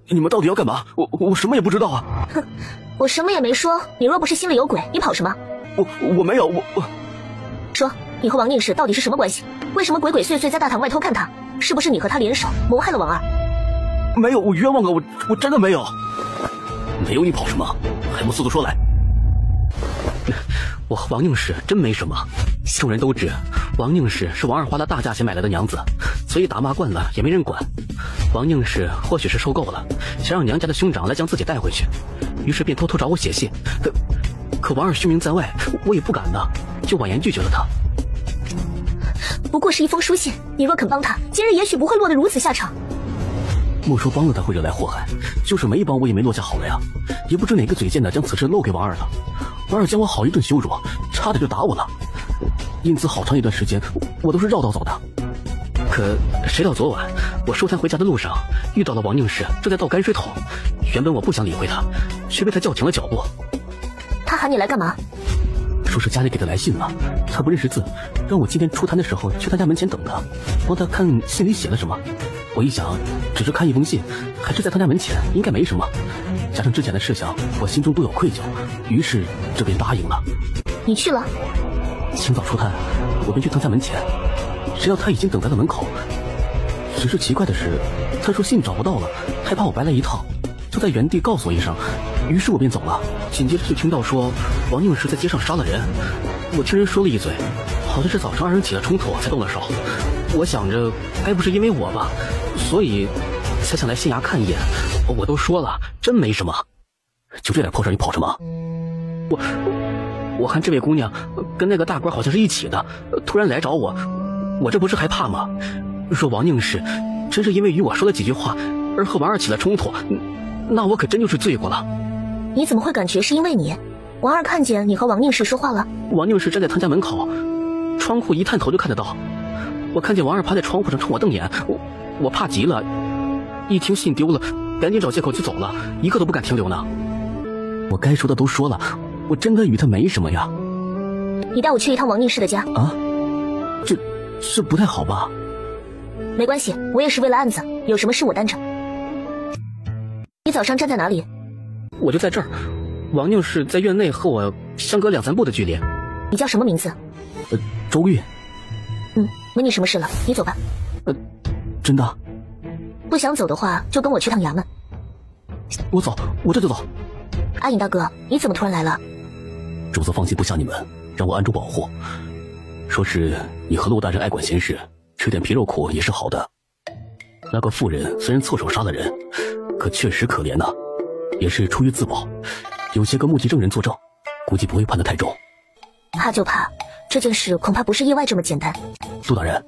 你们到底要干嘛？我什么也不知道啊！哼，我什么也没说，你若不是心里有鬼，你跑什么？我没有，说，你和王宁氏到底是什么关系？为什么鬼鬼祟祟在大堂外偷看他？是不是你和他联手谋害了王二？没有，我冤枉啊！我真的没有。没有你跑什么？还不速速说来！我和王宁氏真没什么，众人都知王宁氏是王二花了大价钱买来的娘子，所以打骂惯了也没人管。王宁氏或许是受够了，想让娘家的兄长来将自己带回去，于是便偷偷找我写信。可王二凶名在外，我也不敢呢，就婉言拒绝了他。不过是一封书信，你若肯帮他，今日也许不会落得如此下场。莫说帮了他会惹来祸害，就是没帮我也没落下好来呀！也不知哪个嘴贱的将此事漏给王二了。王二将我好一顿羞辱，差点就打我了。因此好长一段时间我都是绕道走的。可谁料昨晚我收摊回家的路上遇到了王宁氏正在倒泔水桶，原本我不想理会他，却被他叫停了脚步。他喊你来干嘛？说是家里给他来信了，他不认识字，让我今天出摊的时候去他家门前等他，帮他看信里写了什么。我一想，只是看一封信，还是在他家门前，应该没什么。加上之前的事情，我心中都有愧疚，于是这便答应了。你去了？清早出摊，我便去他家门前，谁料他已经等在了门口。只是奇怪的是，他说信找不到了，害怕我白来一趟，就在原地告诉我一声，于是我便走了。紧接着就听到说王宁氏在街上杀了人，我听人说了一嘴，好像是早上二人起了冲突才动了手。我想着该不是因为我吧，所以才想来县衙看一眼。我都说了，真没什么。就这点破事你跑什么？我看这位姑娘跟那个大官好像是一起的，突然来找我，我这不是害怕吗？若王宁氏真是因为与我说了几句话而和王二起了冲突，那我可真就是罪过了。你怎么会感觉是因为你？王二看见你和王宁氏说话了？王宁氏站在他家门口，窗户一探头就看得到。我看见王二趴在窗户上冲我瞪眼，我怕极了，一听信丢了，赶紧找借口就走了，一刻都不敢停留呢。我该说的都说了，我真的与他没什么呀。你带我去一趟王宁氏的家啊？这不太好吧？没关系，我也是为了案子，有什么事我担着。你早上站在哪里？我就在这儿，王宁氏在院内和我相隔2、3步的距离。你叫什么名字？周玉。没你什么事了，你走吧。真的？不想走的话，就跟我去趟衙门。我走，我这就走。阿颖大哥，你怎么突然来了？主子放心不下你们，让我暗中保护。说是你和陆大人爱管闲事，吃点皮肉苦也是好的。那个妇人虽然错手杀了人，可确实可怜呐，也是出于自保。有些个目击证人作证，估计不会判得太重。怕就怕，这件事恐怕不是意外这么简单。陆大人，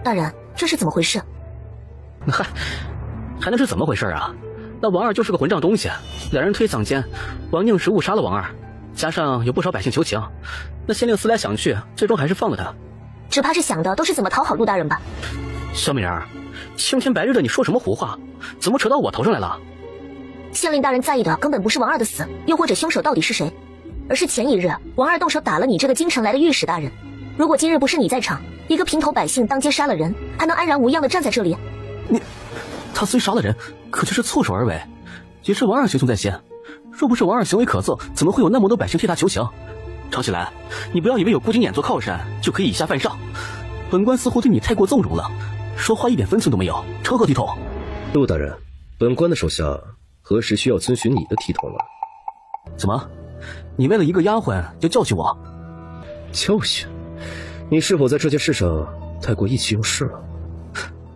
大人，这是怎么回事？嗨，还能是怎么回事啊？那王二就是个混账东西，两人推搡间，王宁氏误杀了王二，加上有不少百姓求情，那县令思来想去，最终还是放了他。只怕是想的都是怎么讨好陆大人吧？小美人儿，青天白日的你说什么胡话？怎么扯到我头上来了？县令大人在意的根本不是王二的死，又或者凶手到底是谁，而是前一日王二动手打了你这个京城来的御史大人。如果今日不是你在场，一个平头百姓当街杀了人，还能安然无恙的站在这里？他虽杀了人，可却是错手而为，也是王二行凶在先。若不是王二行为可憎，怎么会有那么多百姓替他求情？常喜来，你不要以为有顾金眼做靠山就可以以下犯上。本官似乎对你太过纵容了，说话一点分寸都没有，成何体统？陆大人，本官的手下何时需要遵循你的体统了？怎么，你为了一个丫鬟就教训我？教训？你是否在这件事上太过意气用事了？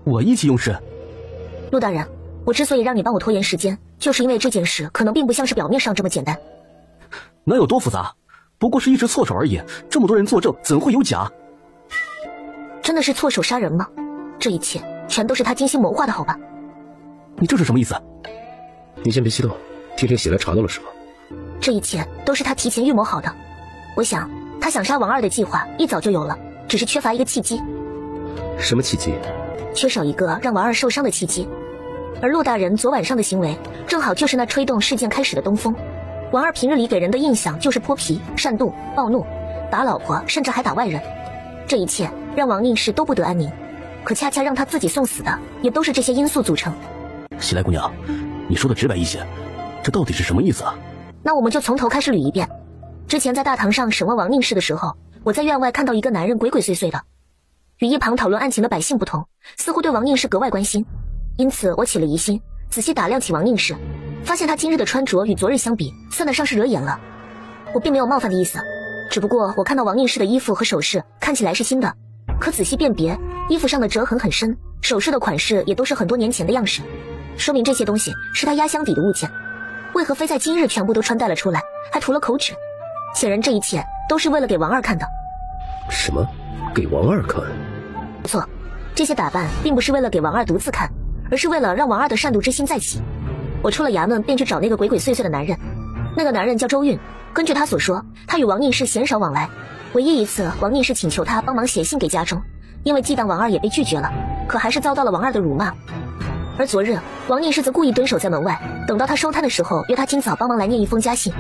我意气用事？陆大人，我之所以让你帮我拖延时间，就是因为这件事可能并不像是表面上这么简单。能有多复杂？不过是一时错手而已，这么多人作证，怎会有假？真的是错手杀人吗？这一切全都是他精心谋划的，好吧？你这是什么意思？你先别激动，听听喜来查到了什么。这一切都是他提前预谋好的。我想他想杀王二的计划一早就有了，只是缺乏一个契机。什么契机？缺少一个让王二受伤的契机。而陆大人昨晚上的行为正好就是那吹动事件开始的东风。王二平日里给人的印象就是泼皮、善妒、暴怒，打老婆甚至还打外人。这一切让王宁氏都不得安宁，可恰恰让他自己送死的也都是这些因素组成。西来姑娘，你说的直白一些，这到底是什么意思啊？那我们就从头开始捋一遍。之前在大堂上审问王宁氏的时候，我在院外看到一个男人鬼鬼祟祟的，与一旁讨论案情的百姓不同，似乎对王宁氏格外关心，因此我起了疑心，仔细打量起王宁氏，发现他今日的穿着与昨日相比，算得上是惹眼了。我并没有冒犯的意思，只不过我看到王宁氏的衣服和首饰看起来是新的，可仔细辨别，衣服上的折痕很深，首饰的款式也都是很多年前的样式，说明这些东西是他压箱底的物件。为何非在今日全部都穿戴了出来，还涂了口纸？显然这一切都是为了给王二看的。什么？给王二看？不错，这些打扮并不是为了给王二独自看，而是为了让王二的善妒之心再起。我出了衙门便去找那个鬼鬼祟祟的男人，那个男人叫周运，根据他所说，他与王宁氏鲜少往来，唯一一次王宁氏请求他帮忙写信给家中，因为忌惮王二也被拒绝了，可还是遭到了王二的辱骂。而昨日王宁氏则故意蹲守在门外，等到他收摊的时候约他今早帮忙来念一封家信。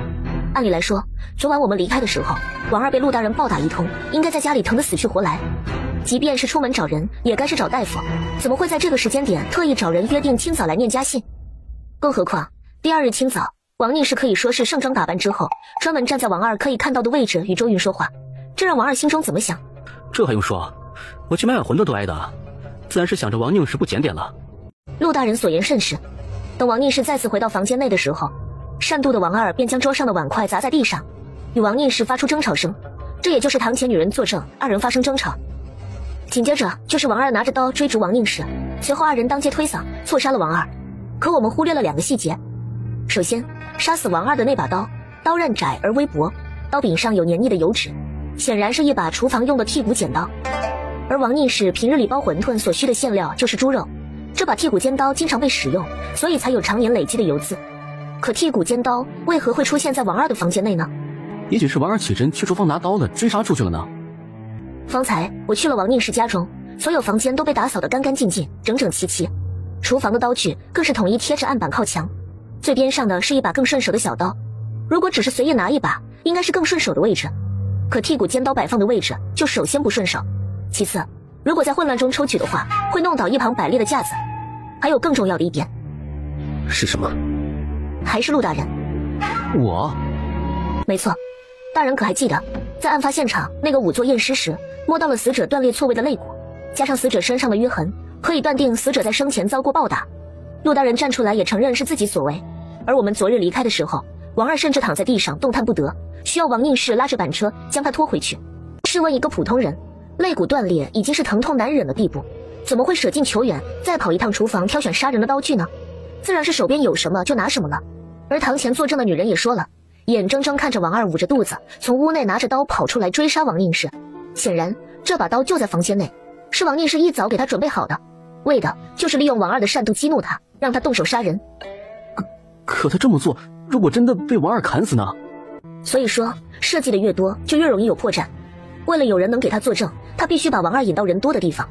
按理来说，昨晚我们离开的时候，王二被陆大人暴打一通，应该在家里疼得死去活来，即便是出门找人也该是找大夫，怎么会在这个时间点特意找人约定今早来念家信？更何况第二日清早，王宁氏可以说是盛装打扮之后，专门站在王二可以看到的位置与周云说话，这让王二心中怎么想？这还用说？我去买碗馄饨都挨打，自然是想着王宁氏不检点了。陆大人所言甚是。等王宁氏再次回到房间内的时候，善妒的王二便将桌上的碗筷砸在地上，与王宁氏发出争吵声，这也就是堂前女人作证，二人发生争吵。紧接着就是王二拿着刀追逐王宁氏，随后二人当街推搡，错杀了王二。可我们忽略了2个细节。首先，杀死王二的那把刀，刀刃窄而微薄，刀柄上有黏腻的油脂，显然是一把厨房用的剔骨剪刀。而王宁氏平日里包馄饨所需的馅料就是猪肉，这把剔骨尖刀经常被使用，所以才有常年累积的油渍。可剔骨尖刀为何会出现在王二的房间内呢？也许是王二起身去厨房拿刀了，追杀出去了呢。方才我去了王宁氏家中，所有房间都被打扫得干干净净，整整齐齐，厨房的刀具更是统一贴着案板靠墙，最边上的是一把更顺手的小刀，如果只是随意拿一把，应该是更顺手的位置，可剔骨尖刀摆放的位置就首先不顺手，其次如果在混乱中抽取的话，会弄倒一旁摆列的架子。还有更重要的一点。是什么？还是陆大人。我？没错，大人可还记得，在案发现场那个仵作验尸时，摸到了死者断裂错位的肋骨，加上死者身上的约痕，可以断定死者在生前遭过暴打。陆大人站出来也承认是自己所为，而我们昨日离开的时候，王二甚至躺在地上动弹不得，需要王宁氏拉着板车将他拖回去。试问一个普通人，肋骨断裂已经是疼痛难忍的地步，怎么会舍近求远，再跑一趟厨房挑选杀人的刀具呢？自然是手边有什么就拿什么了。而堂前作证的女人也说了，眼睁睁看着王二捂着肚子从屋内拿着刀跑出来追杀王宁氏，显然这把刀就在房间内，是王宁氏一早给他准备好的，为的就是利用王二的善妒激怒他，让他动手杀人。可他这么做，如果真的被王二砍死呢？所以说，设计的越多，就越容易有破绽。为了有人能给他作证，他必须把王二引到人多的地方。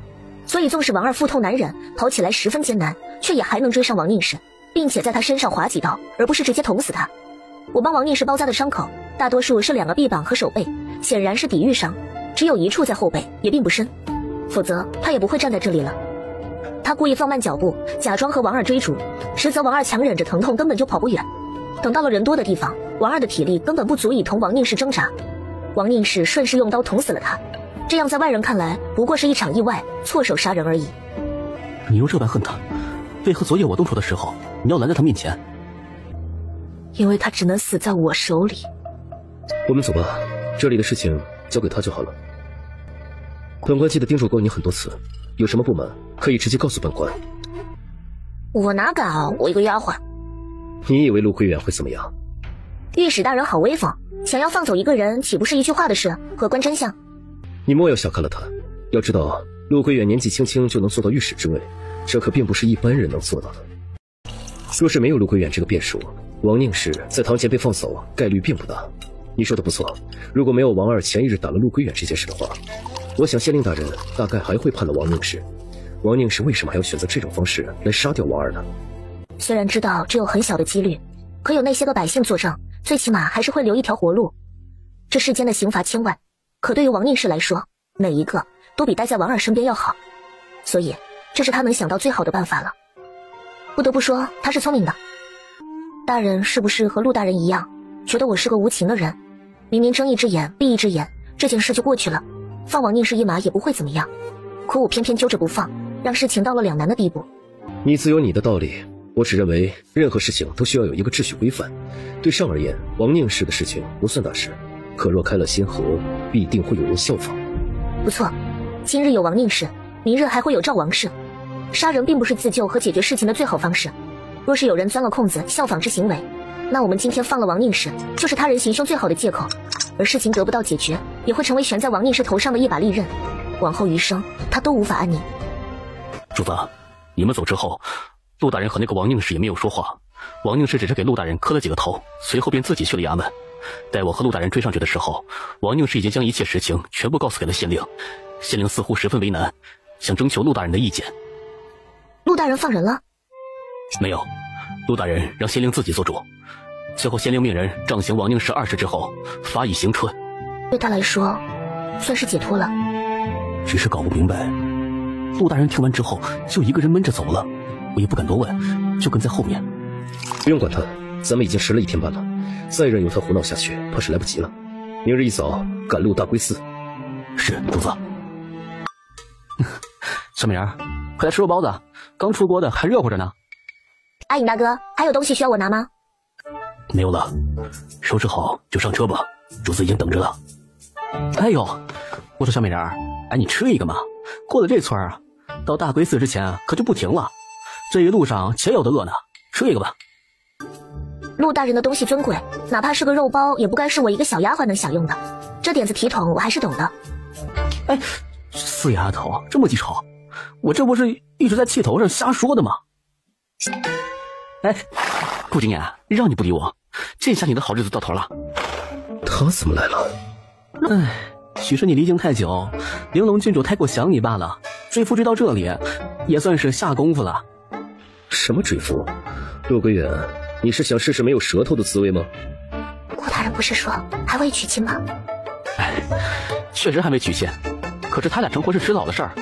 所以纵使王二腹痛难忍，跑起来十分艰难，却也还能追上王宁氏，并且在他身上划几刀，而不是直接捅死他。我帮王宁氏包扎的伤口，大多数是2个臂膀和手背，显然是抵御伤，只有一处在后背，也并不深，否则他也不会站在这里了。他故意放慢脚步，假装和王二追逐，实则王二强忍着疼痛根本就跑不远。等到了人多的地方，王二的体力根本不足以同王宁氏挣扎，王宁氏顺势用刀捅死了他。这样在外人看来不过是一场意外，错手杀人而已。你若这般恨他，为何昨夜我动手的时候你要拦在他面前？因为他只能死在我手里。我们走吧，这里的事情交给他就好了。本官记得叮嘱过你很多次，有什么不满可以直接告诉本官。我哪敢啊，我一个丫鬟。你以为陆归远会怎么样？御史大人好威风，想要放走一个人岂不是一句话的事？荷官真相。你莫要小看了他，要知道陆归远年纪轻轻就能做到御史之位，这可并不是一般人能做到的。若是没有陆归远这个变数，王宁氏在堂前被放走概率并不大。你说的不错，如果没有王二前一日打了陆归远这件事的话，我想县令大人大概还会判了王宁氏。王宁氏为什么还要选择这种方式来杀掉王二呢？虽然知道只有很小的几率，可有那些个百姓作证，最起码还是会留一条活路。这世间的刑罚千万，可对于王宁氏来说，每一个都比待在王二身边要好，所以这是他能想到最好的办法了。不得不说他是聪明的。大人是不是和陆大人一样，觉得我是个无情的人？明明睁一只眼闭一只眼，这件事就过去了，放王宁氏一马也不会怎么样，可我偏偏揪着不放，让事情到了两难的地步。你自有你的道理，我只认为任何事情都需要有一个秩序规范。对上而言，王宁氏的事情不算大事，可若开了先河，必定会有人效仿。不错，今日有王宁氏，明日还会有赵王氏。杀人并不是自救和解决事情的最好方式，若是有人钻了空子效仿之行为，那我们今天放了王宁氏，就是他人行凶最好的借口，而事情得不到解决，也会成为悬在王宁氏头上的一把利刃，往后余生他都无法安宁。主子，你们走之后，陆大人和那个王宁氏也没有说话，王宁氏只是给陆大人磕了几个头，随后便自己去了衙门。待我和陆大人追上去的时候，王宁氏已经将一切实情全部告诉给了县令，县令似乎十分为难，想征求陆大人的意见。陆大人放人了？没有，陆大人让县令自己做主。最后县令命人杖刑王宁氏20之后，罚以刑春。对他来说，算是解脱了。只是搞不明白，陆大人听完之后就一个人闷着走了，我也不敢多问，就跟在后面。不用管他，咱们已经迟了1天半了，再任由他胡闹下去，怕是来不及了。明日一早赶路大归寺。是，主子。小美人，快来吃肉包子，刚出锅的还热乎着呢。阿颖大哥，还有东西需要我拿吗？没有了，收拾好就上车吧，主子已经等着了。哎呦，我说小美人，哎，你吃一个嘛，过了这村啊，到大归寺之前可就不停了，这一路上且有的饿呢，吃一个吧。陆大人的东西尊贵，哪怕是个肉包，也不该是我一个小丫鬟能享用的，这点子体统我还是懂的。哎，死丫头这么记仇，我这不是一直在气头上瞎说的吗？哎，顾景琰，让你不理我，这下你的好日子到头了。他怎么来了？哎，许是你离京太久，玲珑郡主太过想你罢了，追夫追到这里，也算是下功夫了。什么追夫？陆归远，你是想试试没有舌头的滋味吗？顾大人不是说还未娶亲吗？哎，确实还没娶亲，可是他俩成婚是迟早的事儿。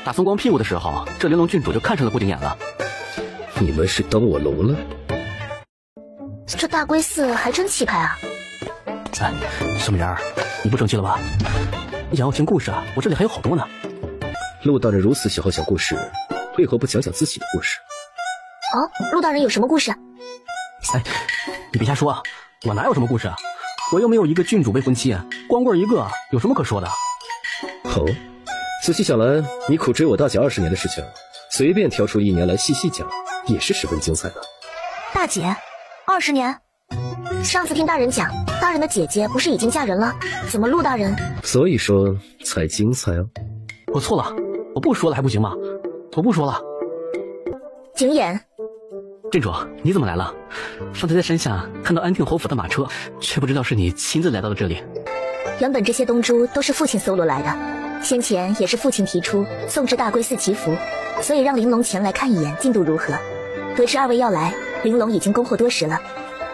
打松光屁股的时候，这玲珑郡主就看上了顾景琰了。你们是当我聋了？这大归寺还真气派啊！哎，小美人，你不生气了吧？你想要听故事啊？我这里还有好多呢。陆大人如此喜好讲故事，为何不讲讲自己的故事？哦，陆大人有什么故事？哎，你别瞎说啊，我哪有什么故事啊？我又没有一个郡主未婚妻，光棍一个，有什么可说的？好，仔细想来，你苦追我大姐20年的事情，随便挑出1年来细细讲，也是十分精彩的。大姐，20年？上次听大人讲，大人的姐姐不是已经嫁人了？怎么陆大人？所以说才精彩啊！我错了，我不说了还不行吗？我不说了。景琰，郡主，你怎么来了？方才在山下看到安定侯府的马车，却不知道是你亲自来到了这里。原本这些东珠都是父亲搜罗来的，先前也是父亲提出送至大归寺祈福，所以让玲珑前来看一眼进度如何。得知2位要来，玲珑已经恭候多时了，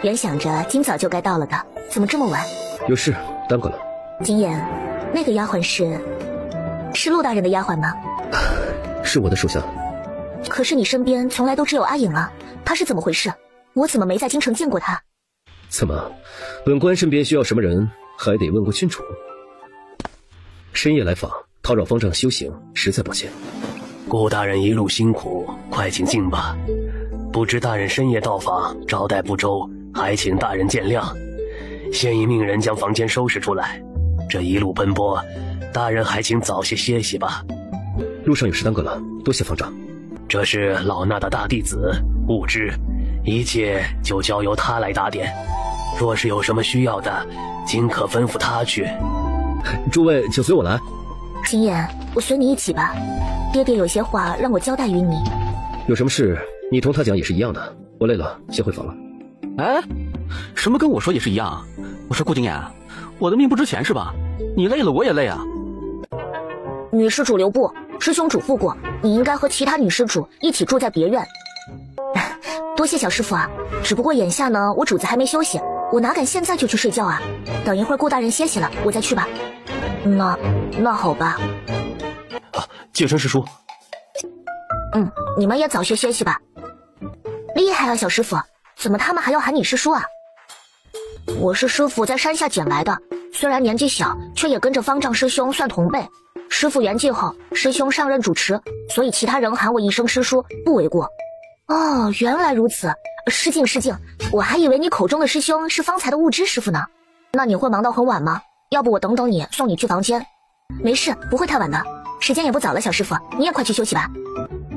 原想着今早就该到了的，怎么这么晚？有事耽搁了。景琰，那个丫鬟是陆大人的丫鬟吗？是我的属下。可是你身边从来都只有阿颖啊，她是怎么回事？我怎么没在京城见过她？怎么，本官身边需要什么人，还得问过郡主？深夜来访，叨扰方丈修行，实在抱歉。顾大人一路辛苦，快请进吧。不知大人深夜到访，招待不周，还请大人见谅。现已命人将房间收拾出来。这一路奔波，大人还请早些歇息吧。路上有事耽搁了，多谢方丈。这是老衲的大弟子，悟之，一切就交由他来打点。若是有什么需要的，尽可吩咐他去。诸位请随我来。景琰，我随你一起吧。爹爹有些话让我交代于你。有什么事你同他讲也是一样的。我累了，先回房了。哎，什么跟我说也是一样啊？我说顾景琰，我的命不值钱是吧？你累了我也累啊。女施主留步，师兄嘱咐过，你应该和其他女施主一起住在别院。多谢小师傅啊，只不过眼下呢，我主子还没休息，我哪敢现在就去睡觉啊？等一会儿顾大人歇息了，我再去吧。那好吧。介身师叔。你们也早些歇息吧。厉害啊，小师傅！怎么他们还要喊你师叔啊？我是师傅在山下捡来的，虽然年纪小，却也跟着方丈师兄算同辈。师傅圆寂后，师兄上任主持，所以其他人喊我一声师叔不为过。哦，原来如此，失敬失敬，我还以为你口中的师兄是方才的物之师傅呢。那你会忙到很晚吗？要不我等等你，送你去房间。没事，不会太晚的，时间也不早了，小师傅，你也快去休息吧。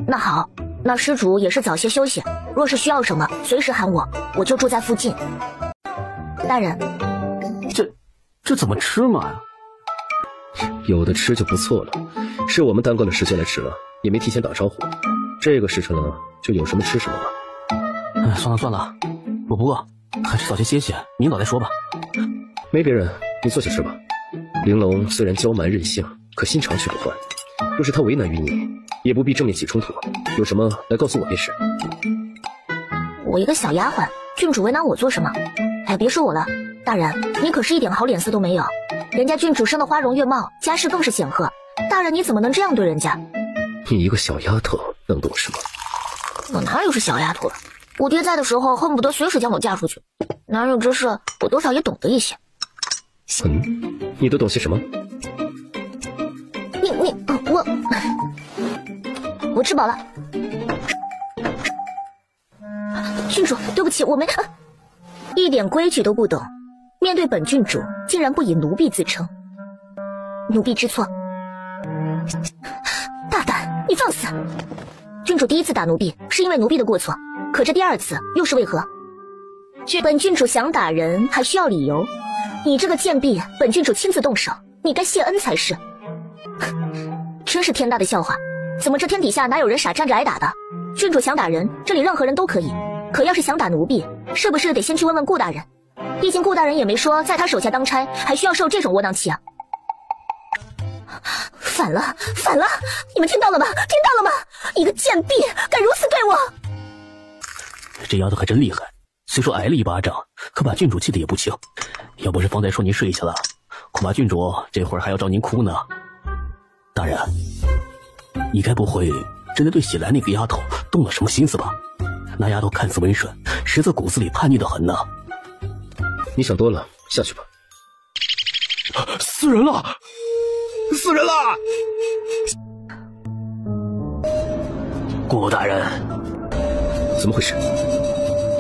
那好，那施主也是早些休息，若是需要什么，随时喊我，我就住在附近。大人，这怎么吃嘛呀？有的吃就不错了，是我们耽搁了时间来迟了，也没提前打招呼。这个时辰了，就有什么吃什么吧。哎，算了算了，我不饿，还是早些歇歇，明早再说吧。没别人，你坐下吃吧。玲珑虽然娇蛮任性，可心肠却不坏。若是他为难于你，也不必正面起冲突，有什么来告诉我便是。我一个小丫鬟，郡主为难我做什么？哎，别说我了，大人，你可是一点好脸色都没有。人家郡主生的花容月貌，家世更是显赫，大人你怎么能这样对人家？你一个小丫头能懂什么？我哪有是小丫头了？我爹在的时候恨不得随时将我嫁出去，男人之事我多少也懂得一些。你都懂些什么？我吃饱了。郡主，对不起，我没一点规矩都不懂，面对本郡主竟然不以奴婢自称，奴婢知错。大胆，你放肆！郡主第一次打奴婢是因为奴婢的过错，可这第二次又是为何？本郡主想打人还需要理由，你这个贱婢，本郡主亲自动手，你该谢恩才是。真是天大的笑话，怎么这天底下哪有人傻站着挨打的？郡主想打人，这里任何人都可以，可要是想打奴婢，是不是得先去问问顾大人？毕竟顾大人也没说在他手下当差还需要受这种窝囊气啊。反了，你们听到了吗？听到了吗？一个贱婢敢如此对我！这丫头还真厉害，虽说挨了一巴掌，可把郡主气得也不轻。要不是方才说您睡下了，恐怕郡主这会儿还要找您哭呢。大人，你该不会真的对喜来那个丫头动了什么心思吧？那丫头看似温顺，实则骨子里叛逆的很呢。你想多了，下去吧。死人了！死人了！顾大人，怎么回事？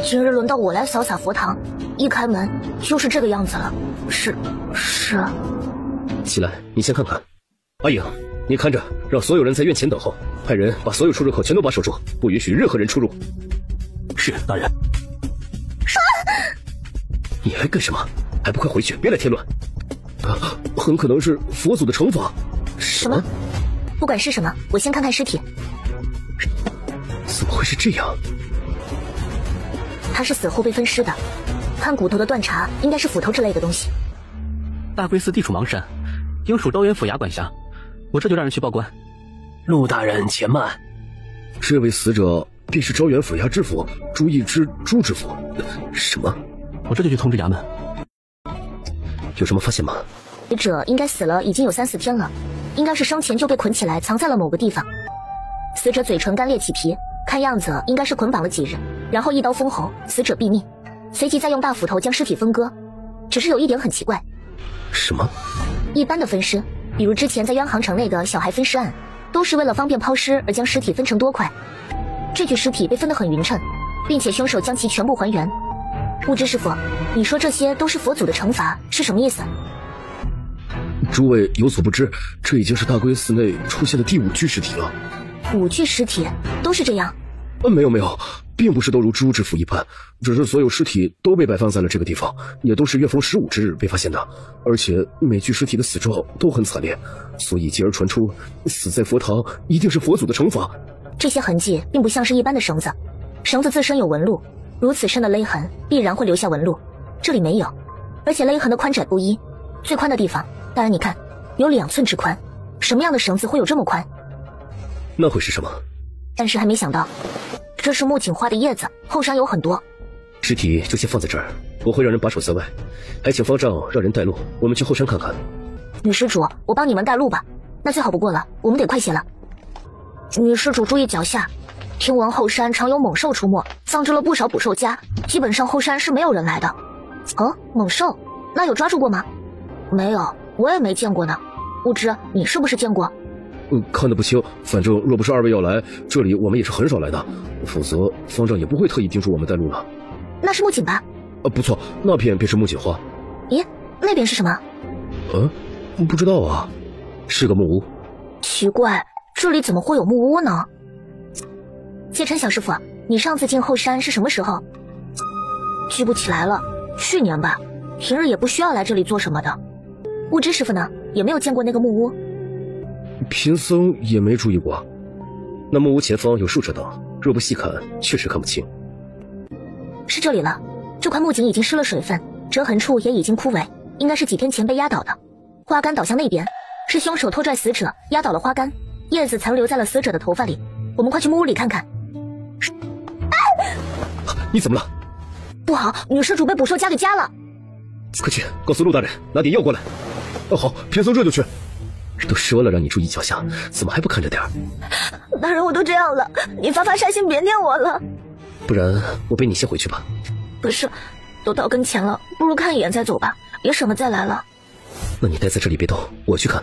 今日轮到我来扫洒佛堂，一开门就是这个样子了。是。起来，你先看看。阿颖，你看着，让所有人在院前等候，派人把所有出入口全都把守住，不允许任何人出入。是，大人。你来干什么？还不快回去，别来添乱！很可能是佛祖的惩罚。什么？不管是什么，我先看看尸体。怎么会是这样？他是死后被分尸的，看骨头的断茬，应该是斧头之类的东西。大龟寺地处邙山，应属昭元府衙管辖，我这就让人去报官。陆大人且慢。这位死者便是昭元府衙知府朱一之朱知府。什么？我这就去通知衙门。有什么发现吗？死者应该死了已经有3-4天了，应该是生前就被捆起来藏在了某个地方。死者嘴唇干裂起皮，看样子应该是捆绑了几日，然后一刀封喉，死者毙命，随即再用大斧头将尸体分割。只是有一点很奇怪。什么？一般的分尸，比如之前在央行城内的小孩分尸案，都是为了方便抛尸而将尸体分成多块。这具尸体被分得很匀称，并且凶手将其全部还原。物之师傅，你说这些都是佛祖的惩罚，是什么意思？诸位有所不知，这已经是大龟寺内出现的第5具尸体了。5具尸体都是这样？没有，并不是都如朱知府一般，只是所有尸体都被摆放在了这个地方，也都是月逢15之日被发现的，而且每具尸体的死状都很惨烈，所以继而传出死在佛堂一定是佛祖的惩罚。这些痕迹并不像是一般的绳子，绳子自身有纹路，如此深的勒痕必然会留下纹路，这里没有，而且勒痕的宽窄不一，最宽的地方，大人你看，有2寸之宽，什么样的绳子会有这么宽？那会是什么？但是还没想到，这是木槿花的叶子，后山有很多。尸体就先放在这儿，我会让人把守在外，还请方丈让人带路，我们去后山看看。女施主，我帮你们带路吧，那最好不过了，我们得快些了。女施主注意脚下，听闻后山常有猛兽出没，丧至了不少捕兽家，基本上后山是没有人来的。哦，猛兽？那有抓住过吗？没有，我也没见过呢。雾之，你是不是见过？看得不清，反正若不是二位要来，这里我们也是很少来的，否则方丈也不会特意叮嘱我们带路了。那是木槿吧？不错，那片便是木槿花。咦，那边是什么？不知道啊，是个木屋。奇怪，这里怎么会有木屋呢？谢琛小师傅，你上次进后山是什么时候？记不起来了，去年吧。平日也不需要来这里做什么的。雾之师傅呢，也没有见过那个木屋。贫僧也没注意过。那木屋前方有树遮挡，若不细看，确实看不清。是这里了，这块木槿已经失了水分，折痕处也已经枯萎，应该是几天前被压倒的。花杆倒向那边，是凶手拖拽死者，压倒了花杆，叶子残留在了死者的头发里。我们快去木屋里看看。你怎么了？不好，女施主被捕兽夹给夹了。快去告诉陆大人，拿点药过来。好，贫僧这就去。都说了让你注意脚下，怎么还不看着点儿？大人，我都这样了，你发善心别念我了。不然我背你先回去吧。不是，都到跟前了，不如看一眼再走吧，别省得再来了。那你待在这里别动，我去看。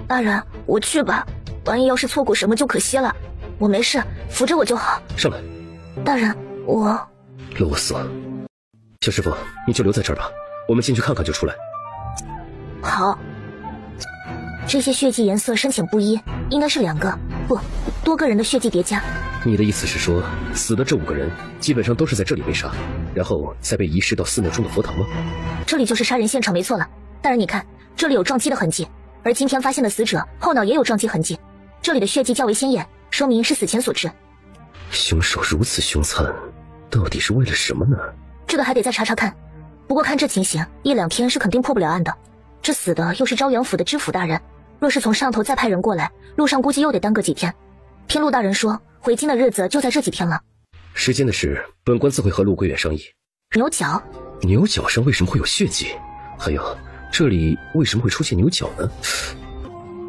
大人，我去吧，万一要是错过什么就可惜了。我没事，扶着我就好。上来。大人，我啰嗦。小师傅，你就留在这儿吧，我们进去看看就出来。好。这些血迹颜色深浅不一，应该是2个不多个人的血迹叠加。你的意思是说，死的这5个人基本上都是在这里被杀，然后再被移尸到寺庙中的佛堂吗？这里就是杀人现场没错了。大人你看，这里有撞击的痕迹，而今天发现的死者后脑也有撞击痕迹，这里的血迹较为鲜艳，说明是死前所致。凶手如此凶残，到底是为了什么呢？这个还得再查查看，不过看这情形，1、2天是肯定破不了案的。这死的又是招元府的知府大人，若是从上头再派人过来，路上估计又得耽搁几天。听陆大人说，回京的日子就在这几天了。时间的事，本官自会和陆归远商议。牛角？牛角上为什么会有血迹？还有，这里为什么会出现牛角呢？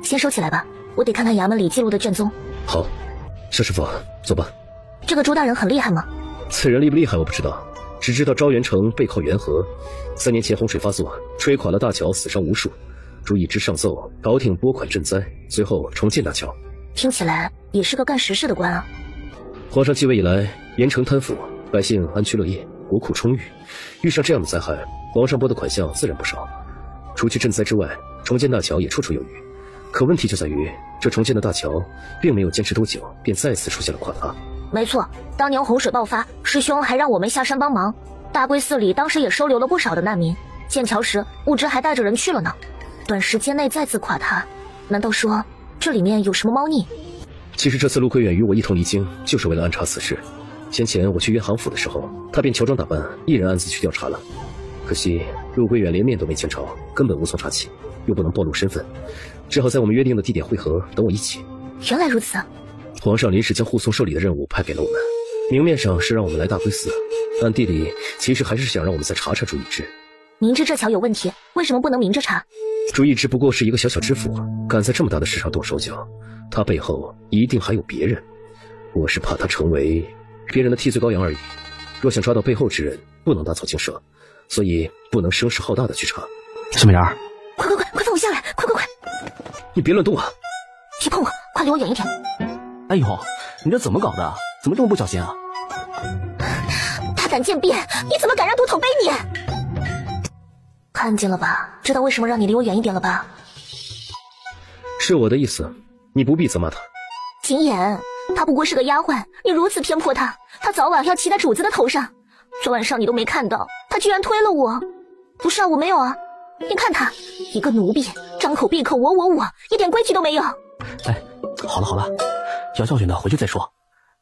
先收起来吧，我得看看衙门里记录的卷宗。好，小师傅，走吧。这个朱大人很厉害吗？此人厉不厉害我不知道，只知道招元城背靠元河，3年前洪水发作，吹垮了大桥，死伤无数。朱一之上奏朝廷拨款赈灾，随后重建大桥。听起来也是个干实事的官啊。皇上继位以来，严惩贪腐，百姓安居乐业，国库充裕。遇上这样的灾害，皇上拨的款项自然不少。除去赈灾之外，重建大桥也绰绰有余。可问题就在于，这重建的大桥并没有坚持多久，便再次出现了垮塌。没错，当年洪水爆发，师兄还让我们下山帮忙。大龟寺里当时也收留了不少的难民，建桥时物之还带着人去了呢。短时间内再次垮塌，难道说这里面有什么猫腻？其实这次陆归远与我一同离京，就是为了安查此事。先前我去约行府的时候，他便乔装打扮，一人暗自去调查了。可惜陆归远连面都没见着，根本无从查起，又不能暴露身份，只好在我们约定的地点汇合，等我一起。原来如此。皇上临时将护送受礼的任务派给了我们，明面上是让我们来大龟寺，暗地里其实还是想让我们再查查朱一之。明知这桥有问题，为什么不能明着查？朱一之不过是一个小小知府，敢在这么大的事上动手脚，他背后一定还有别人。我是怕他成为别人的替罪羔羊而已。若想抓到背后之人，不能打草惊蛇，所以不能声势浩大的去查。小美人儿，快放我下来！快！你别乱动啊！别碰我，快离我远一点！哎呦，你这怎么搞的？怎么这么不小心啊？大胆贱婢，你怎么敢让毒桶背你？看见了吧？知道为什么让你离我远一点了吧？是我的意思，你不必责骂他。谨言，她不过是个丫鬟，你如此偏颇她，她早晚要骑在主子的头上。昨晚上你都没看到，她居然推了我。不是啊，我没有啊。你看她，一个奴婢，张口闭口我，一点规矩都没有。哎，好了，要教训的回去再说。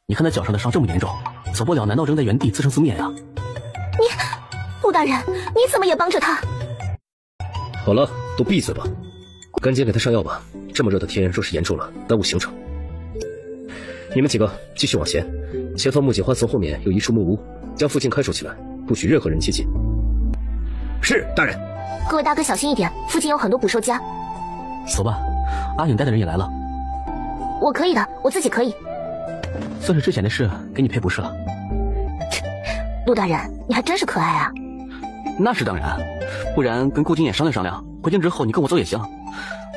你看他脚上的伤这么严重，走不了难道扔在原地自生自灭啊？陆大人，你怎么也帮着他？好了，都闭嘴吧，赶紧给他上药吧。这么热的天，若是严重了，耽误行程。你们几个继续往前，前方木槿花丛后面有一处木屋，将附近看守起来，不许任何人接近。是，大人。各位大哥小心一点，附近有很多捕兽夹。走吧，阿影带的人也来了。我可以的，我自己可以。算是之前的事，给你赔不是了。陆大人，你还真是可爱啊！那是当然，不然跟顾景琰商量商量，回京之后你跟我走也行。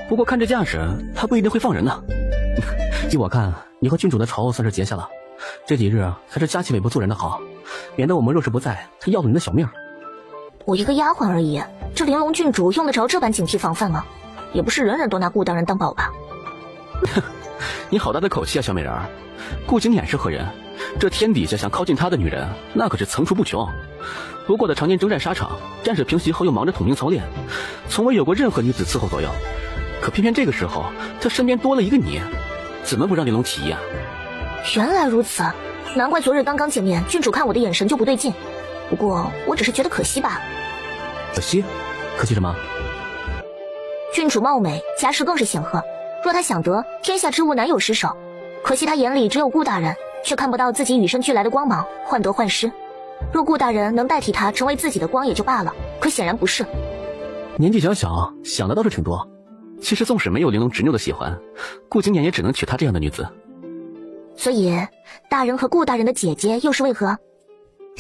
不过看这架势，他不一定会放人呢。依我看，你和郡主的仇算是结下了。这几日还是夹起尾巴做人的好，免得我们若是不在，他要了你的小命。我一个丫鬟而已，这玲珑郡主用得着这般警惕防范吗？也不是人人都拿顾大人当宝吧？你好大的口气啊，小美人儿！顾景琰是何人？这天底下想靠近他的女人，那可是层出不穷。不过的常年征战沙场，战事平息后又忙着统兵操练，从未有过任何女子伺候左右。可偏偏这个时候，他身边多了一个你，怎么不让玲珑起疑啊？原来如此，难怪昨日刚刚见面，郡主看我的眼神就不对劲。不过我只是觉得可惜罢了。可惜？可惜什么？郡主貌美，家世更是显赫，若她想得，天下之物难有失手。可惜她眼里只有顾大人，却看不到自己与生俱来的光芒，患得患失。若顾大人能代替她成为自己的光也就罢了，可显然不是。年纪小小，想的倒是挺多。其实纵使没有玲珑执拗的喜欢，顾景琰也只能娶她这样的女子。所以，大人和顾大人的姐姐又是为何？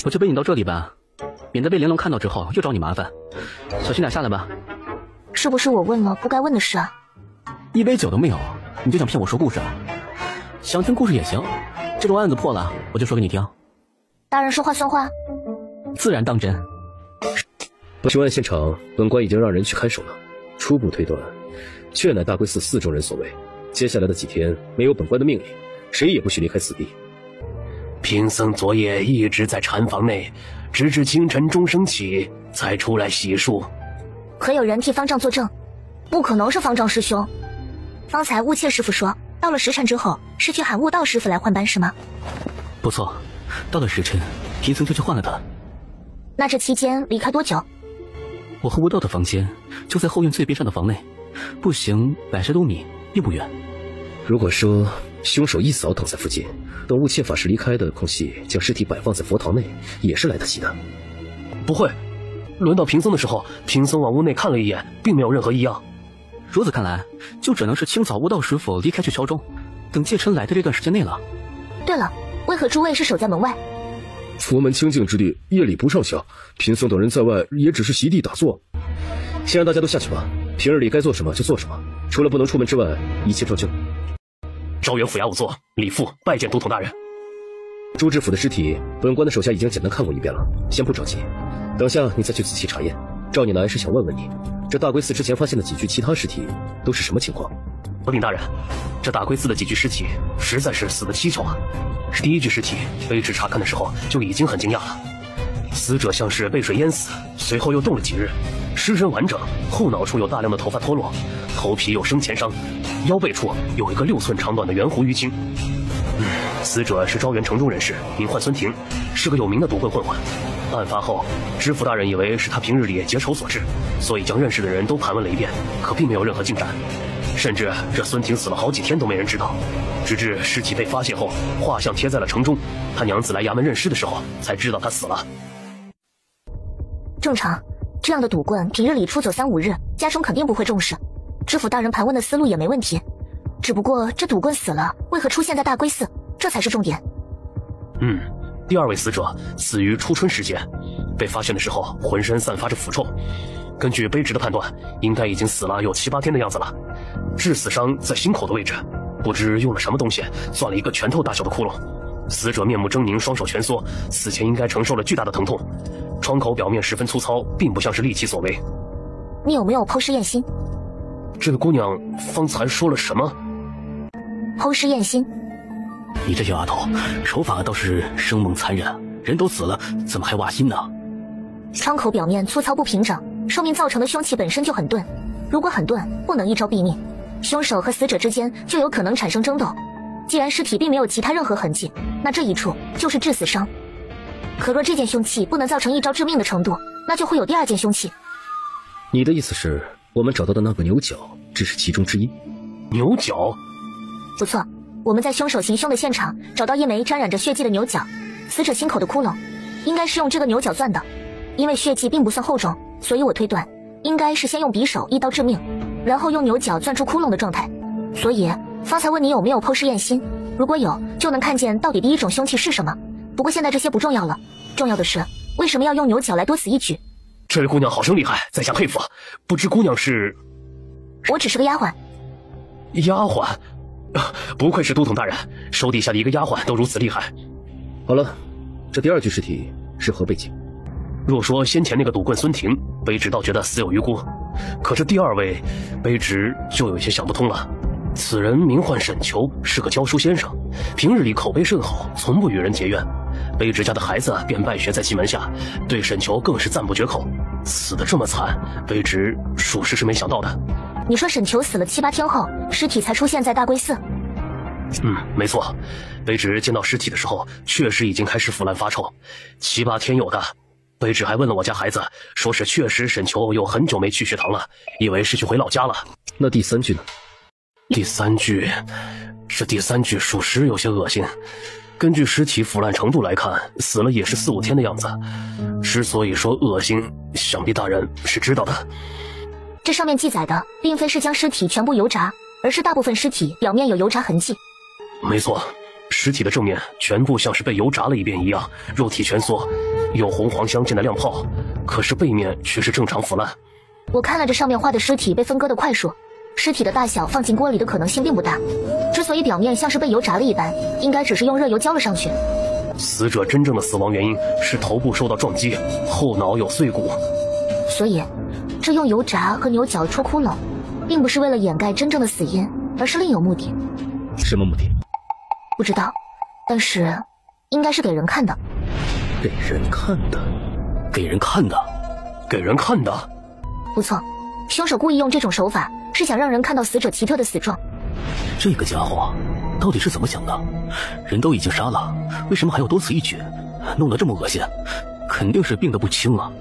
我就背你到这里吧，免得被玲珑看到之后又找你麻烦。小心点下来吧。是不是我问了不该问的事啊？一杯酒都没有，你就想骗我说故事啊？想听故事也行，这种案子破了，我就说给你听。大人说话算话？自然当真。凶案现场，本官已经让人去看守了。初步推断，确乃大归寺4众人所为。接下来的几天，没有本官的命令，谁也不许离开此地。贫僧昨夜一直在禅房内，直至清晨钟声起，才出来洗漱。可有人替方丈作证？不可能是方丈师兄。方才悟切师傅说，到了时辰之后，是去喊悟道师傅来换班是吗？不错，到了时辰，贫僧就去换了他。那这期间离开多久？我和悟道的房间就在后院最边上的房内，步行100多米，并不远。如果说凶手一早等在附近，等悟切法师离开的空隙将尸体摆放在佛堂内，也是来得及的。不会，轮到贫僧的时候，贫僧往屋内看了一眼，并没有任何异样。如此看来，就只能是清早悟道师傅离开去敲钟，等介尘来的这段时间内了。对了，为何诸位是守在门外？佛门清净之地，夜里不上香，贫僧等人在外也只是席地打坐。先让大家都下去吧，平日里该做什么就做什么，除了不能出门之外，一切照旧。昭元府衙务座李父拜见都统大人。朱知府的尸体，本官的手下已经简单看过一遍了，先不着急，等下你再去仔细查验。召你来是想问问你，这大归寺之前发现的几具其他尸体都是什么情况？回禀大人，这大归寺的几具尸体实在是死得蹊跷啊。第一具尸体卑职查看的时候就已经很惊讶了，死者像是被水淹死，随后又冻了几日，尸身完整，后脑处有大量的头发脱落，头皮有生前伤，腰背处有一个6寸长短的圆弧淤青。死者是昭元城中人士，名唤孙婷，是个有名的毒棍混混。案发后，知府大人以为是他平日里结仇所致，所以将认识的人都盘问了一遍，可并没有任何进展。甚至这孙婷死了好几天都没人知道，直至尸体被发现后，画像贴在了城中，他娘子来衙门认尸的时候才知道他死了。正常，这样的赌棍平日里出走3、5日，家中肯定不会重视。知府大人盘问的思路也没问题，只不过这赌棍死了，为何出现在大归寺，这才是重点。第2位死者死于初春时节，被发现的时候浑身散发着腐臭，根据卑职的判断，应该已经死了有7、8天的样子了。致死伤在心口的位置，不知用了什么东西钻了一个拳头大小的窟窿。死者面目狰狞，双手蜷缩，死前应该承受了巨大的疼痛。窗口表面十分粗糙，并不像是利器所为。你有没有剖尸验心？这位姑娘方才说了什么？剖尸验心？你这小丫头，手法倒是生猛残忍，人都死了，怎么还挖心呢？窗口表面粗糙不平整，说明造成的凶器本身就很钝。如果很钝，不能一招毙命，凶手和死者之间就有可能产生争斗。既然尸体并没有其他任何痕迹，那这一处就是致死伤。可若这件凶器不能造成一招致命的程度，那就会有第2件凶器。你的意思是，我们找到的那个牛角只是其中之一？牛角？不错，我们在凶手行凶的现场找到一枚沾染着血迹的牛角，死者心口的窟窿应该是用这个牛角钻的。因为血迹并不算厚重，所以我推断应该是先用匕首一刀致命，然后用牛角钻出窟窿的状态。所以方才问你有没有剖尸验心，如果有，就能看见到底第一种凶器是什么。不过现在这些不重要了，重要的是为什么要用牛角来多此一举？这位姑娘好生厉害，在下佩服。不知姑娘是？我只是个丫鬟。丫鬟？不愧是都统大人，手底下的一个丫鬟都如此厉害。好了，这第二具尸体是何背景？若说先前那个赌棍孙婷，卑职倒觉得死有余辜，可这第二位，卑职就有些想不通了。此人名唤沈求，是个教书先生，平日里口碑甚好，从不与人结怨。卑职家的孩子便拜学在其门下，对沈求更是赞不绝口。死得这么惨，卑职属实是没想到的。你说沈求死了7、8天后，尸体才出现在大归寺？没错。卑职见到尸体的时候，确实已经开始腐烂发臭，7、8天有的。卑职还问了我家孩子，说是确实沈求有很久没去学堂了，以为是去回老家了。那第三具呢？第三具，这第三具属实有些恶心。根据尸体腐烂程度来看，死了也是4、5天的样子。之所以说恶心，想必大人是知道的。这上面记载的并非是将尸体全部油炸，而是大部分尸体表面有油炸痕迹。没错，尸体的正面全部像是被油炸了一遍一样，肉体蜷缩，有红黄相间的亮泡，可是背面却是正常腐烂。我看了这上面画的尸体被分割的块数，尸体的大小放进锅里的可能性并不大，之所以表面像是被油炸了一般，应该只是用热油浇了上去。死者真正的死亡原因是头部受到撞击，后脑有碎骨。所以这用油炸和牛角戳窟窿，并不是为了掩盖真正的死因，而是另有目的。什么目的？不知道，但是应该是给人看的。给人看的？给人看的？给人看的？不错，凶手故意用这种手法，是想让人看到死者奇特的死状。这个家伙到底是怎么想的？人都已经杀了，为什么还要多此一举，弄得这么恶心？肯定是病得不轻啊。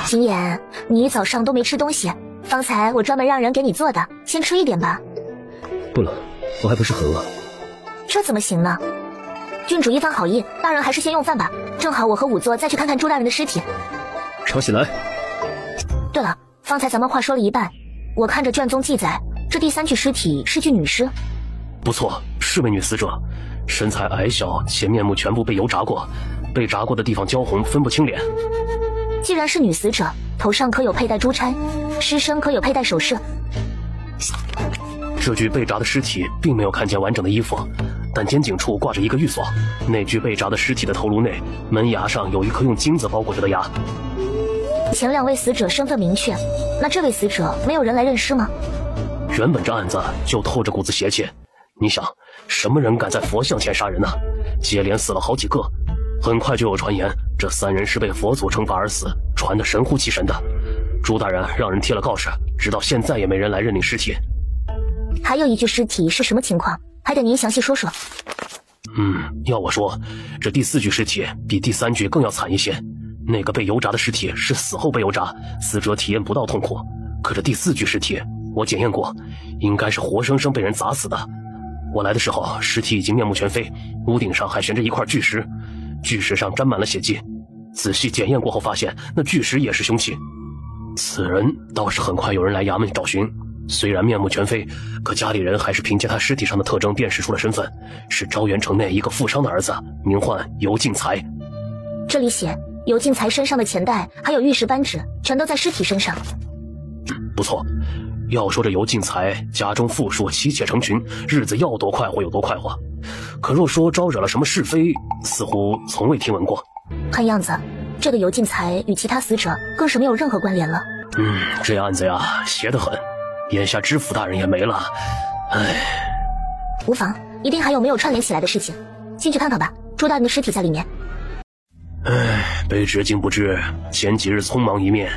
秦言，你早上都没吃东西，方才我专门让人给你做的，先吃一点吧。不了，我还不是很饿。这怎么行呢？郡主一番好意，大人还是先用饭吧。正好我和仵作再去看看朱大人的尸体。抄起来。对了，方才咱们话说了一半，我看着卷宗记载，这第三具尸体是具女尸。不错，是位女死者，身材矮小且面目全部被油炸过，被炸过的地方焦红，分不清脸。既然是女死者，头上可有佩戴珠钗，尸身可有佩戴首饰。这具被炸的尸体并没有看见完整的衣服，但肩颈处挂着一个玉锁。那具被炸的尸体的头颅内，门牙上有一颗用金子包裹着的牙。前2位死者身份明确，那这位死者没有人来认尸吗？原本这案子就透着股子邪气，你想，什么人敢在佛像前杀人呢？接连死了好几个，很快就有传言，这3人是被佛祖惩罚而死，传得神乎其神的。朱大人让人贴了告示，直到现在也没人来认领尸体。还有一具尸体是什么情况？还得您详细说说。要我说，这第4具尸体比第3具更要惨一些。那个被油炸的尸体是死后被油炸，死者体验不到痛苦。可这第4具尸体，我检验过，应该是活生生被人砸死的。我来的时候，尸体已经面目全非，屋顶上还悬着一块巨石，巨石上沾满了血迹。仔细检验过后发现，那巨石也是凶器。此人倒是很快有人来衙门找寻，虽然面目全非，可家里人还是凭借他尸体上的特征辨识出了身份，是昭元城内一个富商的儿子，名唤尤敬才。这里写尤敬才身上的钱袋还有玉石扳指，全都在尸体身上。不错，要说这尤敬才家中富庶，妻妾成群，日子要多快活有多快活。可若说招惹了什么是非，似乎从未听闻过。看样子，这个尤敬才与其他死者更是没有任何关联了。这案子呀，邪得很。眼下知府大人也没了，无妨，一定还有没有串联起来的事情，进去看看吧。朱大人的尸体在里面。卑职竟不知前几日匆忙一面，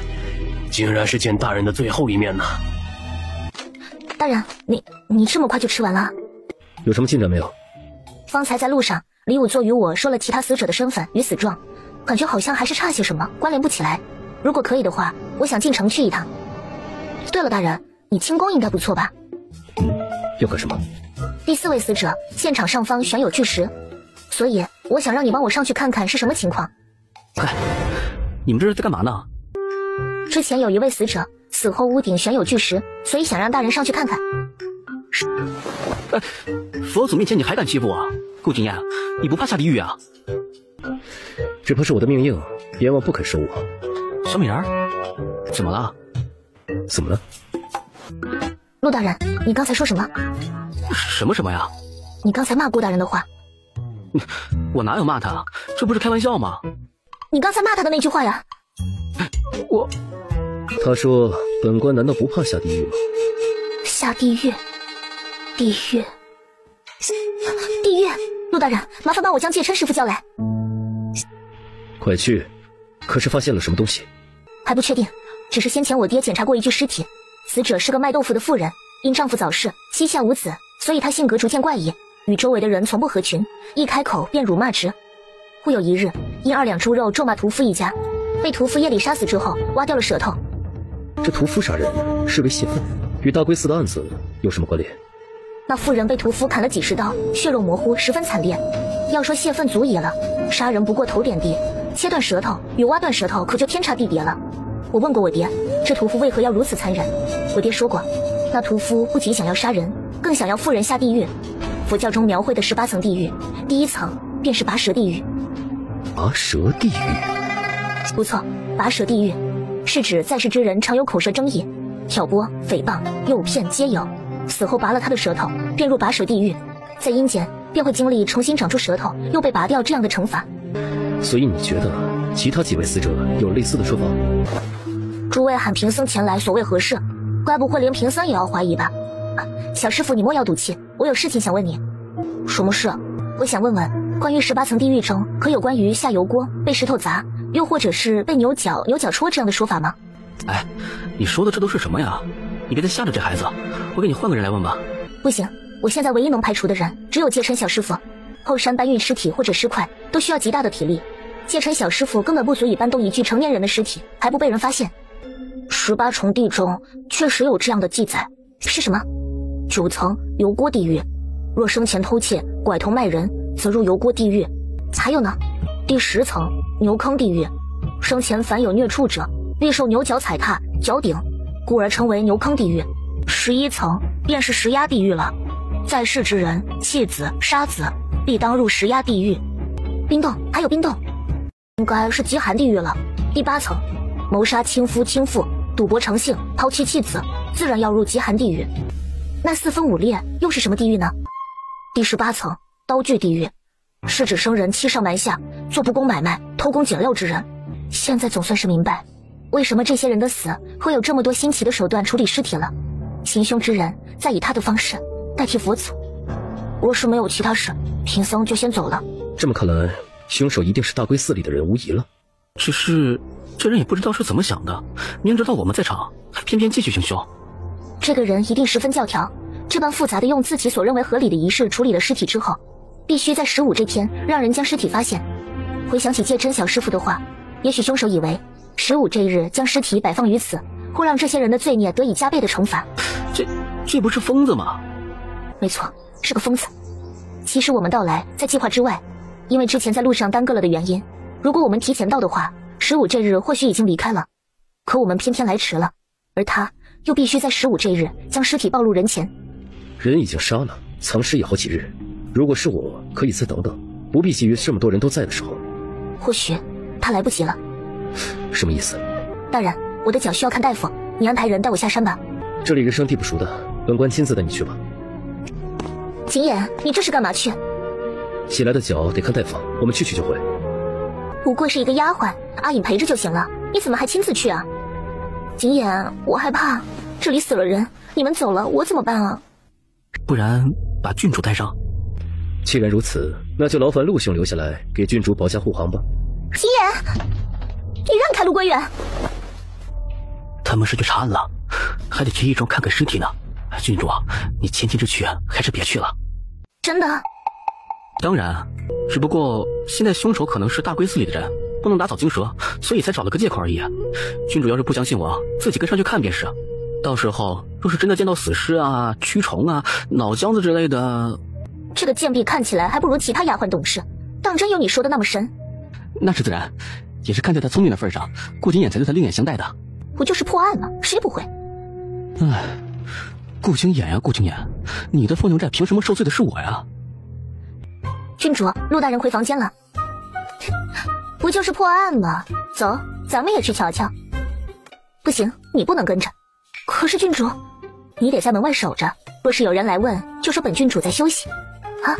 竟然是见大人的最后一面呢。大人，你这么快就吃完了？有什么进展没有？方才在路上，李仵作与我说了其他死者的身份与死状，感觉好像还是差些什么，关联不起来。如果可以的话，我想进城去一趟。对了，大人，你轻功应该不错吧？要干什么？第4位死者现场上方悬有巨石，所以我想让你帮我上去看看是什么情况。你们这是在干嘛呢？之前有一位死者死后屋顶悬有巨石，所以想让大人上去看看。佛祖面前你还敢欺负我？顾景言，你不怕下地狱啊？只怕是我的命硬，阎王不肯收我。小美人儿，怎么了？怎么了？陆大人，你刚才说什么？什么呀？你刚才骂顾大人的话。我哪有骂他？这不是开玩笑吗？你刚才骂他的那句话呀？我……他说本官难道不怕下地狱吗？下地狱，地狱，地狱！陆大人，麻烦帮我将介琛师傅叫来。快去！可是发现了什么东西？还不确定，只是先前我爹检查过一具尸体，死者是个卖豆腐的妇人，因丈夫早逝，膝下无子，所以她性格逐渐怪异，与周围的人从不合群，一开口便辱骂之。忽有一日，因2两猪肉咒骂屠夫一家，被屠夫夜里杀死之后，挖掉了舌头。这屠夫杀人是为泄愤，与大龟寺的案子有什么关联？那妇人被屠夫砍了几十刀，血肉模糊，十分惨烈。要说泄愤足矣了，杀人不过头点地，切断舌头与挖断舌头可就天差地别了。我问过我爹，这屠夫为何要如此残忍？我爹说过，那屠夫不仅想要杀人，更想要妇人下地狱。佛教中描绘的18层地狱，第1层便是拔舌地狱。拔舌地狱？不错，拔舌地狱是指在世之人常有口舌争议，挑拨、诽谤、诱骗皆有，死后拔了他的舌头，便入拔舌地狱，在阴间便会经历重新长出舌头又被拔掉这样的惩罚。所以你觉得其他几位死者有类似的说法？诸位喊贫僧前来所谓何事？该不会连贫僧也要怀疑吧？小师傅，你莫要赌气，我有事情想问你。什么事？我想问问，关于18层地狱中可有关于下油锅、被石头砸，又或者是被牛角戳这样的说法吗？哎，你说的这都是什么呀？你别再吓着这孩子，我给你换个人来问吧。不行，我现在唯一能排除的人只有介琛小师傅。后山搬运尸体或者尸块都需要极大的体力，介琛小师傅根本不足以搬动一具成年人的尸体，还不被人发现。18重地中确实有这样的记载，是什么？9层油锅地狱，若生前偷窃、拐头卖人，则入油锅地狱。还有呢，第10层牛坑地狱，生前凡有虐畜者，必受牛角踩踏、脚顶，故而称为牛坑地狱。11层便是石压地狱了，在世之人弃子、杀子，必当入石压地狱。冰洞，还有冰洞，应该是极寒地狱了。第8层，谋杀亲夫亲妇，赌博成性，抛弃妻子，自然要入极寒地狱。那4分5裂又是什么地狱呢？第18层，刀具地狱，是指生人欺上瞒下，做不公买卖、偷工减料之人。现在总算是明白，为什么这些人的死会有这么多新奇的手段处理尸体了。行凶之人再以他的方式代替佛祖。若是没有其他事，贫僧就先走了。这么看来，凶手一定是大龟寺里的人无疑了。只是这人也不知道是怎么想的，明知道我们在场，还偏偏继续行凶。这个人一定十分教条，这般复杂的用自己所认为合理的仪式处理了尸体之后，必须在15这天让人将尸体发现。回想起介琛小师傅的话，也许凶手以为15这日将尸体摆放于此，会让这些人的罪孽得以加倍的惩罚。这不是疯子吗？没错，是个疯子。其实我们到来在计划之外，因为之前在路上耽搁了的原因，如果我们提前到的话，15这日或许已经离开了。可我们偏偏来迟了，而他又必须在15这日将尸体暴露人前。人已经杀了，藏尸也好几日。如果是我，可以再等等，不必急于这么多人都在的时候。或许他来不及了。什么意思？大人，我的脚需要看大夫，你安排人带我下山吧。这里人生地不熟的，本官亲自带你去吧。景琰，你这是干嘛去？起来的脚得看大夫，我们去就会。不过是一个丫鬟，阿隐陪着就行了，你怎么还亲自去啊？景琰，我害怕，这里死了人，你们走了我怎么办啊？不然把郡主带上。既然如此，那就劳烦陆兄留下来给郡主保驾护航吧。景琰，你让开陆归远。他们是去查案了，还得去驿中看看尸体呢。郡主，你前进之去还是别去了。真的？当然，只不过现在凶手可能是大龟寺里的人，不能打草惊蛇，所以才找了个借口而已。郡主要是不相信我，自己跟上去看便是。到时候若是真的见到死尸啊、蛆虫啊、脑浆子之类的，这个贱婢看起来还不如其他丫鬟懂事，当真有你说的那么神？那是自然，也是看在他聪明的份上，顾景琰才对他另眼相待的。不就是破案吗？谁不会？唉，顾青眼呀，顾青眼，你的凤宁寨凭什么受罪的是我呀？郡主，陆大人回房间了。不就是破案吗？走，咱们也去瞧瞧。不行，你不能跟着。可是郡主，你得在门外守着，若是有人来问，就说本郡主在休息。啊，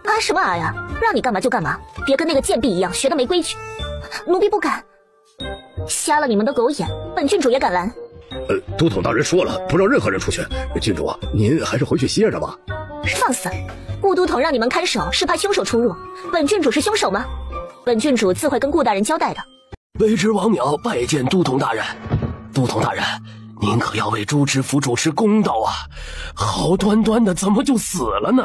那什么呀？让你干嘛就干嘛，别跟那个贱婢一样学的没规矩。奴婢不敢。瞎了你们的狗眼，本郡主也敢拦？都统大人说了，不让任何人出去。郡主，您还是回去歇着吧。放肆！顾都统让你们看守，是怕凶手出入。本郡主是凶手吗？本郡主自会跟顾大人交代的。卑职王淼拜见都统大人。都统大人，您可要为朱知府主持公道啊！好端端的怎么就死了呢？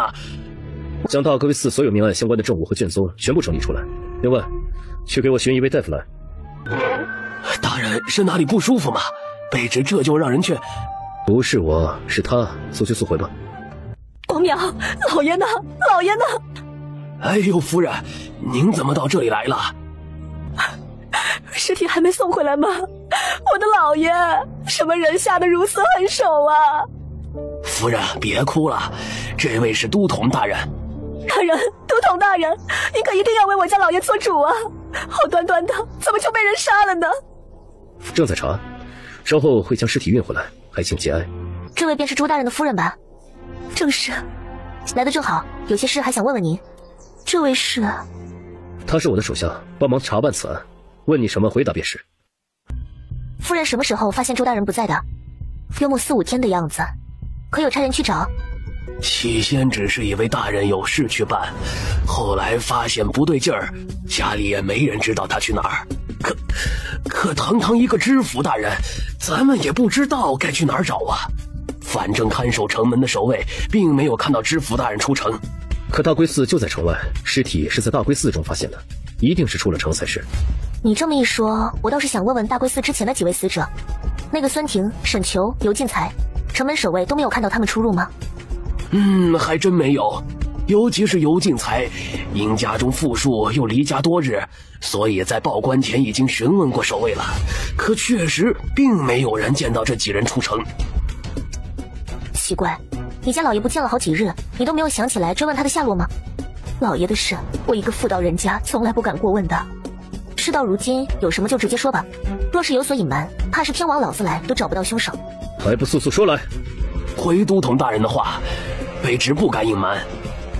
将大归寺所有命案相关的证物和卷宗全部整理出来。另外，去给我寻一位大夫来。大人是哪里不舒服吗？卑职这就让人去。不是我，是他，速去速回吧。王淼，老爷呢？老爷呢？哎呦，夫人，您怎么到这里来了？尸体还没送回来吗？我的老爷，什么人下得如此狠手啊？夫人别哭了，这位是都统大人。大人，都统大人，您可一定要为我家老爷做主啊！好端端的，怎么就被人杀了呢？正在查，稍后会将尸体运回来，还请节哀。这位便是朱大人的夫人吧？正是，来得正好，有些事还想问问您。这位是？他是我的手下，帮忙查办此案，问你什么回答便是。夫人什么时候发现朱大人不在的？约莫4、5天的样子，可有差人去找？起先只是以为大人有事去办，后来发现不对劲儿，家里也没人知道他去哪儿。可堂堂一个知府大人，咱们也不知道该去哪儿找啊。反正看守城门的守卫并没有看到知府大人出城。可大归寺就在城外，尸体是在大归寺中发现的，一定是出了城才是。你这么一说，我倒是想问问大归寺之前的几位死者，那个孙婷、沈求、尤进才，城门守卫都没有看到他们出入吗？还真没有，尤其是尤进才，因家中富庶又离家多日，所以在报关前已经询问过守卫了，可确实并没有人见到这几人出城。奇怪，你家老爷不见了好几日，你都没有想起来追问他的下落吗？老爷的事，我一个妇道人家从来不敢过问的。事到如今，有什么就直接说吧，若是有所隐瞒，怕是天王老子来都找不到凶手。还不速速说来！回都统大人的话，卑职不敢隐瞒。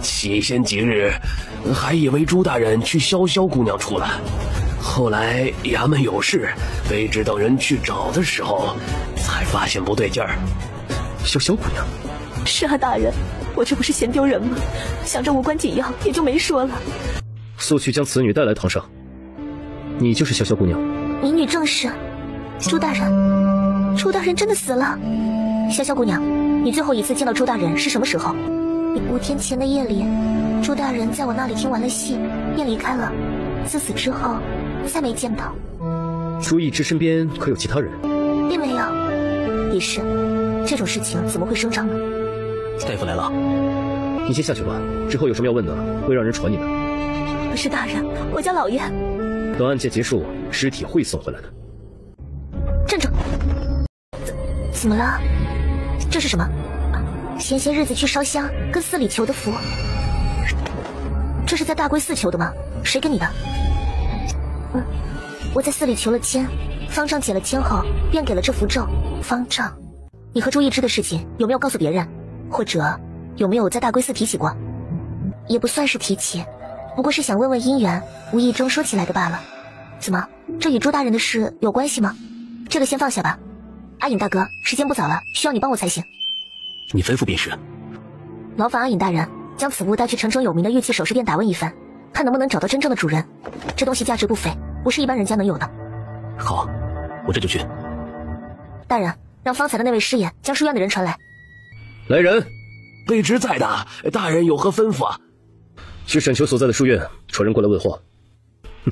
起先几日，还以为朱大人去潇潇姑娘处了，后来衙门有事，卑职等人去找的时候，才发现不对劲儿。潇潇姑娘？是啊，大人，我这不是嫌丢人吗？想着无关紧要，也就没说了。速去将此女带来堂上。你就是潇潇姑娘？民女正是。朱大人，朱大人真的死了？潇潇姑娘，你最后一次见到朱大人是什么时候？5天前的夜里，朱大人在我那里听完了戏，便离开了。自此之后，再没见到。朱一之身边可有其他人？并没有。也是，这种事情怎么会声张呢？大夫来了，你先下去吧，之后有什么要问的，会让人传你的。可是大人，我家老爷……等案件结束，尸体会送回来的。站住！怎么了？这是什么？前些日子去烧香，跟寺里求的符。这是在大归寺求的吗？谁给你的？我在寺里求了签，方丈解了签后，便给了这符咒。方丈，你和朱一之的事情有没有告诉别人？或者有没有在大归寺提起过？也不算是提起，不过是想问问姻缘，无意中说起来的罢了。怎么，这与朱大人的事有关系吗？这个先放下吧。阿隐大哥，时间不早了，需要你帮我才行。你吩咐便是。劳烦阿隐大人将此物带去城中有名的玉器首饰店打问一番，看能不能找到真正的主人。这东西价值不菲，不是一般人家能有的。好，我这就去。大人，让方才的那位师爷将书院的人传来。来人！卑职在的，大人有何吩咐啊？去沈求所在的书院传人过来问话。哼，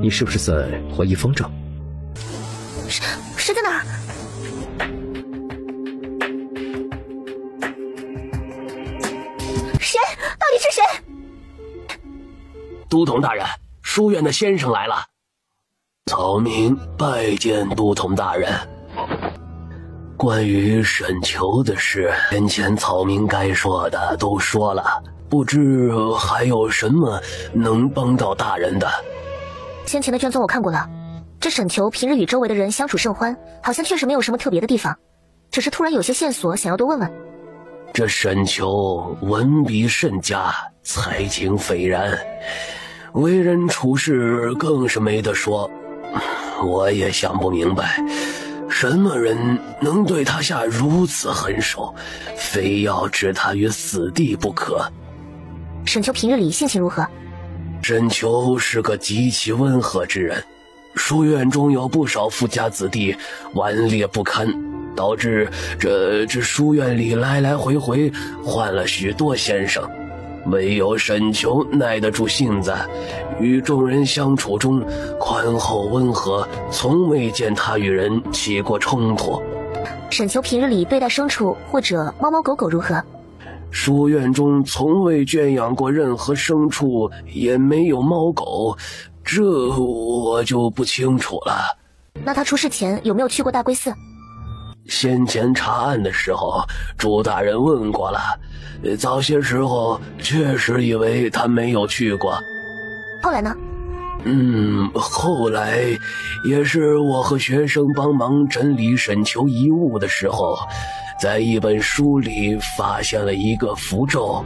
你是不是在怀疑方丈？是在哪儿？谁？到底是谁？都统大人，书院的先生来了。曹明拜见都统大人。关于沈求的事，先前草民该说的都说了，不知还有什么能帮到大人的。先前的卷宗我看过了，这沈求平日与周围的人相处甚欢，好像确实没有什么特别的地方，只是突然有些线索想要多问问。这沈求文笔甚佳，才情斐然，为人处事更是没得说。我也想不明白，什么人能对他下如此狠手，非要置他于死地不可。沈求平日里性情如何？沈求是个极其温和之人，书院中有不少富家子弟顽劣不堪，导致这书院里来来回回换了许多先生，唯有沈求耐得住性子，与众人相处中宽厚温和，从未见他与人起过冲突。沈求平日里对待牲畜或者猫猫狗狗如何？书院中从未圈养过任何牲畜，也没有猫狗，这我就不清楚了。那他出事前有没有去过大龟寺？先前查案的时候，朱大人问过了，早些时候确实以为他没有去过。后来呢？后来也是我和学生帮忙整理沈求遗物的时候，在一本书里发现了一个符咒，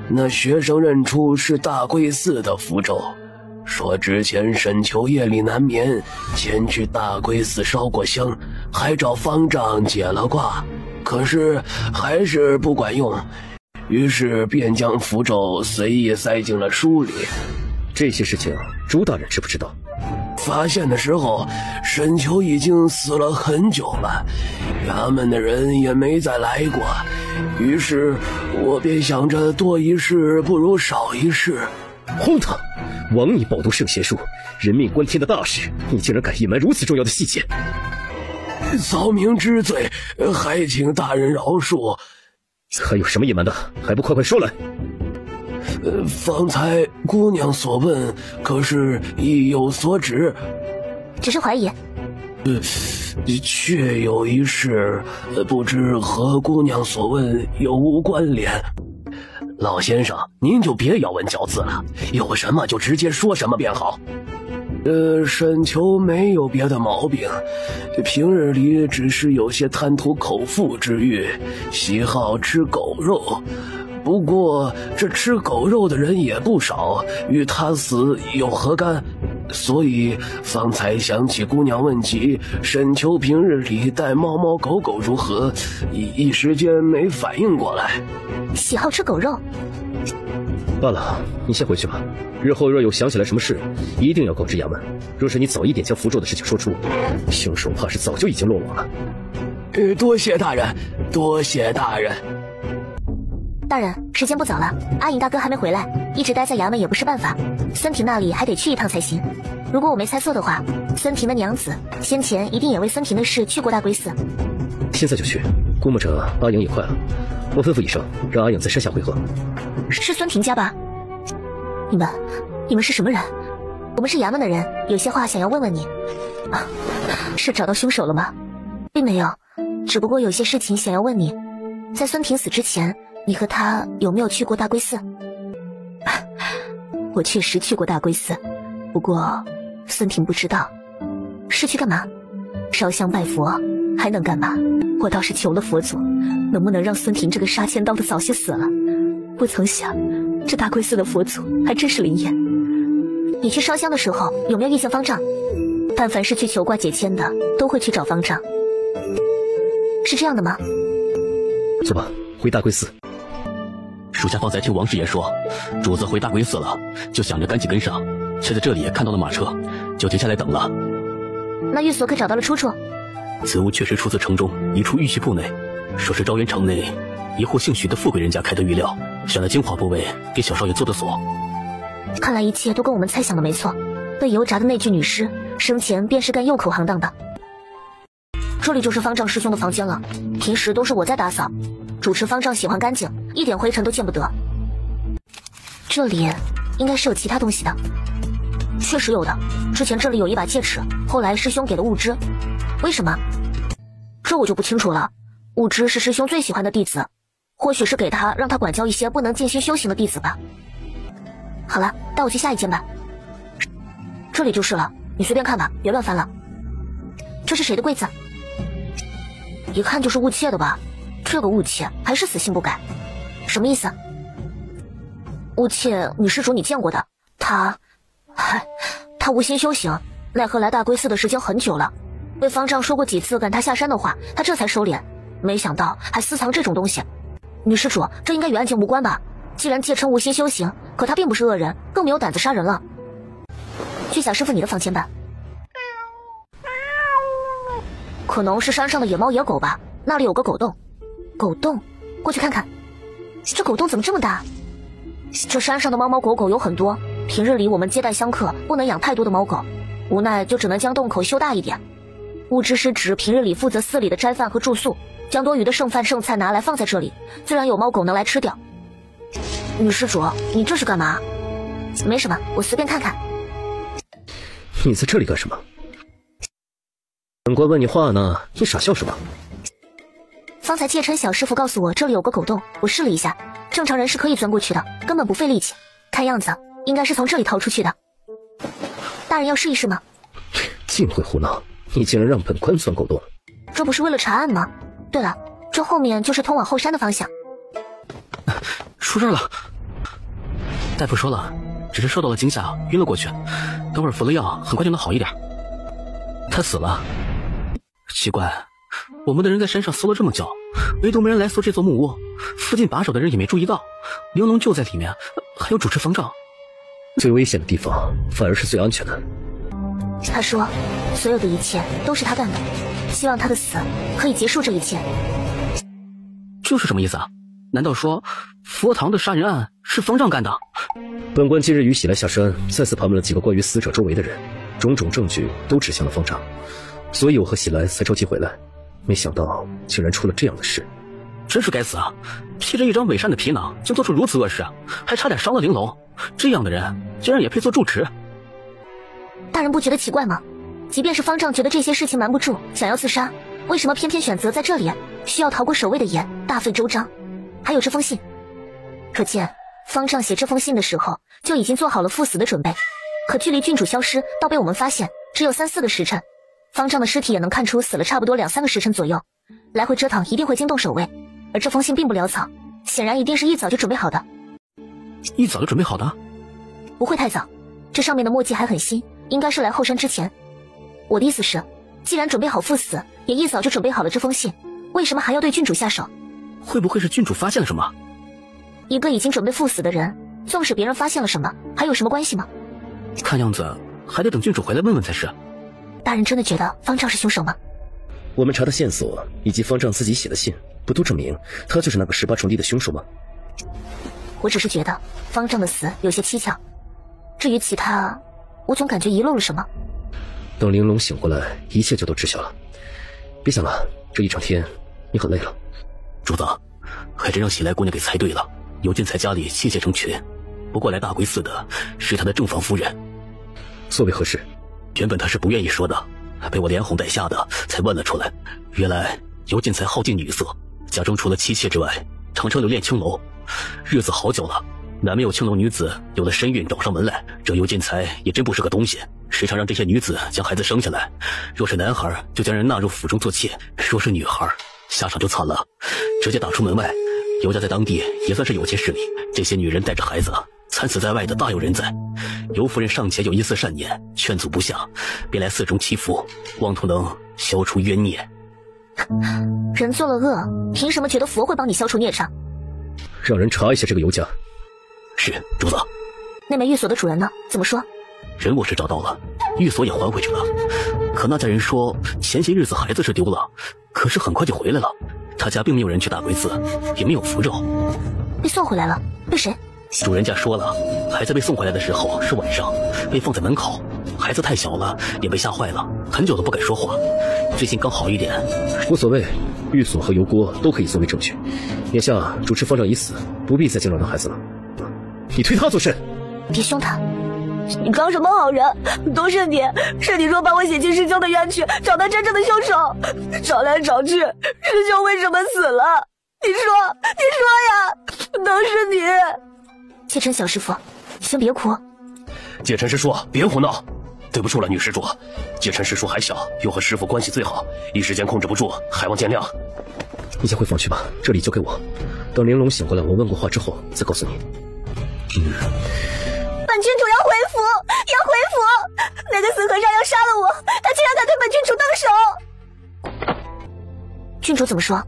那学生认出是大龟寺的符咒，说之前沈求夜里难眠，前去大龟寺烧过香，还找方丈解了卦，可是还是不管用，于是便将符咒随意塞进了书里。这些事情朱大人知不知道？发现的时候，沈求已经死了很久了，衙门的人也没再来过，于是我便想着多一事不如少一事。荒唐！枉你饱读圣贤书，人命关天的大事，你竟然敢隐瞒如此重要的细节！曹明知罪，还请大人饶恕。还有什么隐瞒的？还不快快说来！方才姑娘所问，可是意有所指？只是怀疑。确有一事，不知和姑娘所问有无关联。老先生，您就别咬文嚼字了，有什么就直接说什么便好。沈求没有别的毛病，平日里只是有些贪图口腹之欲，喜好吃狗肉。不过这吃狗肉的人也不少，与他死有何干？所以方才想起姑娘问起沈求平日里待猫猫狗狗如何，一时间没反应过来。喜好吃狗肉？罢了，你先回去吧。日后若有想起来什么事，一定要告知衙门。若是你早一点将符咒的事情说出，凶手怕是早就已经落网了。多谢大人，多谢大人。大人，时间不早了，阿颖大哥还没回来，一直待在衙门也不是办法，孙婷那里还得去一趟才行。如果我没猜错的话，孙婷的娘子先前一定也为孙婷的事去过大龟寺。现在就去，估摸着阿颖也快了。我吩咐一声，让阿颖在山下会合。是孙婷家吧？你们是什么人？我们是衙门的人，有些话想要问问你。是找到凶手了吗？并没有，只不过有些事情想要问你。在孙婷死之前，你和他有没有去过大龟寺？我确实去过大龟寺，不过孙婷不知道。是去干嘛？烧香拜佛，还能干嘛？我倒是求了佛祖，能不能让孙婷这个杀千刀的早些死了。不曾想，这大龟寺的佛祖还真是灵验。你去烧香的时候有没有遇见方丈？但凡是去求卦解签的，都会去找方丈。是这样的吗？走吧，回大龟寺。属下方才听王师爷说，主子回大龟寺了，就想着赶紧跟上，却在这里看到了马车，就停下来等了。那寓所可找到了出处？此物确实出自城中一处玉器铺内，说是昭元城内一户姓许的富贵人家开的玉料，选了精华部位给小少爷做的锁。看来一切都跟我们猜想的没错，被油炸的那具女尸生前便是干右口行当的。这里就是方丈师兄的房间了，平时都是我在打扫，主持方丈喜欢干净，一点灰尘都见不得。这里应该是有其他东西的。确实有的，之前这里有一把戒尺，后来师兄给了物资。为什么？这我就不清楚了。雾之是师兄最喜欢的弟子，或许是给他让他管教一些不能静心修行的弟子吧。好了，带我去下一间吧。这里就是了，你随便看吧，别乱翻了。这是谁的柜子？一看就是雾切的吧？这个雾切还是死性不改，什么意思？雾切女施主你见过的，她无心修行，奈何来大龟寺的时间很久了，被方丈说过几次赶他下山的话，他这才收敛，没想到还私藏这种东西。女施主，这应该与案件无关吧？既然界称无心修行，可他并不是恶人，更没有胆子杀人了。去小师傅你的房间吧。可能是山上的野猫野狗吧，那里有个狗洞。狗洞，过去看看。这狗洞怎么这么大？这山上的猫猫狗狗有很多，平日里我们接待香客不能养太多的猫狗，无奈就只能将洞口修大一点。物之师指平日里负责寺里的斋饭和住宿，将多余的剩饭剩菜拿来放在这里，自然有猫狗能来吃掉。女施主，你这是干嘛？没什么，我随便看看。你在这里干什么？本官问你话呢，你傻笑什么？方才界琛小师傅告诉我这里有个狗洞，我试了一下，正常人是可以钻过去的，根本不费力气。看样子应该是从这里逃出去的。大人要试一试吗？尽会胡闹！你竟然让本官钻狗洞！这不是为了查案吗？对了，这后面就是通往后山的方向。出事了！大夫说了，只是受到了惊吓，晕了过去，等会儿服了药，很快就能好一点。他死了。奇怪，我们的人在山上搜了这么久，唯独没人来搜这座木屋，附近把守的人也没注意到，玲珑就在里面，还有主持方丈。最危险的地方反而是最安全的。他说，所有的一切都是他干的，希望他的死可以结束这一切。这是什么意思啊？难道说佛堂的杀人案是方丈干的？本官今日与喜来下山，再次盘问了几个关于死者周围的人，种种证据都指向了方丈，所以我和喜来才着急回来，没想到竟然出了这样的事。真是该死啊！披着一张伪善的皮囊，竟做出如此恶事，还差点伤了玲珑。这样的人竟然也配做住持？大人不觉得奇怪吗？即便是方丈觉得这些事情瞒不住，想要自杀，为什么偏偏选择在这里？需要逃过守卫的眼，大费周章。还有这封信，可见方丈写这封信的时候就已经做好了赴死的准备。可距离郡主消失到被我们发现只有3-4个时辰，方丈的尸体也能看出死了差不多2-3个时辰左右，来回折腾一定会惊动守卫。而这封信并不潦草，显然一定是一早就准备好的。一早就准备好的？不会太早，这上面的墨迹还很新，应该是来后山之前。我的意思是，既然准备好赴死，也一早就准备好了这封信，为什么还要对郡主下手？会不会是郡主发现了什么？一个已经准备赴死的人，纵使别人发现了什么，还有什么关系吗？看样子还得等郡主回来问问才是。大人真的觉得方丈是凶手吗？我们查的线索以及方丈自己写的信，不都证明他就是那个18重地的凶手吗？我只是觉得方丈的死有些蹊跷，至于其他，我总感觉遗漏了什么。等玲珑醒过来，一切就都知晓了。别想了，这一整天你很累了。主子，还真让喜来姑娘给猜对了，尤进才家里妻妾成群，不过来大龟寺的是他的正房夫人。所为何事？原本他是不愿意说的，被我连哄带吓的才问了出来。原来尤进才好尽女色，家中除了妻妾之外，常常留恋青楼，日子好久了，难没有青楼女子有了身孕找上门来。这尤进才也真不是个东西，时常让这些女子将孩子生下来，若是男孩就将人纳入府中做妾，若是女孩下场就惨了，直接打出门外。尤家在当地也算是有些势力，这些女人带着孩子惨死在外的大有人在。尤夫人尚且有一丝善念，劝阻不下，便来寺中祈福，妄图能消除冤孽。人做了恶，凭什么觉得佛会帮你消除孽障？让人查一下这个尤家。是，主子。那枚寓所的主人呢？怎么说？人我是找到了，寓所也还回去了。可那家人说前些日子孩子是丢了，可是很快就回来了。他家并没有人去大龟寺，也没有符咒。被送回来了？被谁？主人家说了，孩子被送回来的时候是晚上，被放在门口。孩子太小了，也被吓坏了，很久都不敢说话。最近刚好一点。无所谓，寓所和油锅都可以作为证据。眼下主持方丈已死，不必再惊扰那孩子了。你推他作甚？别凶他，你装什么好人？都是你说把我写进师兄的冤屈，找到真正的凶手。找来找去，师兄为什么死了？你说呀，都是你。谢晨小师傅，你先别哭。介尘师叔，别胡闹。对不住了，女施主。介尘师叔还小，又和师傅关系最好，一时间控制不住，还望见谅。你先回房去吧，这里交给我。等玲珑醒过来，我问过话之后再告诉你。本郡主要回府，那个死和尚要杀了我，他竟然敢对本郡主动手。郡主怎么说？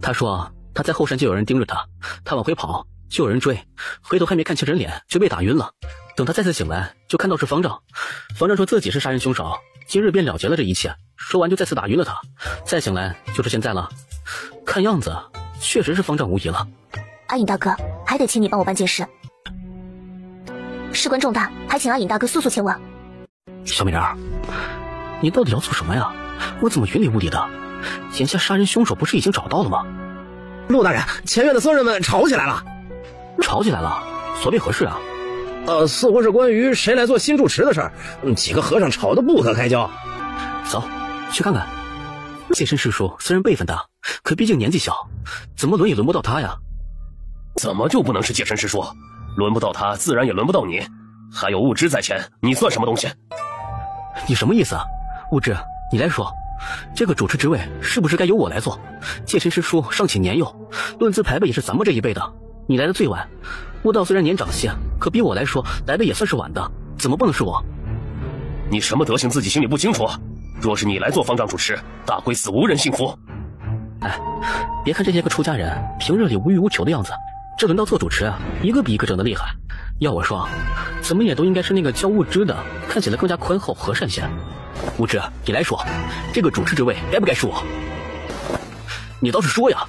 他说他在后山就有人盯着他往回跑就有人追，回头还没看清人脸就被打晕了。等他再次醒来，就看到是方丈说自己是杀人凶手，今日便了结了这一切。说完就再次打晕了他，再醒来就是现在了。看样子确实是方丈无疑了。阿隐大哥，还得请你帮我办件事，事关重大，还请阿隐大哥速速前往。小美人儿，你到底要做什么呀？我怎么云里雾里的？眼下杀人凶手不是已经找到了吗？陆大人，前院的僧人们吵起来了。吵起来了？所谓何事啊？似乎是关于谁来做新住持的事儿，几个和尚吵得不可开交。走，去看看。介尘师叔虽然辈分大，可毕竟年纪小，怎么轮也轮不到他呀。怎么就不能是介尘师叔？轮不到他，自然也轮不到你。还有物之在前，你算什么东西？你什么意思啊？物之，你来说，这个主持职位是不是该由我来做？介尘师叔尚且年幼，论资排辈也是咱们这一辈的，你来的最晚。悟道虽然年长些，可比我来说来的也算是晚的，怎么不能是我？你什么德行自己心里不清楚？若是你来做方丈主持，大龟寺无人信服。哎，别看这些个出家人平日里无欲无求的样子，这轮到做主持啊，一个比一个整得厉害。要我说，怎么也都应该是那个叫物之的，看起来更加宽厚和善些。物之，你来说，这个主持职位该不该是我？你倒是说呀！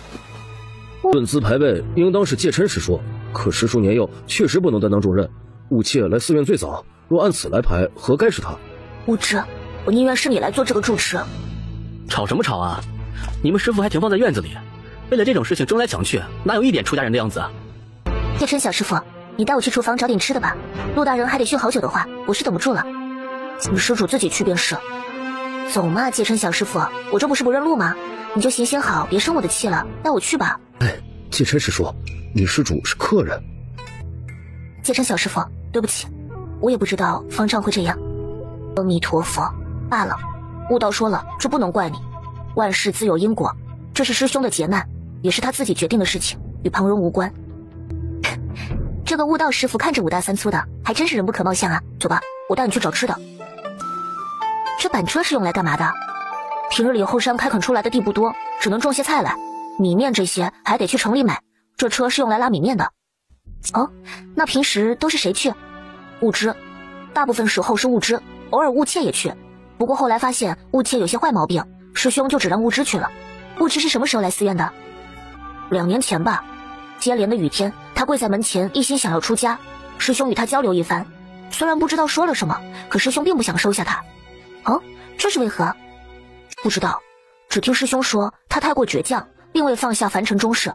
论资排辈，应当是介尘师叔，可师叔年幼，确实不能担当重任。务妾来寺院最早，若按此来排，何该是他？物之，我宁愿是你来做这个住持。吵什么吵啊？你们师父还停放在院子里，为了这种事情争来抢去，哪有一点出家人的样子啊？介尘小师傅，你带我去厨房找点吃的吧。陆大人还得训好久的话，我是等不住了。你施主自己去便是。走嘛，介尘小师傅，我这不是不认路吗？你就行好，别生我的气了，带我去吧。哎，介尘师叔，你施主是客人。介尘小师傅，对不起，我也不知道方丈会这样。阿弥陀佛，罢了。悟道说了，这不能怪你，万事自有因果，这是师兄的劫难，也是他自己决定的事情，与旁人无关。这个悟道师傅看着五大三粗的，还真是人不可貌相啊。走吧，我带你去找吃的。这板车是用来干嘛的？平日里后山开垦出来的地不多，只能种些菜来，米面这些还得去城里买，这车是用来拉米面的。哦，那平时都是谁去？物之，大部分时候是物之，偶尔物妾也去。不过后来发现物妾有些坏毛病，师兄就只让物之去了。物之是什么时候来寺院的？2年前吧。接连的雨天，他跪在门前，一心想要出家。师兄与他交流一番，虽然不知道说了什么，可师兄并不想收下他。哦，这是为何？不知道，只听师兄说他太过倔强，并未放下凡尘中事。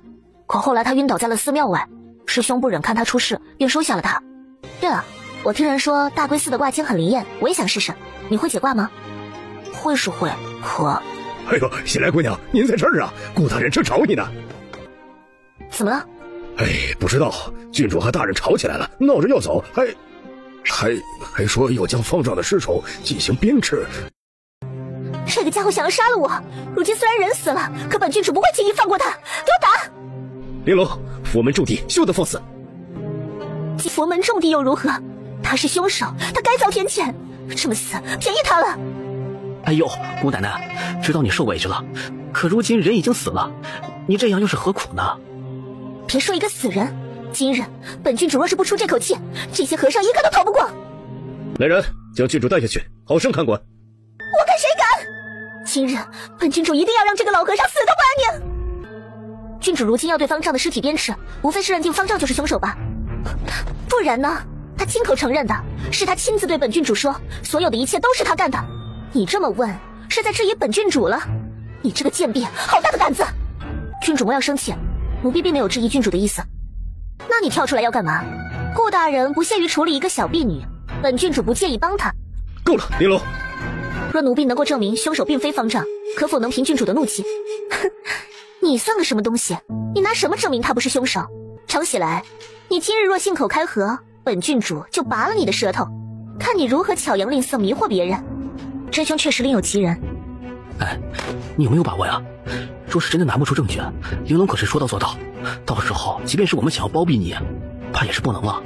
可后来他晕倒在了寺庙外，师兄不忍看他出事，便收下了他。对了，我听人说大龟寺的卦签很灵验，我也想试试。你会解卦吗？会是会，可……哎呦，喜来姑娘，您在这儿啊？顾大人正找你呢。怎么了？哎，不知道，郡主和大人吵起来了，闹着要走，还说要将方丈的尸首进行鞭笞。这个家伙想要杀了我，如今虽然人死了，可本郡主不会轻易放过他。给我打！玲珑，佛门重地，休得放肆。佛门重地又如何？他是凶手，他该遭天谴。这么死，便宜他了。哎呦，姑奶奶，知道你受委屈了，可如今人已经死了，你这样又是何苦呢？别说一个死人，今日本郡主若是不出这口气，这些和尚一个都逃不过。来人，将郡主带下去，好生看管。我看谁敢！今日本郡主一定要让这个老和尚死得不安宁。郡主如今要对方丈的尸体鞭笞，无非是认定方丈就是凶手吧？不然呢？他亲口承认的，是他亲自对本郡主说，所有的一切都是他干的。你这么问，是在质疑本郡主了？你这个贱婢，好大的胆子！郡主莫要生气，奴婢并没有质疑郡主的意思。那你跳出来要干嘛？顾大人不屑于处理一个小婢女，本郡主不介意帮他。够了，玲珑。若奴婢能够证明凶手并非方丈，可否能平郡主的怒气？哼，你算个什么东西？你拿什么证明他不是凶手？常喜来，你今日若信口开河，本郡主就拔了你的舌头，看你如何巧言令色迷惑别人。真凶确实另有其人。哎，你有没有把握呀？若是真的拿不出证据，玲珑可是说到做到，到时候即便是我们想要包庇你，怕也是不能了。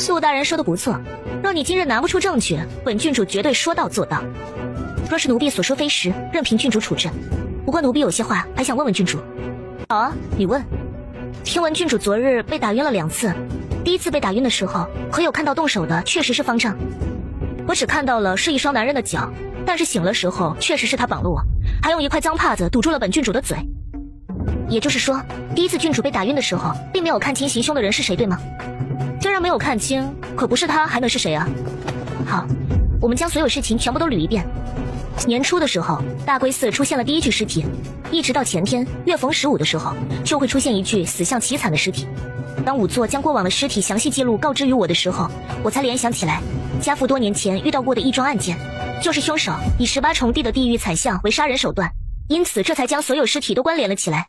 陆大人说的不错，若你今日拿不出证据，本郡主绝对说到做到。若是奴婢所说非实，任凭郡主处置。不过奴婢有些话还想问问郡主。好啊，你问。听闻郡主昨日被打晕了2次，第一次被打晕的时候，可有看到动手的确实是方丈？我只看到了是一双男人的脚，但是醒了时候确实是他绑了我，还用一块脏帕子堵住了本郡主的嘴。也就是说，第一次郡主被打晕的时候，并没有看清行凶的人是谁，对吗？虽然没有看清，可不是他还能是谁啊？好，我们将所有事情全部都捋一遍。年初的时候，大龟寺出现了第一具尸体，一直到前天月逢15的时候，就会出现一具死相凄惨的尸体。当仵作将过往的尸体详细记录告知于我的时候，我才联想起来，家父多年前遇到过的一桩案件，就是凶手以18重地的地狱惨象为杀人手段，因此这才将所有尸体都关联了起来。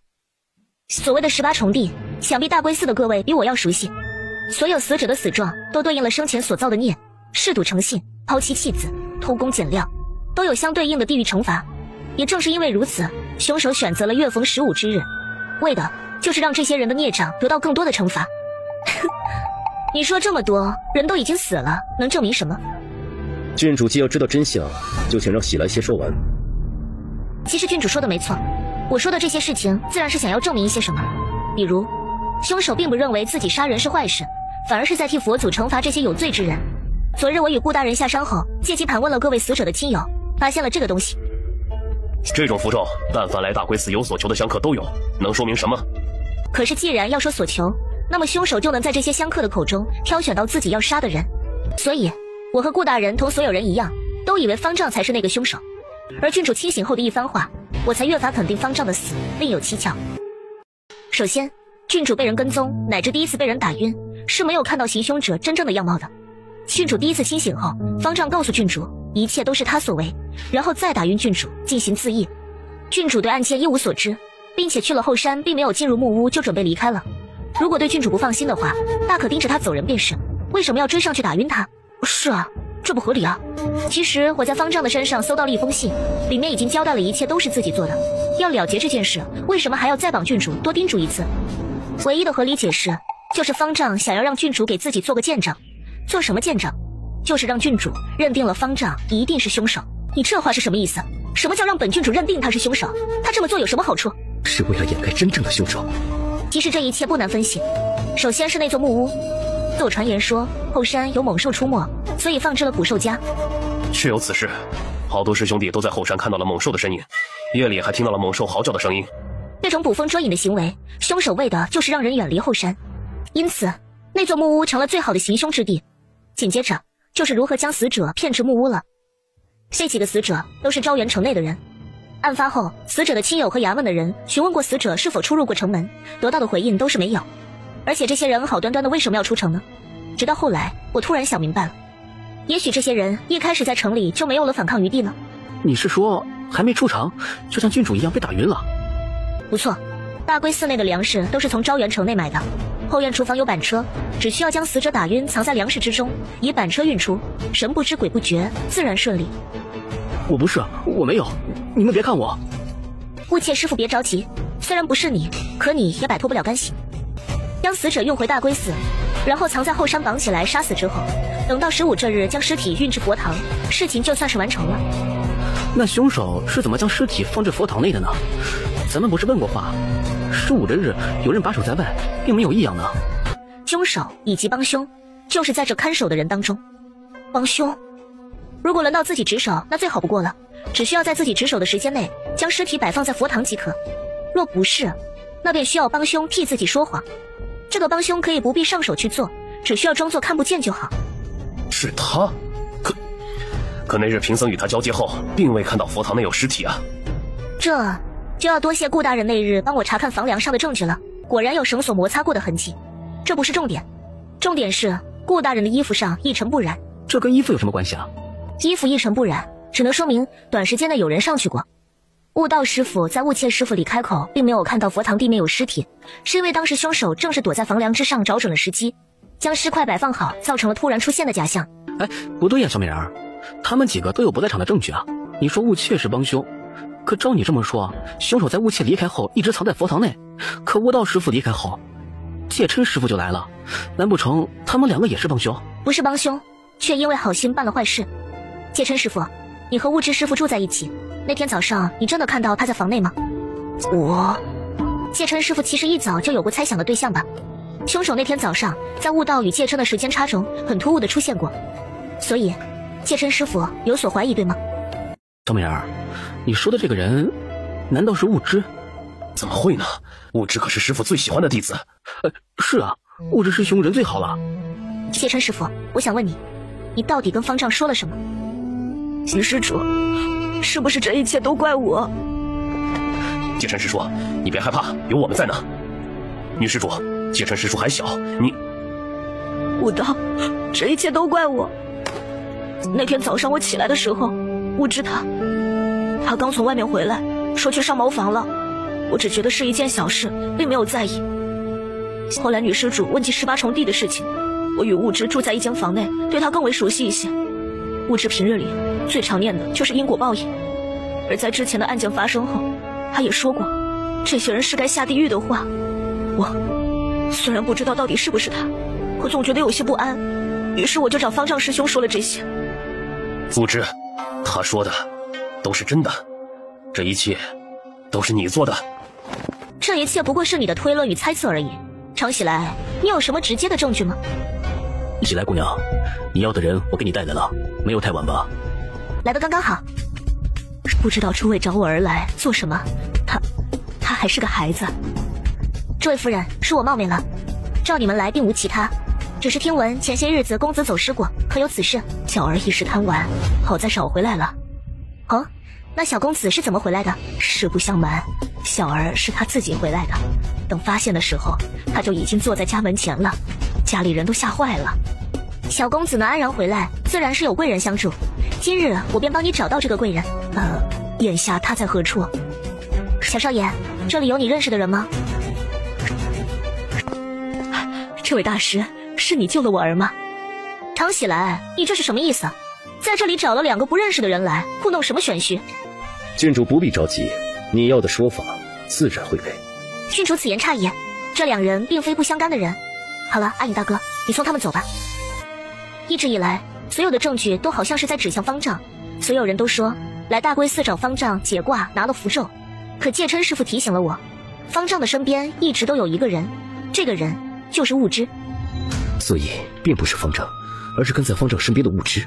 所谓的18重地，想必大龟寺的各位比我要熟悉。所有死者的死状都对应了生前所造的孽，嗜赌成性、抛妻弃子、偷工减料，都有相对应的地狱惩罚。也正是因为如此，凶手选择了月逢15之日，为的就是让这些人的孽障得到更多的惩罚。你说这么多，人都已经死了，能证明什么？郡主既要知道真相，就请让喜来先说完。其实郡主说的没错，我说的这些事情自然是想要证明一些什么，比如凶手并不认为自己杀人是坏事，反而是在替佛祖惩罚这些有罪之人。昨日我与顾大人下山后，借机盘问了各位死者的亲友，发现了这个东西。这种符咒，但凡来大龟寺有所求的香客都有，能说明什么？可是既然要说所求，那么凶手就能在这些香客的口中挑选到自己要杀的人。所以我和顾大人同所有人一样，都以为方丈才是那个凶手。而郡主清醒后的一番话，我才越发肯定方丈的死另有蹊跷。首先，郡主被人跟踪，乃至第一次被人打晕，是没有看到行凶者真正的样貌的。郡主第一次清醒后，方丈告诉郡主一切都是他所为，然后再打晕郡主进行自缢。郡主对案件一无所知，并且去了后山，并没有进入木屋就准备离开了。如果对郡主不放心的话，大可盯着他走人便是，为什么要追上去打晕他？是啊，这不合理啊。其实我在方丈的身上搜到了一封信，里面已经交代了一切都是自己做的。要了结这件事，为什么还要再绑郡主多叮嘱一次？唯一的合理解释就是方丈想要让郡主给自己做个见证。做什么见证？就是让郡主认定了方丈一定是凶手。你这话是什么意思？什么叫让本郡主认定他是凶手？他这么做有什么好处？是为了掩盖真正的凶手。其实这一切不难分析，首先是那座木屋，自有传言说后山有猛兽出没，所以放置了捕兽夹。确有此事，好多师兄弟都在后山看到了猛兽的身影，夜里还听到了猛兽嚎叫的声音。这种捕风捉影的行为，凶手为的就是让人远离后山，因此那座木屋成了最好的行凶之地。紧接着就是如何将死者骗至木屋了。这几个死者都是招元城内的人。案发后，死者的亲友和衙门的人询问过死者是否出入过城门，得到的回应都是没有。而且这些人好端端的为什么要出城呢？直到后来，我突然想明白了，也许这些人一开始在城里就没有了反抗余地呢。你是说还没出城，就像郡主一样被打晕了？不错，大龟寺内的粮食都是从招元城内买的。后院厨房有板车，只需要将死者打晕藏在粮食之中，以板车运出，神不知鬼不觉，自然顺利。我不是，我没有，你们别看我。务切师傅别着急，虽然不是你，可你也摆脱不了干系。将死者运回大龟寺，然后藏在后山绑起来杀死之后，等到15这日将尸体运至佛堂，事情就算是完成了。那凶手是怎么将尸体放至佛堂内的呢？咱们不是问过话，15这日有人把守在外，并没有异样呢。凶手以及帮凶，就是在这看守的人当中。帮凶，如果轮到自己值守，那最好不过了，只需要在自己值守的时间内，将尸体摆放在佛堂即可。若不是，那便需要帮凶替自己说谎。这个帮凶可以不必上手去做，只需要装作看不见就好。是他？可那日贫僧与他交接后，并未看到佛堂内有尸体啊。这就要多谢顾大人那日帮我查看房梁上的证据了，果然有绳索摩擦过的痕迹。这不是重点，重点是顾大人的衣服上一尘不染，这跟衣服有什么关系啊？衣服一尘不染，只能说明短时间内有人上去过。悟道师傅在悟切师傅离开后，并没有看到佛堂地面有尸体，是因为当时凶手正是躲在房梁之上，找准了时机，将尸块摆放好，造成了突然出现的假象。哎，不对呀，小美人儿，他们几个都有不在场的证据啊。你说悟切是帮凶，可照你这么说，凶手在悟切离开后一直藏在佛堂内，可悟道师傅离开后，戒琛师傅就来了，难不成他们两个也是帮凶？不是帮凶，却因为好心办了坏事。戒琛师傅，你和悟之师傅住在一起，那天早上你真的看到他在房内吗？戒琛师傅其实一早就有过猜想的对象吧？凶手那天早上在悟道与戒琛的时间差中很突兀的出现过，所以戒琛师傅有所怀疑，对吗？小美人儿，你说的这个人难道是悟之？怎么会呢？悟之可是师傅最喜欢的弟子。是啊，悟之师兄人最好了。戒琛师傅，我想问你，你到底跟方丈说了什么？女施主，是不是这一切都怪我？戒琛师叔，你别害怕，有我们在呢。女施主，戒琛师叔还小，你……悟道，这一切都怪我。那天早上我起来的时候，悟之他刚从外面回来，说去上茅房了。我只觉得是一件小事，并没有在意。后来女施主问起18重地的事情，我与悟之住在一间房内，对他更为熟悉一些。悟之平日里最常念的就是因果报应，而在之前的案件发生后，他也说过这些人是该下地狱的话。我虽然不知道到底是不是他，可总觉得有些不安，于是我就找方丈师兄说了这些。悟之，他说的都是真的，这一切都是你做的。这一切不过是你的推论与猜测而已，常喜来，你有什么直接的证据吗？喜来姑娘，你要的人我给你带来了，没有太晚吧？来得刚刚好。不知道诸位找我而来做什么？他还是个孩子。这位夫人，是我冒昧了，召你们来并无其他，只是听闻前些日子公子走失过，可有此事？小儿一时贪玩，好在找回来了。哦，那小公子是怎么回来的？实不相瞒，小儿是他自己回来的。等发现的时候，他就已经坐在家门前了，家里人都吓坏了。小公子能安然回来，自然是有贵人相助。今日我便帮你找到这个贵人。眼下他在何处？小少爷，这里有你认识的人吗？这位大师，是你救了我儿吗？常喜来，你这是什么意思？在这里找了2个不认识的人来，故弄什么玄虚？郡主不必着急，你要的说法自然会给。郡主此言差也，这2人并非不相干的人。好了，阿影大哥，你送他们走吧。一直以来，所有的证据都好像是在指向方丈，所有人都说来大龟寺找方丈解卦拿了符咒，可戒琛师傅提醒了我，方丈的身边一直都有一个人，这个人就是悟之。所以并不是方丈，而是跟在方丈身边的悟之。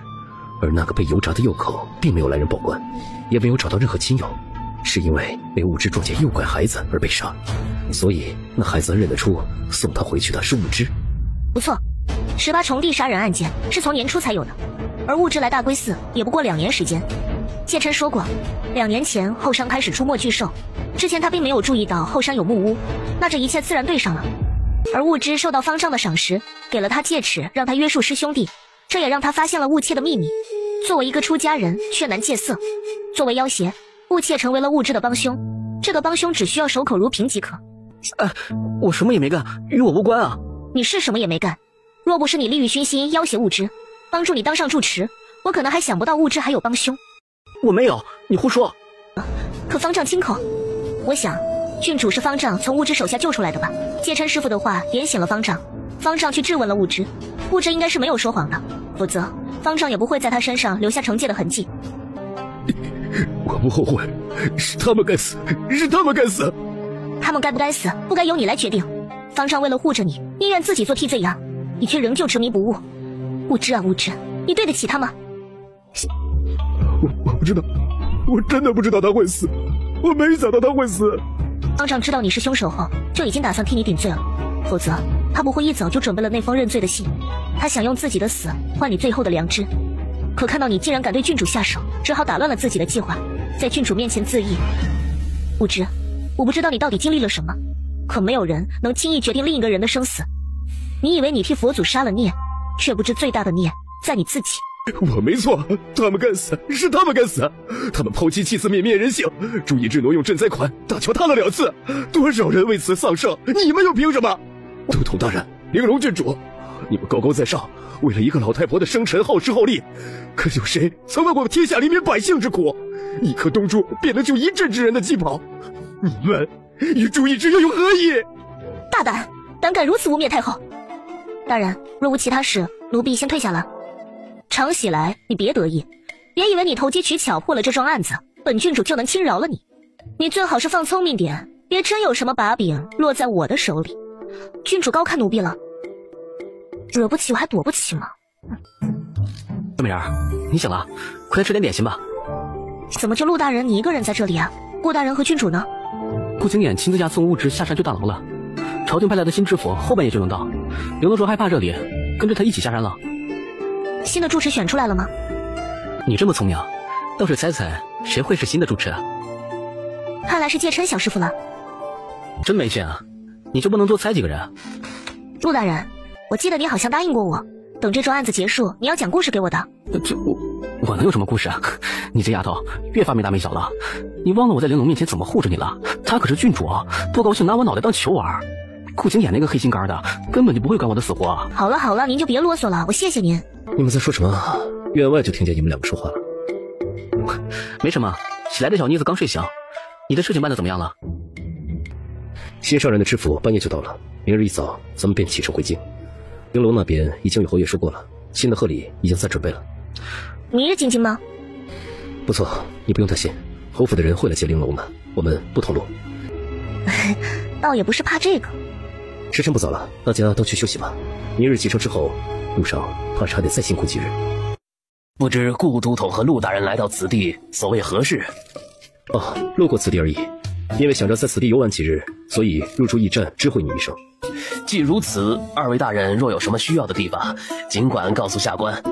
而那个被油炸的右口并没有来人报官，也没有找到任何亲友，是因为被悟之撞见诱拐孩子而被杀，所以那孩子认得出送他回去的是悟之。不错，18重地杀人案件是从年初才有的，而悟之来大龟寺也不过2年时间。戒琛说过，2年前后山开始出没巨兽，之前他并没有注意到后山有木屋，那这一切自然对上了。而悟之受到方丈的赏识，给了他戒尺，让他约束师兄弟，这也让他发现了悟切的秘密。作为一个出家人，却难戒色，作为要挟，悟切成为了悟之的帮凶。这个帮凶只需要守口如瓶即可。我什么也没干，与我无关啊。你是什么也没干，若不是你利欲熏心要挟悟之，帮助你当上住持，我可能还想不到悟之还有帮凶。我没有，你胡说。可方丈亲口，我想郡主是方丈从悟之手下救出来的吧？戒琛师傅的话点醒了方丈，方丈去质问了悟之，悟之应该是没有说谎的，否则方丈也不会在他身上留下惩戒的痕迹。我不后悔，是他们该死，是他们该死。他们该不该死，不该由你来决定。方丈为了护着你，宁愿自己做替罪羊，你却仍旧执迷不悟。悟之啊悟之，你对得起他吗？我不知道，我真的不知道他会死，我没想到他会死。方丈知道你是凶手后，就已经打算替你顶罪了，否则他不会一早就准备了那封认罪的信。他想用自己的死换你最后的良知，可看到你竟然敢对郡主下手，只好打乱了自己的计划，在郡主面前自缢。悟之，我不知道你到底经历了什么，可没有人能轻易决定另一个人的生死。你以为你替佛祖杀了孽，却不知最大的孽在你自己。我没错，他们该死，是他们该死，他们抛妻弃子，泯灭人性。朱一之挪用赈灾款，大乔他了2次，多少人为此丧生，你们又凭什么？都统大人，玲珑郡主，你们高高在上，为了一个老太婆的生辰耗时耗力，可有谁曾问过天下黎民百姓之苦？一颗东珠便能救一镇之人的疾跑，你们与朱一之又有何异？大胆，胆敢如此污蔑太后！大人，若无其他事，奴婢先退下了。常喜来，你别得意，别以为你投机取巧破了这桩案子，本郡主就能轻饶了你。你最好是放聪明点，别真有什么把柄落在我的手里。郡主高看奴婢了，惹不起我还躲不起吗？小美人，你醒了，快来吃点点心吧。怎么就陆大人你一个人在这里啊？顾大人和郡主呢？顾景琰亲自押送物质下山去大牢了，朝廷派来的新知府后半夜就能到。刘能说害怕这里，跟着他一起下山了。新的住持选出来了吗？你这么聪明，倒是猜猜谁会是新的住持啊？看来是介琛小师傅了。真没劲啊，你就不能多猜几个人？陆大人，我记得你好像答应过我，等这桩案子结束，你要讲故事给我的。这我能有什么故事啊？你这丫头越发没大没小了，你忘了我在玲珑面前怎么护着你了？她可是郡主啊，多高兴拿我脑袋当球玩。顾景琰那个黑心肝的根本就不会管我的死活。好了好了，您就别啰嗦了，我谢谢您。你们在说什么？院外就听见你们两个说话了。没什么，喜来的小妮子刚睡醒。你的事情办得怎么样了？新上任的知府半夜就到了，明日一早咱们便启程回京。玲珑那边已经与侯爷说过了，新的贺礼已经在准备了。明日进京吗？不错，你不用担心，侯府的人会来接玲珑的，我们不透露。倒也不是怕这个。时辰不早了，大家都去休息吧。明日启程之后，路上怕是还得再辛苦几日。不知顾都统和陆大人来到此地，所谓何事？哦，路过此地而已。因为想着在此地游玩几日，所以入住驿站知会你一声。既如此，二位大人若有什么需要的地方，尽管告诉下官。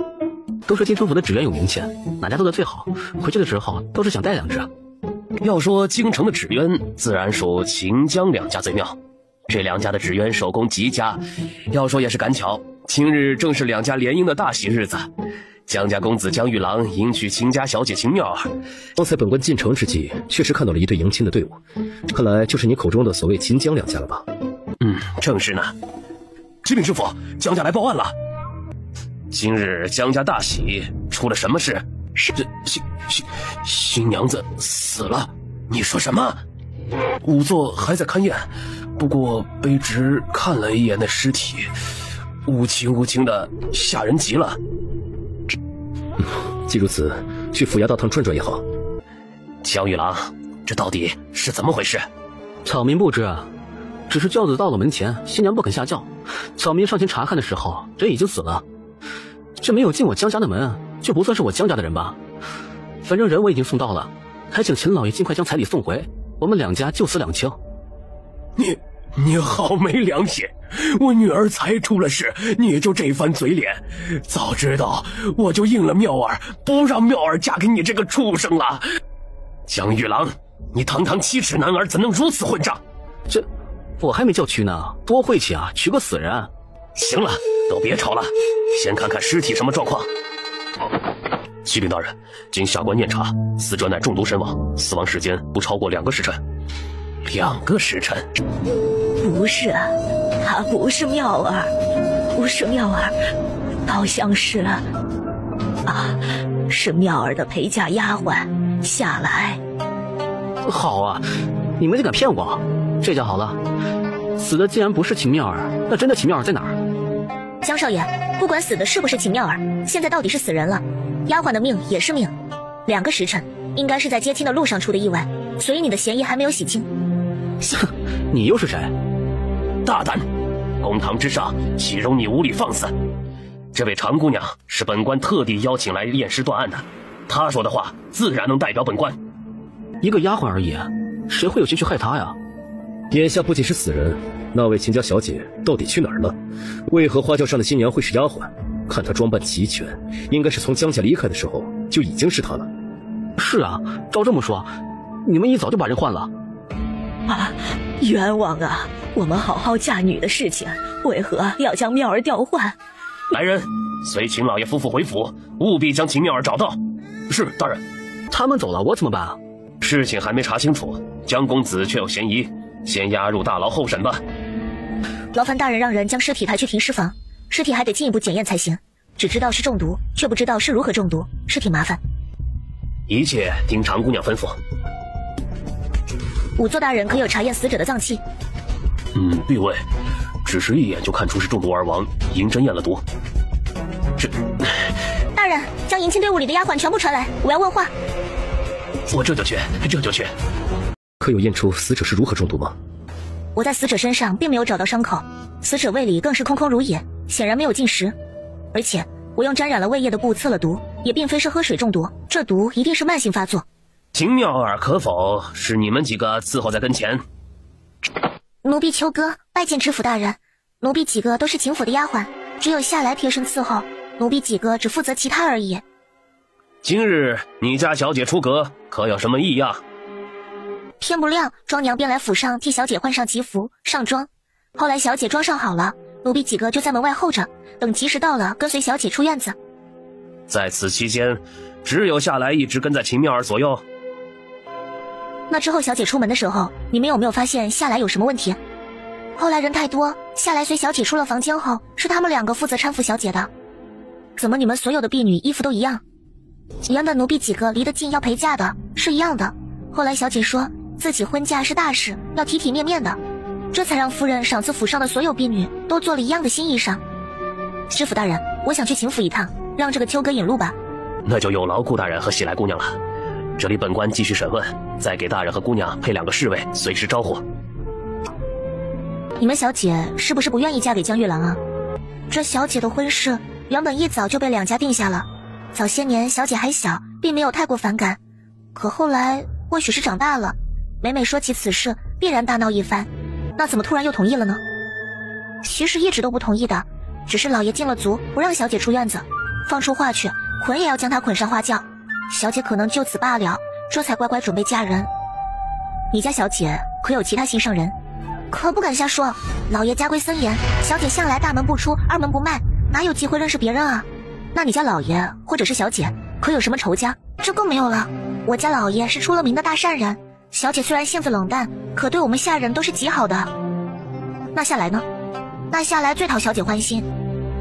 都说京城府的纸鸢有名气，哪家做的最好，回去的时候都是想带2只。要说京城的纸鸢，自然属秦江2家最妙。这2家的纸鸢手工极佳，要说也是赶巧，今日正是2家联姻的大喜日子。江家公子江玉郎迎娶秦家小姐秦妙儿。刚才本官进城之际，确实看到了一队迎亲的队伍，看来就是你口中的所谓秦江2家了吧？正是呢。启禀师傅，江家来报案了。今日江家大喜，出了什么事？是新娘子死了。你说什么？仵作还在勘验，不过卑职看了一眼那尸体，无情无情的，吓人极了。既如此，去府衙大堂转转也好。江玉郎，这到底是怎么回事？草民不知啊，只是轿子到了门前，新娘不肯下轿，草民上前查看的时候，人已经死了。这没有进我江家的门，就不算是我江家的人吧？反正人我已经送到了，还请秦老爷尽快将彩礼送回，我们2家就此两清。你好没良心！我女儿才出了事，你就这番嘴脸，早知道我就应了妙儿，不让妙儿嫁给你这个畜生了。江玉郎，你堂堂7尺男儿，怎能如此混账？这我还没叫娶呢，多晦气啊，娶个死人。行了，都别吵了，先看看尸体什么状况。启禀大人，经下官验查，死者乃中毒身亡，死亡时间不超过2个时辰。2个时辰？不是，她不是妙儿，不是妙儿，倒像是是妙儿的陪嫁丫鬟夏来。好啊，你们就敢骗我？这下好了，死的既然不是秦妙儿，那真的秦妙儿在哪儿？江少爷，不管死的是不是秦妙儿，现在到底是死人了，丫鬟的命也是命。2个时辰，应该是在接亲的路上出的意外，所以你的嫌疑还没有洗清。哼，你又是谁？大胆！公堂之上，岂容你无理放肆？这位常姑娘是本官特地邀请来验尸断案的，她说的话自然能代表本官。一个丫鬟而已，谁会有心去害她呀？眼下不仅是死人，那位秦家小姐到底去哪儿了？为何花轿上的新娘会是丫鬟？看她装扮齐全，应该是从江家离开的时候就已经是她了。是啊，照这么说，你们一早就把人换了。冤枉啊！我们好好嫁女的事情，为何要将妙儿调换？来人，随秦老爷夫妇回府，务必将秦妙儿找到。是，大人。他们走了，我怎么办啊？事情还没查清楚，江公子却有嫌疑，先押入大牢候审吧。劳烦大人让人将尸体抬去停尸房，尸体还得进一步检验才行。只知道是中毒，却不知道是如何中毒，是挺麻烦。一切听长姑娘吩咐。仵作大人可有查验死者的脏器？并未，只是一眼就看出是中毒而亡，银针验了毒。这……大人，将迎亲队伍里的丫鬟全部传来，我要问话。我这就去。可有验出死者是如何中毒吗？我在死者身上并没有找到伤口，死者胃里更是空空如也，显然没有进食。而且我用沾染了胃液的布测了毒，也并非是喝水中毒，这毒一定是慢性发作。秦妙儿可否是你们几个伺候在跟前？奴婢秋哥拜见知府大人。奴婢几个都是秦府的丫鬟，只有下来贴身伺候，奴婢几个只负责其他而已。今日你家小姐出阁，可有什么异样？天不亮，庄娘便来府上替小姐换上吉服上妆。后来小姐妆上好了，奴婢几个就在门外候着，等吉时到了，跟随小姐出院子。在此期间，只有夏来一直跟在秦妙儿左右。那之后小姐出门的时候，你们有没有发现夏来有什么问题？后来人太多，夏来随小姐出了房间后，是他们两个负责搀扶小姐的。怎么你们所有的婢女衣服都一样？原本奴婢几个离得近要陪嫁的，是一样的。后来小姐说自己婚嫁是大事，要体体面面的，这才让夫人赏赐府上的所有婢女都做了一样的新衣裳。知府大人，我想去秦府一趟，让这个秋哥引路吧。那就有劳顾大人和喜来姑娘了。这里本官继续审问，再给大人和姑娘配2个侍卫，随时招呼。你们小姐是不是不愿意嫁给江玉郎啊？这小姐的婚事原本一早就被2家定下了，早些年小姐还小，并没有太过反感，可后来或许是长大了，每每说起此事必然大闹一番，那怎么突然又同意了呢？其实一直都不同意的，只是老爷进了族，不让小姐出院子，放出话去，捆也要将她捆上花轿，小姐可能就此罢了，这才乖乖准备嫁人。你家小姐可有其他心上人？可不敢瞎说，老爷家规森严，小姐向来大门不出二门不迈，哪有机会认识别人啊？那你家老爷或者是小姐可有什么仇家？这更没有了，我家老爷是出了名的大善人，小姐虽然性子冷淡，可对我们下人都是极好的。那夏来呢？那夏来最讨小姐欢心，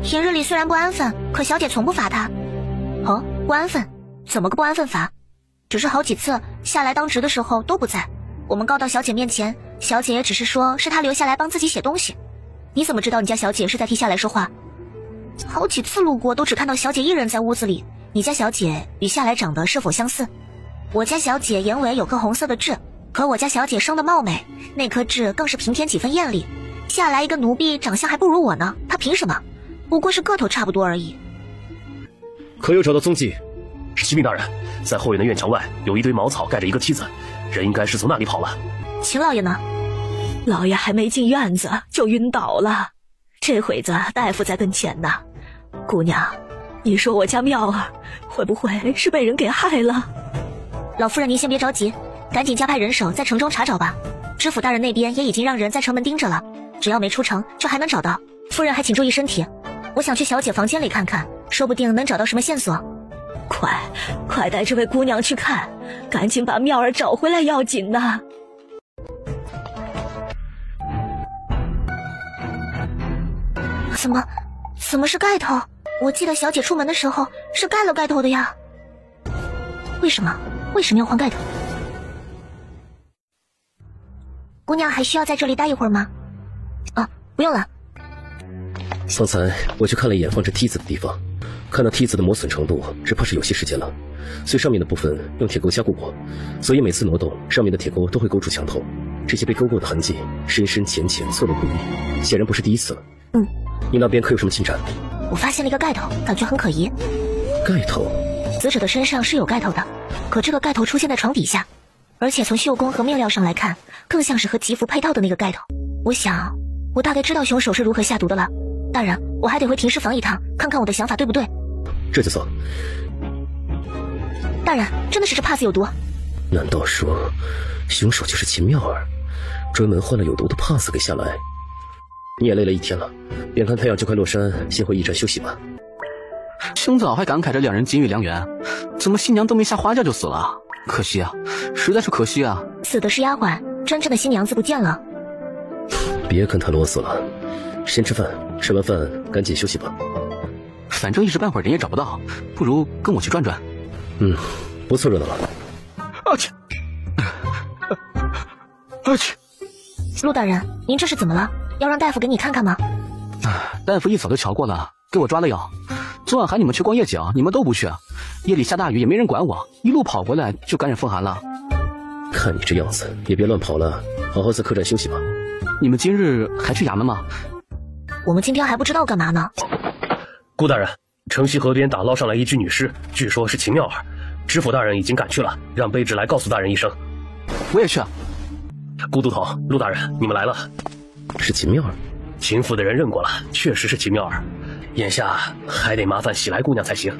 平日里虽然不安分，可小姐从不罚他。哦，不安分？怎么个不安分法？只是好几次夏来当值的时候都不在，我们告到小姐面前，小姐也只是说是她留下来帮自己写东西。你怎么知道你家小姐是在替夏来说话？好几次路过都只看到小姐一人在屋子里。你家小姐与夏来长得是否相似？我家小姐眼尾有颗红色的痣，可我家小姐生得貌美，那颗痣更是平添几分艳丽。夏来一个奴婢长相还不如我呢，她凭什么？不过是个头差不多而已。可有找到踪迹？启禀大人，在后院的院墙外有一堆茅草盖着一个梯子，人应该是从那里跑了。秦老爷呢？老爷还没进院子就晕倒了，这会子大夫在跟前呢。姑娘，你说我家妙儿会不会是被人给害了？老夫人您先别着急，赶紧加派人手在城中查找吧。知府大人那边也已经让人在城门盯着了，只要没出城就还能找到。夫人还请注意身体，我想去小姐房间里看看，说不定能找到什么线索。快带这位姑娘去看，赶紧把妙儿找回来要紧呐。怎么是盖头？我记得小姐出门的时候是盖了盖头的呀。为什么要换盖头？姑娘还需要在这里待一会儿吗？啊，不用了。方才我去看了一眼放置梯子的地方，看到梯子的磨损程度，只怕是有些时间了。最上面的部分用铁钩加固过，所以每次挪动，上面的铁钩都会勾住墙头。这些被勾过的痕迹，深深浅浅，错落不一，显然不是第一次了。你那边可有什么进展？我发现了一个盖头，感觉很可疑。盖头？死者的身上是有盖头的，可这个盖头出现在床底下，而且从绣工和面料上来看，更像是和吉服配套的那个盖头。我想，我大概知道凶手是如何下毒的了。大人，我还得回停尸房一趟，看看我的想法对不对。这就走。大人，真的是这帕子有毒？难道说，凶手就是秦妙儿，专门换了有毒的帕子给夏来？你也累了一天了，眼看太阳就快落山，先回驿站休息吧。清早还感慨着两人金玉良缘，怎么新娘都没下花轿就死了？可惜啊，实在是可惜啊！死的是丫鬟，真正的新娘子不见了。别跟他啰嗦了，先吃饭，吃完饭赶紧休息吧。反正一时半会儿人也找不到，不如跟我去转转。不凑热闹了。啊去！啊去！陆大人，您这是怎么了？要让大夫给你看看吗？大夫一早就瞧过了，给我抓了药。昨晚喊你们去逛夜景，你们都不去。夜里下大雨也没人管我，一路跑回来就感染风寒了。看你这样子，也别乱跑了，好好在客栈休息吧。你们今日还去衙门吗？我们今天还不知道干嘛呢。顾大人，城西河边打捞上来一具女尸，据说是秦妙儿。知府大人已经赶去了，让卑职来告诉大人一声。我也去。顾都头、陆大人，你们来了。是秦妙儿。秦府的人认过了，确实是秦妙儿。眼下还得麻烦喜来姑娘才行。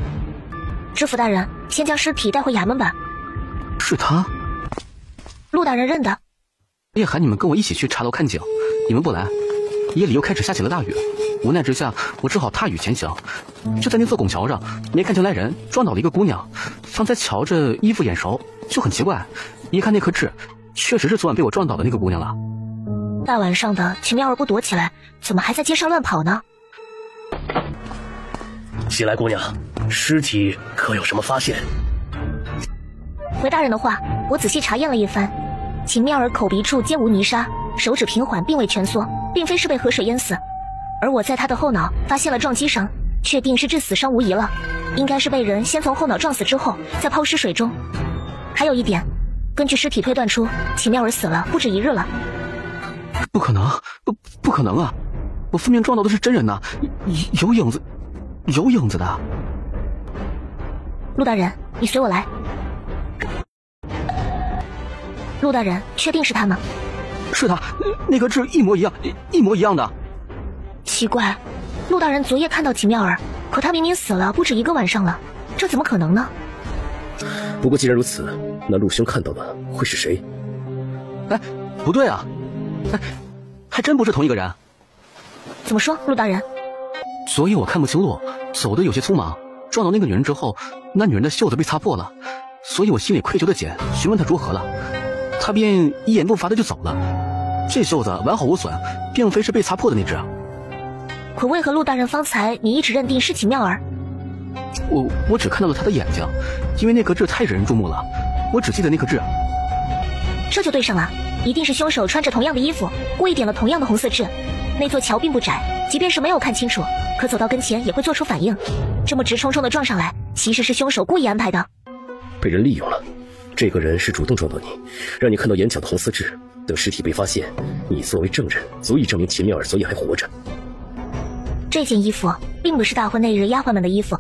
知府大人，先将尸体带回衙门吧。是他？陆大人认得。夜喊你们跟我一起去茶楼看景，你们不来。夜里又开始下起了大雨，无奈之下，我只好踏雨前行。就在那座拱桥上，没看清来人，撞倒了一个姑娘。方才瞧着衣服眼熟，就很奇怪。一看那颗痣，确实是昨晚被我撞倒的那个姑娘了。大晚上的，秦妙儿不躲起来，怎么还在街上乱跑呢？喜来姑娘，尸体可有什么发现？回大人的话，我仔细查验了一番，秦妙儿口鼻处皆无泥沙，手指平缓，并未蜷缩，并非是被河水淹死。而我在她的后脑发现了撞击伤，确定是致死伤无疑了，应该是被人先从后脑撞死之后再抛尸水中。还有一点，根据尸体推断出秦妙儿死了不止一日了。不可能，不可能啊！我分明撞到的是真人呐，有影子的。陆大人，你随我来。陆大人，确定是他吗？是他，那颗痣一模一样的。奇怪，陆大人昨夜看到秦妙儿，可他明明死了不止一个晚上了，这怎么可能呢？不过既然如此，那陆兄看到的会是谁？哎，不对啊！哎，还真不是同一个人。怎么说，陆大人？昨夜我看不清路，走的有些匆忙，撞到那个女人之后，那女人的袖子被擦破了，所以我心里愧疚的紧，询问她如何了，她便一言不发的就走了。这袖子完好无损，并非是被擦破的那只。可为何陆大人方才你一直认定是秦妙儿？我只看到了她的眼睛，因为那颗痣太惹人注目了，我只记得那颗痣。这就对上了，一定是凶手穿着同样的衣服，故意点了同样的红色痣。那座桥并不窄，即便是没有看清楚，可走到跟前也会做出反应。这么直冲冲的撞上来，其实是凶手故意安排的。被人利用了，这个人是主动撞到你，让你看到眼角的红色痣。等尸体被发现，你作为证人，足以证明秦妙儿昨夜还活着。这件衣服并不是大婚那日丫鬟们的衣服，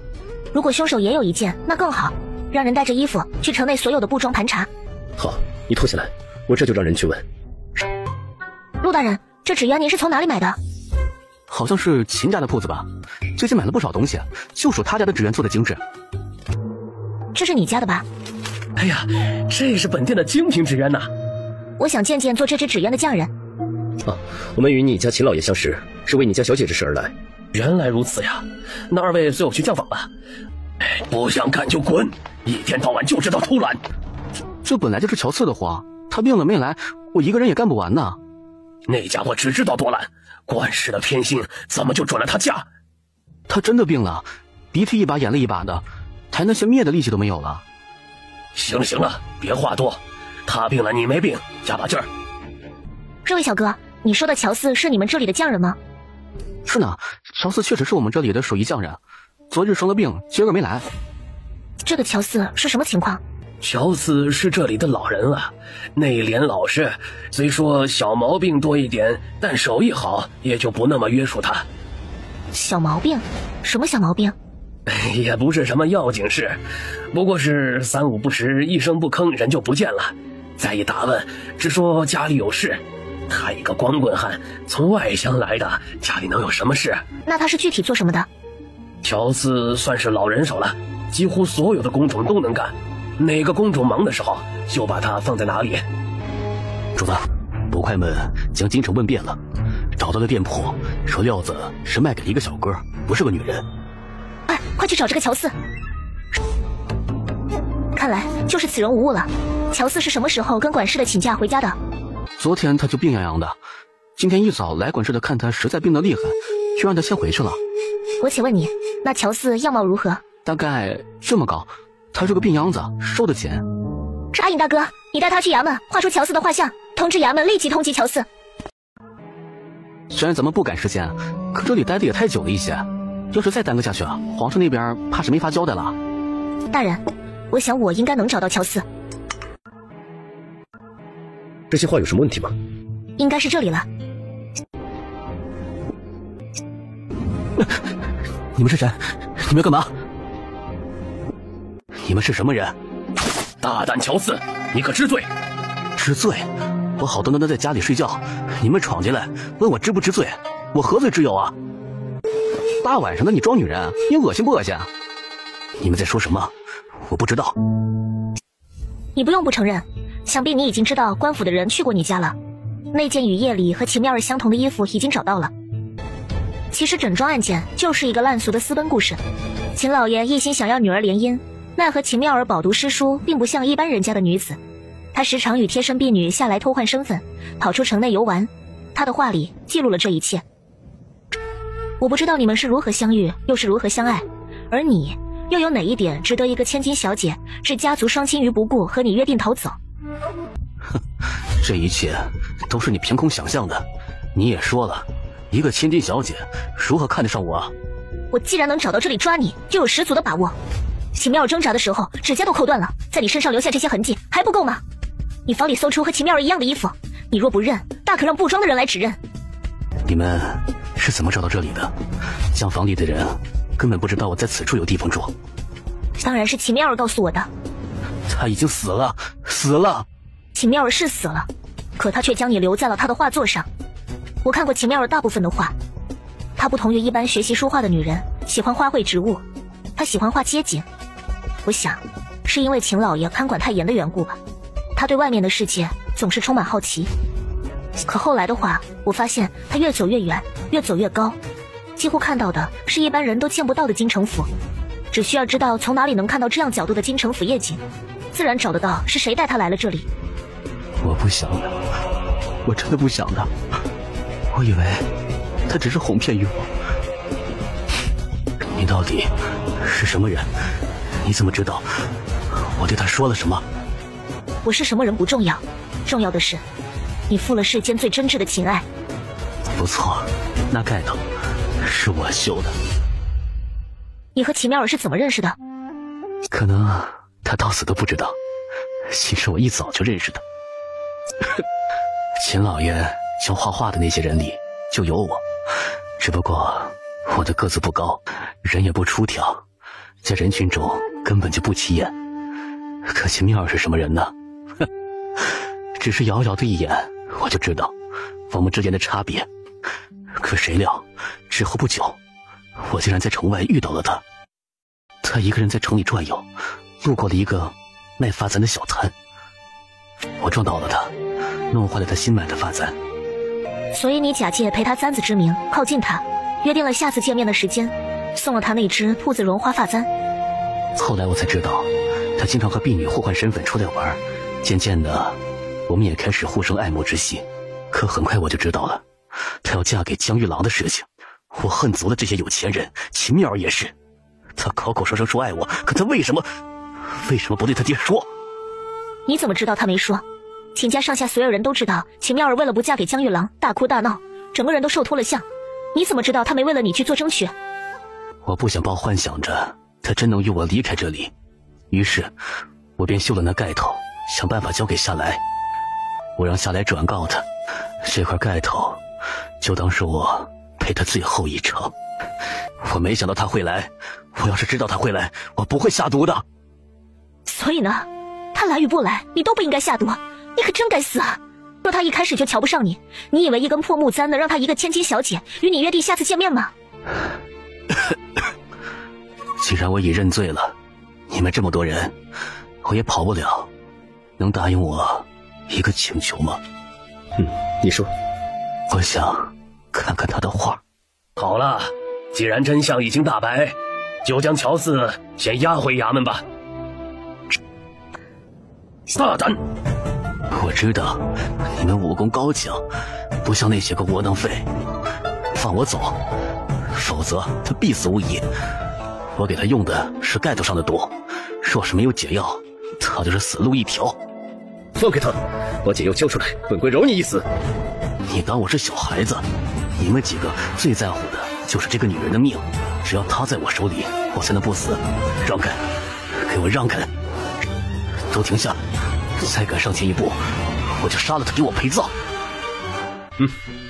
如果凶手也有一件，那更好，让人带着衣服去城内所有的布庄盘查。好，你脱下来，我这就让人去问。陆大人，这纸鸢您是从哪里买的？好像是秦家的铺子吧，最近买了不少东西，就属他家的纸鸢做的精致。这是你家的吧？哎呀，这是本店的精品纸鸢呐！我想见见做这只纸鸢的匠人。啊，我们与你家秦老爷相识，是为你家小姐之事而来。原来如此呀，那二位随我去酱坊吧。不想干就滚，一天到晚就知道偷懒。这本来就是乔四的活，他病了没来，我一个人也干不完呢。那家伙只知道多懒，官事的偏心怎么就转了他家？他真的病了，鼻涕一把眼泪一把的，抬那些灭的力气都没有了。行了，别话多，他病了你没病，加把劲儿。这位小哥，你说的乔四是你们这里的匠人吗？是呢，乔四确实是我们这里的手艺匠人，昨日生了病，今儿个没来。这个乔四是什么情况？乔四是这里的老人了，内敛老实，虽说小毛病多一点，但手艺好，也就不那么约束他。小毛病？什么小毛病？也不是什么要紧事，不过是三五不时，一声不吭人就不见了。再一打问，只说家里有事。他一个光棍汉，从外乡来的，家里能有什么事？那他是具体做什么的？乔四算是老人手了，几乎所有的工种都能干，哪个工种忙的时候，就把他放在哪里。主子，捕快们将京城问遍了，找到了店铺，说料子是卖给了一个小哥，不是个女人。哎，快去找这个乔四。看来就是此人无误了。乔四是什么时候跟管事的请假回家的？昨天他就病怏怏的，今天一早来管事的看他实在病得厉害，就让他先回去了。我且问你，那乔四样貌如何？大概这么高，他是个病秧子，瘦得紧。沙隐大哥，你带他去衙门画出乔四的画像，通知衙门立即通缉乔四。虽然咱们不赶时间，可这里待的也太久了一些，要是再耽搁下去，皇上那边怕是没法交代了。大人，我想我应该能找到乔四。这些话有什么问题吗？应该是这里了。你们是谁？你们要干嘛？你们是什么人？大胆乔四，你可知罪？知罪？我好端端的在家里睡觉，你们闯进来问我知不知罪？我何罪之有啊？大晚上的你装女人，你恶心不恶心？你们在说什么？我不知道。你不用不承认，想必你已经知道官府的人去过你家了。那件与夜里和秦妙儿相同的衣服已经找到了。其实整桩案件就是一个烂俗的私奔故事。秦老爷一心想要女儿联姻，奈何秦妙儿饱读诗书，并不像一般人家的女子。她时常与贴身婢女下来偷换身份，跑出城内游玩。她的话里记录了这一切。我不知道你们是如何相遇，又是如何相爱，而你又有哪一点值得一个千金小姐置家族双亲于不顾，和你约定逃走？哼，这一切都是你凭空想象的。你也说了，一个千金小姐如何看得上我？我既然能找到这里抓你，就有十足的把握。秦妙儿挣扎的时候指甲都扣断了，在你身上留下这些痕迹还不够吗？你房里搜出和秦妙儿一样的衣服，你若不认，大可让布庄的人来指认。你们是怎么找到这里的？厢房里的人根本不知道我在此处有地方住。当然是秦妙儿告诉我的。她已经死了，死了。秦妙儿是死了，可她却将你留在了她的画作上。我看过秦妙儿大部分的画，她不同于一般学习书画的女人，喜欢花卉植物，她喜欢画街景。我想是因为秦老爷看管太严的缘故吧，她对外面的世界总是充满好奇。可后来的话，我发现她越走越远，越走越高，几乎看到的是一般人都见不到的京城府。只需要知道从哪里能看到这样角度的京城府夜景，自然找得到是谁带她来了这里。我不想的，我真的不想的。我以为他只是哄骗于我。你到底是什么人？你怎么知道我对他说了什么？我是什么人不重要，重要的是你负了世间最真挚的情爱。不错，那盖头是我绣的。你和齐妙儿是怎么认识的？可能他到死都不知道，其实我一早就认识的。秦老爷教画画的那些人里就有我，只不过我的个子不高，人也不出挑，在人群中根本就不起眼。可秦妙儿是什么人呢？哼，只是遥遥的一眼我就知道我们之间的差别。可谁料之后不久，我竟然在城外遇到了他。他一个人在城里转悠，路过了一个卖发簪的小摊，我撞到了他，弄坏了他新买的发簪。所以你假借陪他簪子之名靠近他，约定了下次见面的时间，送了他那只兔子绒花发簪。后来我才知道，他经常和婢女互换身份出来玩，渐渐的我们也开始互生爱慕之心。可很快我就知道了她要嫁给江玉郎的事情。我恨足了这些有钱人，秦妙儿也是。她口口声声说爱我，可她为什么不对她爹说？你怎么知道她没说？秦家上下所有人都知道，秦妙儿为了不嫁给江玉郎大哭大闹，整个人都瘦脱了相。你怎么知道她没为了你去做争取？我不想抱幻想着她真能与我离开这里，于是我便绣了那盖头，想办法交给夏来。我让夏来转告她，这块盖头就当是我陪她最后一程。我没想到他会来，我要是知道他会来，我不会下毒的。所以呢，他来与不来，你都不应该下毒，你可真该死啊！若他一开始就瞧不上你，你以为一根破木簪能让他一个千金小姐与你约定下次见面吗？既然我已认罪了，你们这么多人，我也跑不了，能答应我一个请求吗？你说。我想看看他的画。好了，既然真相已经大白，就将乔四先押回衙门吧。大胆！我知道你们武功高强，不像那些个窝囊废。放我走，否则他必死无疑。我给他用的是盖头上的毒，若是没有解药，他就是死路一条。放开他，把解药交出来，本官饶你一死。你当我是小孩子？你们几个最在乎的就是这个女人的命，只要她在我手里，我才能不死。让开，给我让开！都停下！再敢上前一步，我就杀了他，给我陪葬！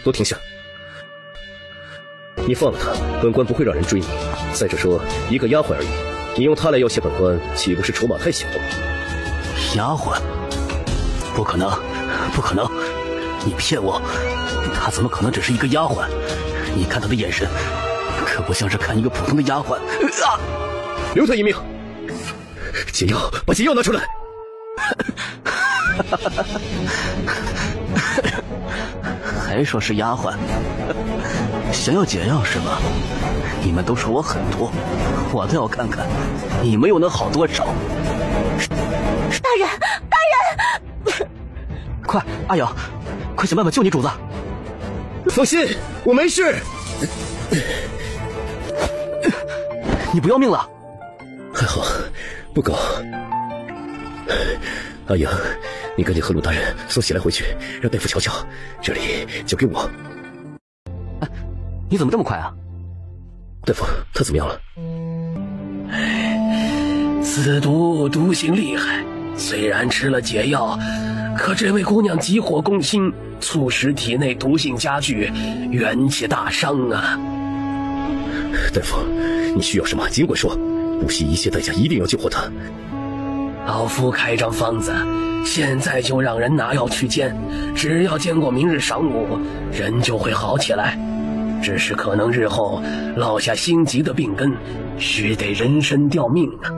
都停下！你放了他，本官不会让人追你。再者说，一个丫鬟而已，你用她来要挟本官，岂不是筹码太小？丫鬟？不可能，不可能！你骗我！她怎么可能只是一个丫鬟？你看她的眼神，可不像是看一个普通的丫鬟。留他一命！解药，把解药拿出来！还说是丫鬟，想要解药是吧？你们都说我狠毒，我倒要看看你们又能好多少。大人，大人！快，阿瑶，快想办法救你主子！放心，我没事。你不要命了？还好，不高。阿莹，你赶紧和鲁大人送喜来回去，让大夫瞧瞧。这里交给我。你怎么这么快啊？大夫，他怎么样了？此毒性厉害，虽然吃了解药，可这位姑娘急火攻心，促使体内毒性加剧，元气大伤啊！大夫，你需要什么尽管说，不惜一切代价一定要救活她。老夫开张方子，现在就让人拿药去煎，只要煎过明日晌午，人就会好起来。只是可能日后落下心急的病根，须得人参吊命啊！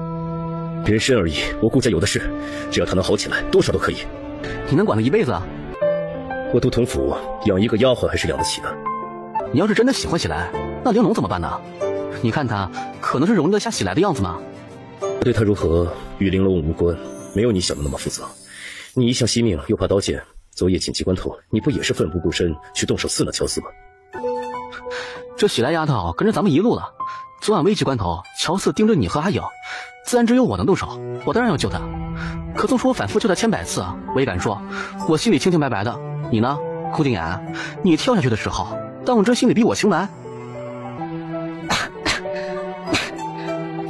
人参而已，我顾家有的是，只要他能好起来，多少都可以。你能管他一辈子啊？我都同府养一个丫鬟还是养得起的。你要是真的喜欢喜来，那玲珑怎么办呢？你看他可能是容得下喜来的样子吗？对他如何与玲珑无关，没有你想的那么复杂。你一向惜命，又怕刀剑，昨夜紧急关头，你不也是奋不顾身去动手刺了乔四吗？这喜来丫头跟着咱们一路了，昨晚危急关头，乔四盯着你和阿瑶，自然只有我能动手，我当然要救他。可纵使我反复救他千百次，我也敢说，我心里清清白白的。你呢，顾定言？你跳下去的时候，当我这心里比我情难。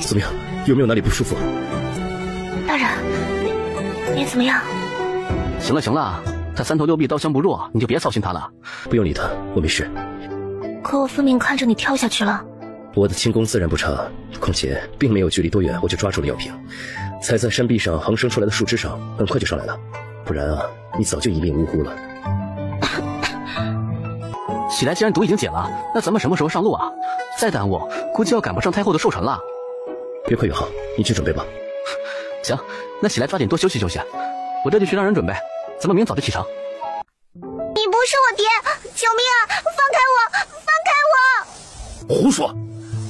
怎么样？有没有哪里不舒服？大人，你怎么样？行了行了，他三头六臂刀枪不入，你就别操心他了。不用理他，我没事。可我分明看着你跳下去了。我的轻功自然不差，况且并没有距离多远我就抓住了药瓶，踩在山壁上横生出来的树枝上，很快就上来了。不然啊，你早就一命呜呼了。喜来既然毒已经解了，那咱们什么时候上路啊？再耽误，估计要赶不上太后的寿辰了。越快越好，你去准备吧。行，那喜来抓紧多休息休息，我这就去让人准备，咱们明早就启程。你不是我爹，救命啊！放开我，放开我！胡说！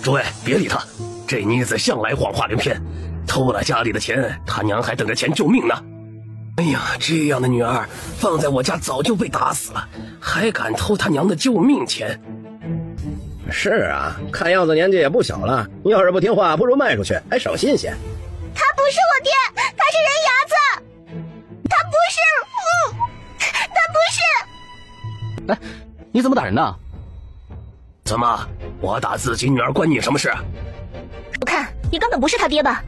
诸位别理他，这妮子向来谎话连篇，偷了家里的钱，他娘还等着钱救命呢。哎呀，这样的女儿放在我家早就被打死了，还敢偷他娘的救命钱。是啊，看样子年纪也不小了，你要是不听话，不如卖出去，还省新鲜。他不是我爹，他是人牙子，他不是，他不是。哎，你怎么打人呢？怎么，我打自己女儿关你什么事？我看你根本不是他爹吧？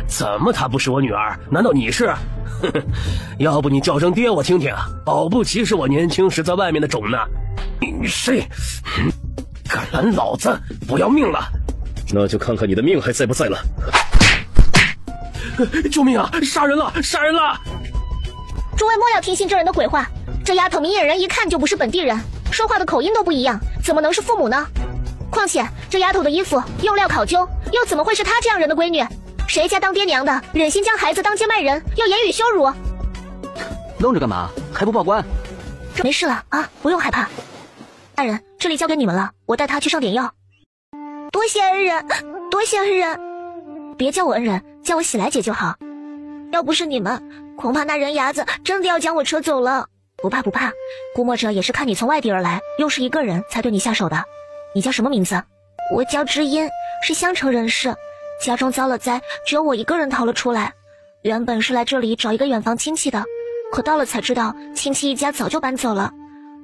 怎么他不是我女儿？难道你是？呵呵，要不你叫声爹我听听，保不齐是我年轻时在外面的种呢。你谁？敢拦老子，不要命了？那就看看你的命还在不在了。救命啊！杀人了！杀人了！诸位莫要听信这人的鬼话，这丫头明眼人一看就不是本地人，说话的口音都不一样，怎么能是父母呢？况且这丫头的衣服用料考究，又怎么会是她这样人的闺女？谁家当爹娘的忍心将孩子当街卖人，又言语羞辱？愣着干嘛？还不报官？没事了啊，不用害怕。大人，这里交给你们了，我带他去上点药。多谢恩人。多谢恩人。别叫我恩人，叫我喜来姐就好。要不是你们，恐怕那人牙子真的要将我扯走了。不怕不怕，估摸着也是看你从外地而来，又是一个人才对你下手的。你叫什么名字？我叫知音，是襄城人士，家中遭了灾，只有我一个人逃了出来。原本是来这里找一个远房亲戚的，可到了才知道亲戚一家早就搬走了。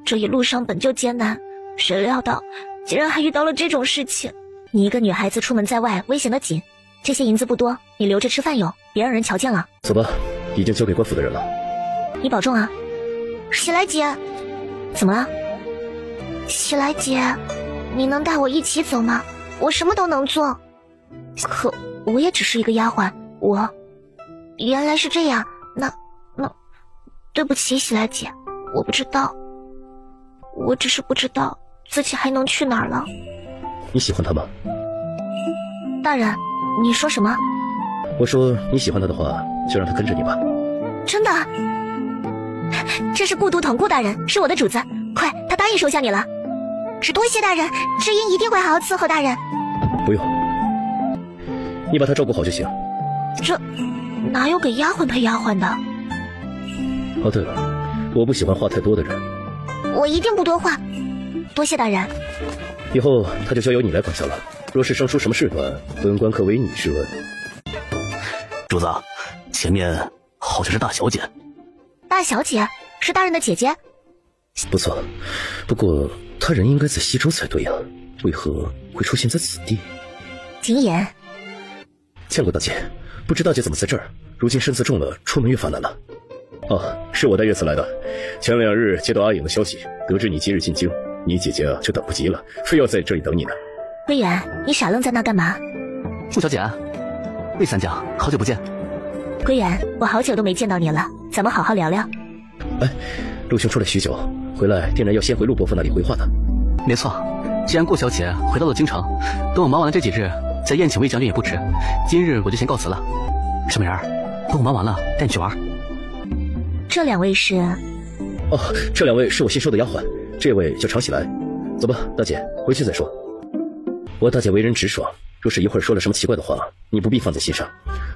这一路上本就艰难，谁料到竟然还遇到了这种事情。你一个女孩子出门在外，危险的紧，这些银子不多，你留着吃饭用，别让人瞧见了。走吧，已经交给官府的人了。你保重啊。喜来姐，怎么了？喜来姐，你能带我一起走吗？我什么都能做。可我也只是一个丫鬟，我原来是这样。那对不起，喜来姐，我不知道，我只是不知道自己还能去哪儿了。你喜欢他吗？大人，你说什么？我说你喜欢他的话，就让他跟着你吧。真的？这是顾都统顾大人，是我的主子，快，他答应收下你了。是多谢大人，知音一定会好好伺候大人。不用，你把他照顾好就行。这哪有给丫鬟配丫鬟的？哦，对了，我不喜欢话太多的人。我一定不多话，多谢大人。以后他就交由你来管辖了。若是生出什么事端，本官可为你质问。主子，前面好像是大小姐。大小姐是大人的姐姐？不错，不过他人应该在西周才对呀，为何会出现在此地？景琰，见过大姐，不知大姐怎么在这儿？如今身子重了，出门越发难了。哦，是我带月次来的。前2日接到阿影的消息，得知你今日进京，你姐姐就等不及了，非要在这里等你呢。归远，你傻愣在那干嘛？顾小姐，魏三将，好久不见。归远，我好久都没见到你了，咱们好好聊聊。哎，陆兄出来许久，回来定然要先回陆伯父那里回话的。没错，既然顾小姐回到了京城，等我忙完了这几日，再宴请魏将军也不迟。今日我就先告辞了。小美人，等我忙完了带你去玩。这2位是？哦，这2位是我新收的丫鬟，这位叫常喜来。走吧，大姐，回去再说。我大姐为人直爽，若是一会儿说了什么奇怪的话，你不必放在心上。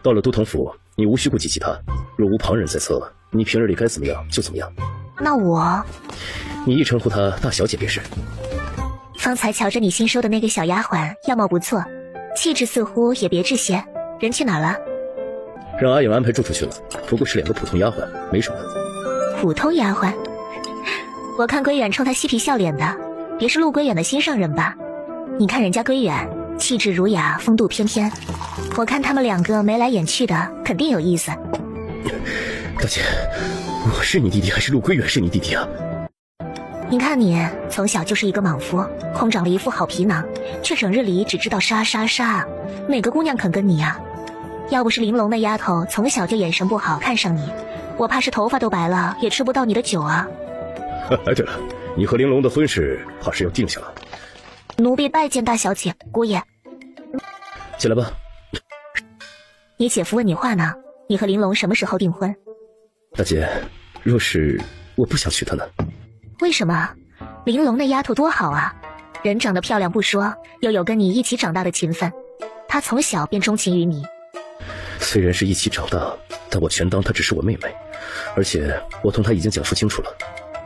到了都统府，你无需顾及其他，若无旁人在侧，你平日里该怎么样就怎么样。那我，你一称呼她大小姐便是。方才瞧着你新收的那个小丫鬟，样貌不错，气质似乎也别致些，人去哪儿了？让阿影安排住出去了，不过是2个普通丫鬟，没什么。普通丫鬟？我看归远冲他嬉皮笑脸的，别是陆归远的心上人吧？你看人家归远，气质儒雅，风度翩翩，我看他们2个眉来眼去的，肯定有意思。大姐，我是你弟弟还是陆归远是你弟弟啊？你看你从小就是一个莽夫，空长了一副好皮囊，却整日里只知道杀杀杀，哪个姑娘肯跟你呀？要不是玲珑那丫头从小就眼神不好看上你，我怕是头发都白了也吃不到你的酒啊。对了，你和玲珑的婚事怕是要定下了。奴婢拜见大小姐，姑爷。起来吧。你姐夫问你话呢，你和玲珑什么时候订婚？大姐，若是我不想娶她呢？为什么？玲珑那丫头多好啊，人长得漂亮不说，又有跟你一起长大的情分，她从小便钟情于你。虽然是一起长大，但我全当她只是我妹妹，而且我同她已经讲述清楚了。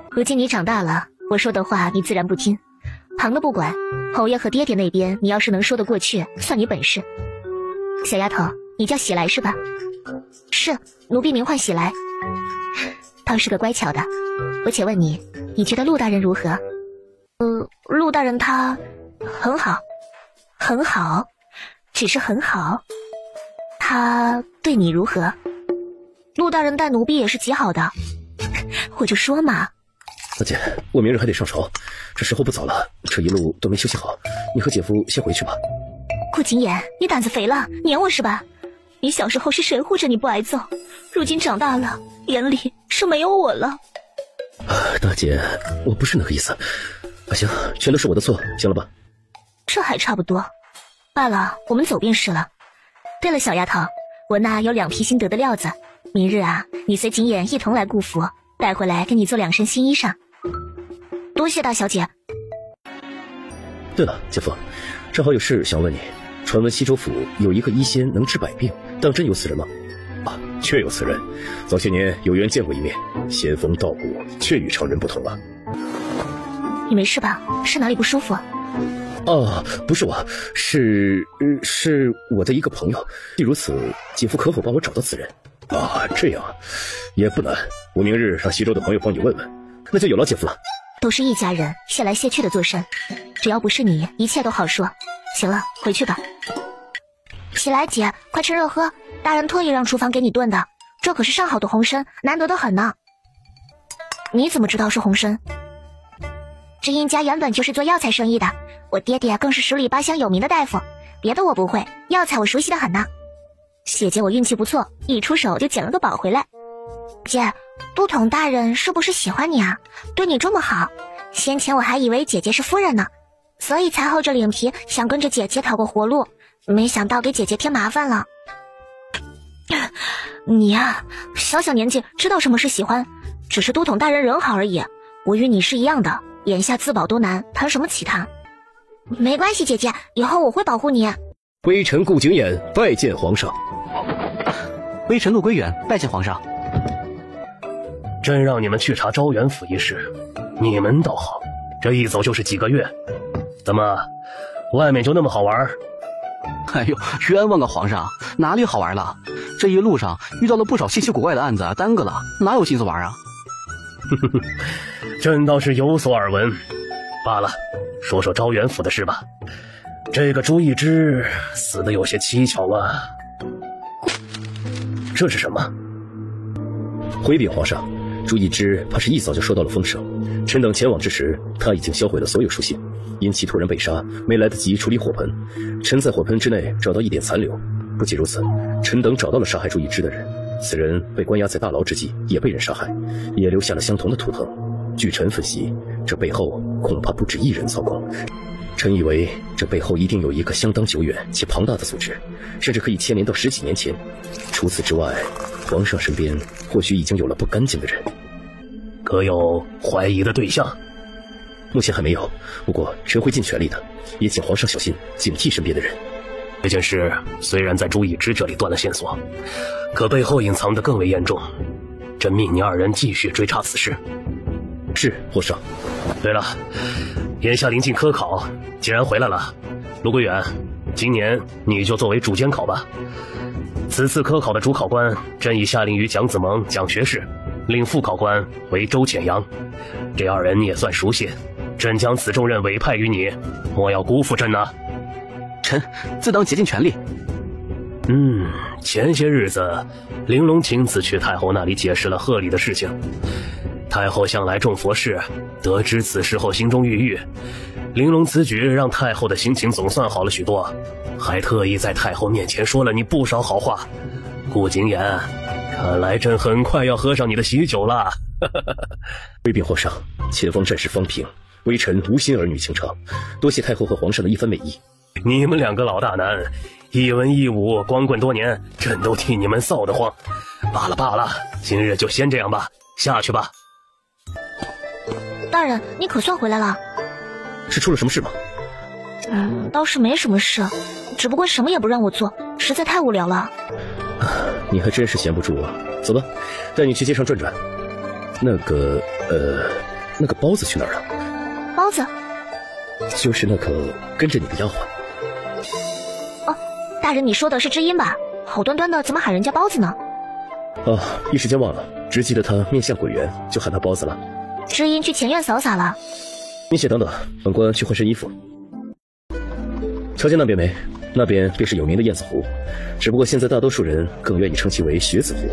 如今你长大了，我说的话你自然不听，旁的不管，侯爷和爹爹那边你要是能说得过去，算你本事。小丫头，你叫喜来是吧？是，奴婢名唤喜来。倒是个乖巧的。我且问你，你觉得陆大人如何？陆大人他很好，很好，只是很好。他对你如何？陆大人待奴婢也是极好的。我就说嘛。大姐，我明日还得上朝，这时候不早了，这一路都没休息好，你和姐夫先回去吧。顾景琰，你胆子肥了，撵我是吧？你小时候是谁护着你不挨揍？如今长大了，眼里是没有我了。大姐，我不是那个意思。行，全都是我的错，行了吧？这还差不多。罢了，我们走便是了。对了，小丫头，我那有2匹新得的料子，明日啊，你随景琰一同来顾府，带回来给你做2身新衣裳。多谢大小姐。对了，姐夫，正好有事想问你，传闻西州府有一个医仙能治百病，当真有此人吗？啊，确有此人。早些年有缘见过一面，仙风道骨，确与常人不同啊。你没事吧？是哪里不舒服？啊，不是我，是我的一个朋友。既如此，姐夫可否帮我找到此人？啊，这样也不难。我明日让西周的朋友帮你问问。那就有劳姐夫了。都是一家人，谢来谢去的做甚？只要不是你，一切都好说。行了，回去吧。起来，姐，快趁热喝。大人特意让厨房给你炖的，这可是上好的红参，难得的很呢。你怎么知道是红参？知音家原本就是做药材生意的，我爹爹更是十里八乡有名的大夫，别的我不会，药材我熟悉的很呢。姐姐我运气不错，一出手就捡了个宝回来。姐，都统大人是不是喜欢你啊？对你这么好，先前我还以为姐姐是夫人呢，所以才厚着脸皮想跟着姐姐讨个活路，没想到给姐姐添麻烦了。你呀，小小年纪知道什么是喜欢，只是都统大人人好而已。我与你是一样的，眼下自保都难，谈什么其他？没关系，姐姐，以后我会保护你。微臣顾景琰拜见皇上。微臣陆归远拜见皇上。朕让你们去查昭元府一事，你们倒好，这一走就是几个月。怎么，外面就那么好玩？哎呦，冤枉啊皇上，哪里好玩了？这一路上遇到了不少稀奇古怪的案子，耽搁了，哪有心思玩啊？朕倒是有所耳闻。罢了，说说昭元府的事吧。这个朱一之死得有些蹊跷啊。这是什么？回禀皇上，朱一之怕是一早就收到了风声，臣等前往之时，他已经销毁了所有书信，因其突然被杀，没来得及处理火盆。臣在火盆之内找到一点残留。不仅如此，臣等找到了杀害朱一之的人，此人被关押在大牢之际也被人杀害，也留下了相同的图腾。据臣分析，这背后恐怕不止一人操控。臣以为这背后一定有一个相当久远且庞大的组织，甚至可以牵连到10几年前。除此之外，皇上身边或许已经有了不干净的人。可有怀疑的对象？目前还没有，不过臣会尽全力的，也请皇上小心警惕身边的人。这件事虽然在朱一之这里断了线索，可背后隐藏的更为严重。朕命你2人继续追查此事。是，皇上。对了，眼下临近科考，既然回来了，陆归远，今年你就作为主监考吧。此次科考的主考官，朕已下令于蒋子萌、蒋学士，令副考官为周潜阳。这2人你也算熟悉，朕将此重任委派于你，莫要辜负朕呐。臣自当竭尽全力。前些日子，玲珑亲自去太后那里解释了贺礼的事情。太后向来重佛事，得知此事后心中郁郁。玲珑此举让太后的心情总算好了许多，还特意在太后面前说了你不少好话。顾景琰，看来朕很快要喝上你的喜酒了。回禀皇上，前方战事方平，微臣无心儿女情长，多谢太后和皇上的一番美意。你们2个老大难，一文一武，光棍多年，朕都替你们臊得慌。罢了，今日就先这样吧，下去吧。大人，你可算回来了。是出了什么事吗？倒是没什么事，只不过什么也不让我做，实在太无聊了。你还真是闲不住啊。走吧，带你去街上转转。那个包子去哪儿了？包子？就是那个跟着你的丫鬟。哦，大人，你说的是知音吧？好端端的怎么喊人家包子呢？一时间忘了，只记得他面相鬼圆，就喊他包子了。知音去前院扫洒了。你且等等，本官去换身衣服。瞧见那边没？那边便是有名的燕子湖，只不过现在大多数人更愿意称其为雪子湖。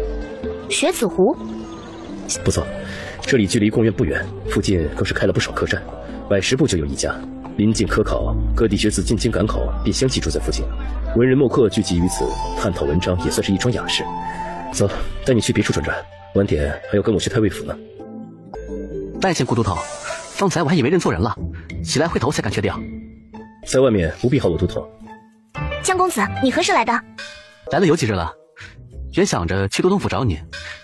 雪子湖？不错，这里距离贡院不远，附近更是开了不少客栈，110步就有一家。临近科考，各地学子进京赶考，便相继住在附近。文人墨客聚集于此，探讨文章也算是一桩雅事。走，带你去别处转转，晚点还要跟我去太尉府呢。拜见顾都统，方才我还以为认错人了，起来回头才敢确定。在外面不必喊我都统。江公子，你何时来的？来了有几日了，原想着去都统府找你，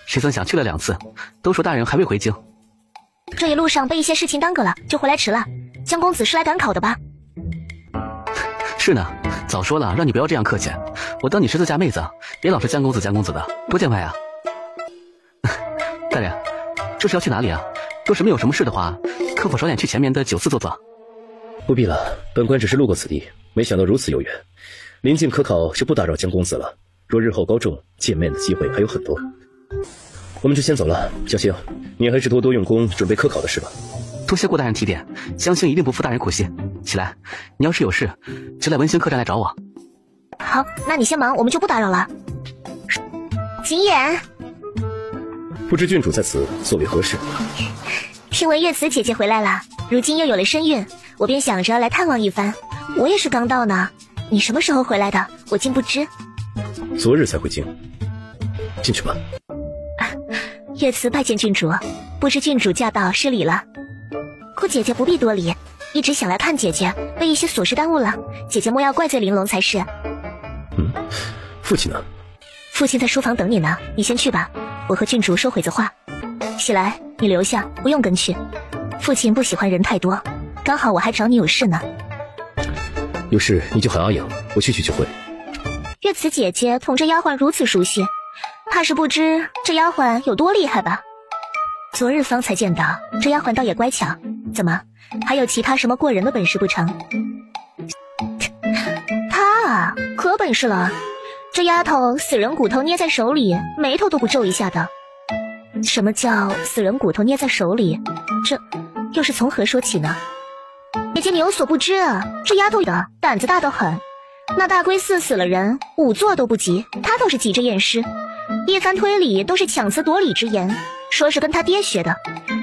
谁曾想去了2次，都说大人还未回京。这一路上被一些事情耽搁了，就回来迟了。江公子是来赶考的吧？是呢，早说了，让你不要这样客气。我当你是自家妹子，别老是江公子的，多见外啊！大人，这是要去哪里啊？若是没有什么事的话，可否少点去前面的酒肆坐坐？不必了，本官只是路过此地，没想到如此有缘。临近科考，就不打扰江公子了。若日后高中，见面的机会还有很多。我们就先走了，小星，你还是多多用功准备科考的事吧。多谢顾大人提点，江星一定不负大人苦心。起来，你要是有事，就来文星客栈来找我。好，那你先忙，我们就不打扰了。景琰，不知郡主在此所为何事？听闻月慈姐姐回来了，如今又有了身孕，我便想着来探望一番。我也是刚到呢，你什么时候回来的？我竟不知。昨日才回京。进去吧。月慈拜见郡主，不知郡主驾到，失礼了。顾姐姐不必多礼，一直想来看姐姐，被一些琐事耽误了，姐姐莫要怪罪玲珑才是。父亲呢？父亲在书房等你呢，你先去吧，我和郡主说会子话。喜来，你留下，不用跟去。父亲不喜欢人太多，刚好我还找你有事呢。有事你就喊阿影，我去就会。月慈姐姐同这丫鬟如此熟悉，怕是不知这丫鬟有多厉害吧？昨日方才见到，这丫鬟倒也乖巧，怎么还有其他什么过人的本事不成？她啊，可本事了，这丫头死人骨头捏在手里，眉头都不皱一下的。什么叫死人骨头捏在手里？这又是从何说起呢？姐姐你有所不知啊，这丫头的胆子大得很，那大龟寺死了人，5座都不及，她倒是急着验尸，一番推理都是强词夺理之言，说是跟他爹学的，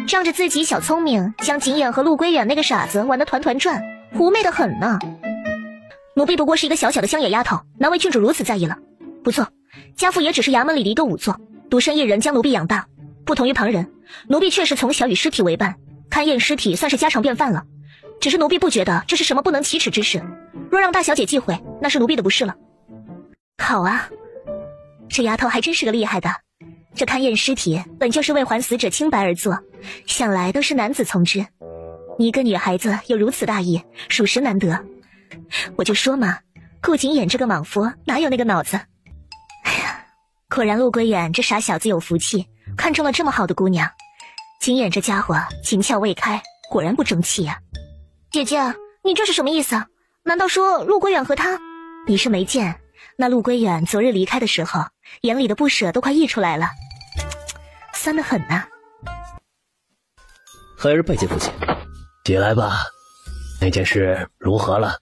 仗着自己小聪明，将景琰和陆归远那个傻子玩得团团转，狐媚得很呢。奴婢不过是一个小小的乡野丫头，难为郡主如此在意了。不错，家父也只是衙门里的一个仵作，独身一人将奴婢养大，不同于旁人，奴婢却是从小与尸体为伴，勘验尸体算是家常便饭了。只是奴婢不觉得这是什么不能启齿之事，若让大小姐忌讳，那是奴婢的不是了。好啊，这丫头还真是个厉害的，这勘验尸体本就是为还死者清白而做，想来都是男子从之。一个女孩子有如此大义，属实难得。我就说嘛，顾景琰这个莽夫哪有那个脑子？哎呀，果然陆归远这傻小子有福气，看中了这么好的姑娘。景琰这家伙情窍未开，果然不争气呀。姐姐，你这是什么意思？难道说陆归远和他？你是没见，那陆归远昨日离开的时候，眼里的不舍都快溢出来了，酸得很呐。孩儿拜见父亲。起来吧，那件事如何了？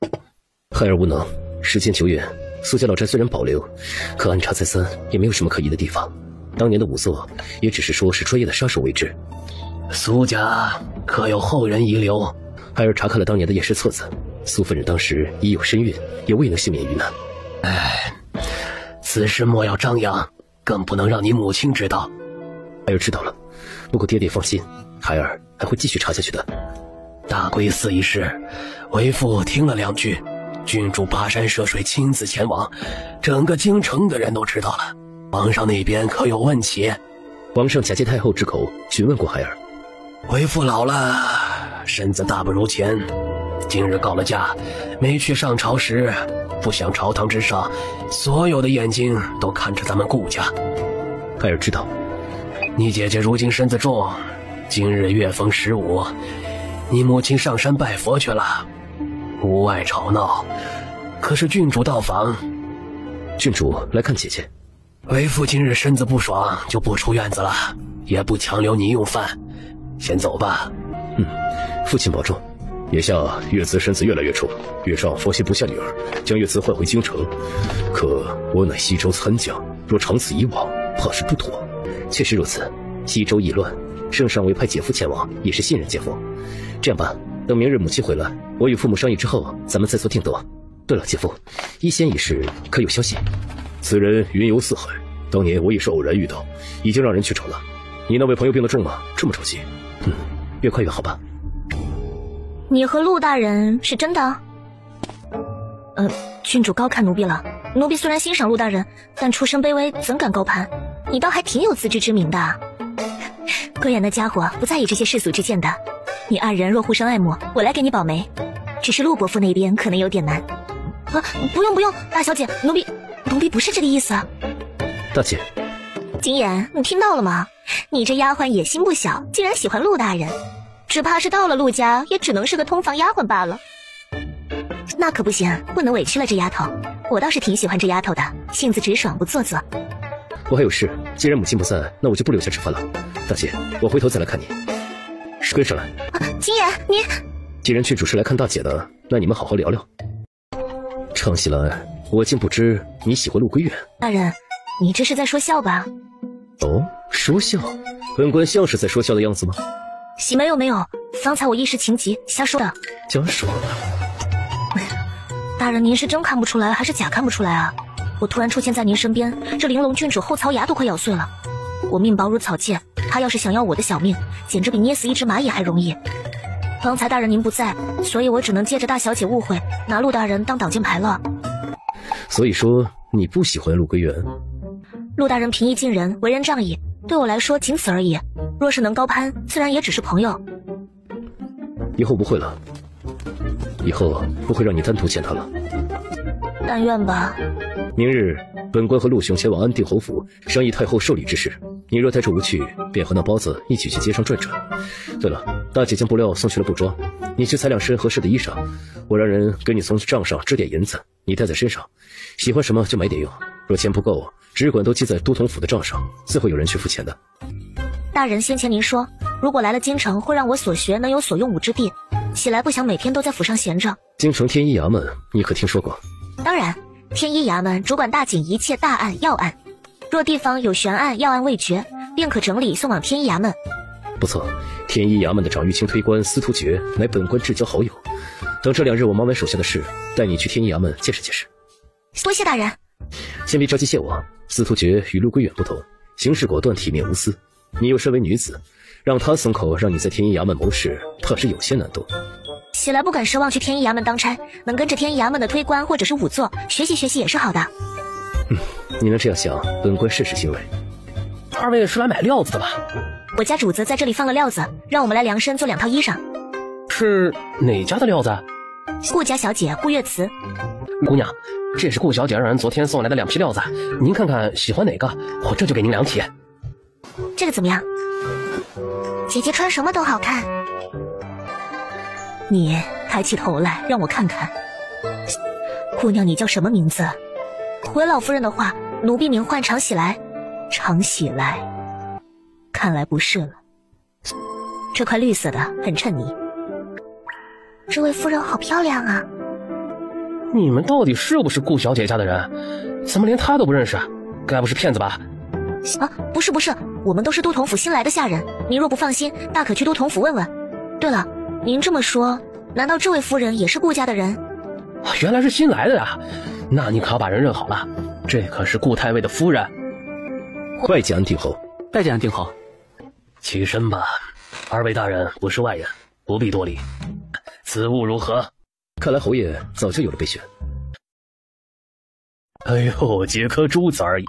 孩儿无能，时间久远，苏家老寨虽然保留，可安插再三，也没有什么可疑的地方。当年的仵作也只是说是专业的杀手为之。苏家可有后人遗留？孩儿查看了当年的验尸册子，苏夫人当时已有身孕，也未能幸免于难。哎，此事莫要张扬，更不能让你母亲知道。孩儿知道了，不过爹爹放心，孩儿还会继续查下去的。大龟寺一事，为父听了2句，郡主跋山涉水亲自前往，整个京城的人都知道了。皇上那边可有问起？皇上假借太后之口询问过孩儿。为父老了，身子大不如前，今日告了假，没去上朝时，不想朝堂之上所有的眼睛都看着咱们顾家。孩儿知道。你姐姐如今身子重，今日月逢15，你母亲上山拜佛去了，屋外吵闹，可是郡主到访。郡主来看姐姐。为父今日身子不爽，就不出院子了，也不强留你用饭，先走吧。父亲保重。眼下月慈身子越来越重，月上放心不下女儿，将月慈换回京城。可我乃西州参将，若长此以往，怕是不妥。确实如此，西州已乱，圣上委派姐夫前往，也是信任姐夫。这样吧，等明日母亲回来，我与父母商议之后，咱们再做定夺。对了，姐夫，一仙一事可有消息？此人云游四海，当年我也是偶然遇到，已经让人去找了。你那位朋友病得重吗？这么着急？越快越好吧。你和陆大人是真的？郡主高看奴婢了。奴婢虽然欣赏陆大人，但出身卑微，怎敢高攀？你倒还挺有自知之明的。归远那家伙不在意这些世俗之见的。你2人若互相爱慕，我来给你保媒。只是陆伯父那边可能有点难。啊，不用，大小姐，奴婢不是这个意思。大姐，金妍，你听到了吗？你这丫鬟野心不小，竟然喜欢陆大人，只怕是到了陆家，也只能是个通房丫鬟罢了。那可不行，不能委屈了这丫头。我倒是挺喜欢这丫头的，性子直爽，不做作。我还有事，既然母亲不在，那我就不留下吃饭了。大姐，我回头再来看你。跟上来。金妍，你既然郡主是来看大姐的，那你们好好聊聊。常喜来，我竟不知你喜欢陆归远。大人，你这是在说笑吧？哦，说笑？本官像是在说笑的样子吗？没有，方才我一时情急，瞎说的。瞎说？大人，您是真看不出来，还是假看不出来啊？我突然出现在您身边，这玲珑郡主后槽牙都快咬碎了。我命薄如草芥，他要是想要我的小命，简直比捏死一只蚂蚁还容易。方才大人您不在，所以我只能借着大小姐误会，拿陆大人当挡箭牌了。所以说你不喜欢陆归远？陆大人平易近人，为人仗义，对我来说仅此而已。若是能高攀，自然也只是朋友。以后不会了，以后不会让你单独见他了。但愿吧。明日本官和陆兄前往安定侯府商议太后受礼之事，你若待着无趣，便和那包子一起去街上转转。对了，大姐将布料送去了布庄，你去裁两身合适的衣裳，我让人给你从账上支点银子，你带在身上，喜欢什么就买点用。若钱不够，只管都记在都统府的账上，自会有人去付钱的。大人先前您说，如果来了京城，会让我所学能有所用武之地，喜来不想每天都在府上闲着。京城天一衙门你可听说过？当然，天一衙门主管大警一切大案要案，若地方有悬案要案未决，便可整理送往天一衙门。不错，天一衙门的掌狱卿推官司徒爵乃本官至交好友，等这2日我忙完手下的事，带你去天一衙门见识见识。多谢大人。先别着急谢我，司徒爵与陆归远不同，行事果断体面无私，你又身为女子，让他松口让你在天一衙门谋事，怕是有些难度。喜来不敢奢望去天一衙门当差，能跟着天一衙门的推官或者是仵作学习学习也是好的。你能这样想，本官甚是欣慰。二位是来买料子的吧？我家主子在这里放了料子，让我们来量身做2套衣裳。是哪家的料子？顾家小姐顾月慈。姑娘，这是顾小姐让人昨天送来的2批料子，您看看喜欢哪个，我这就给您量体。这个怎么样？姐姐穿什么都好看。你抬起头来让我看看。姑娘，你叫什么名字？回老夫人的话，奴婢名唤常喜来。常喜来，看来不是了。这块绿色的很衬你。这位夫人好漂亮啊。你们到底是不是顾小姐家的人？怎么连她都不认识？该不是骗子吧？啊，不是，我们都是都统府新来的下人，您若不放心，大可去都统府问问。对了，您这么说，难道这位夫人也是顾家的人？原来是新来的呀，那你可要把人认好了，这可是顾太尉的夫人。拜见安定侯。拜见安定侯。起身吧，二位大人不是外人，不必多礼。此物如何？看来侯爷早就有了备选。哎呦，几颗珠子而已，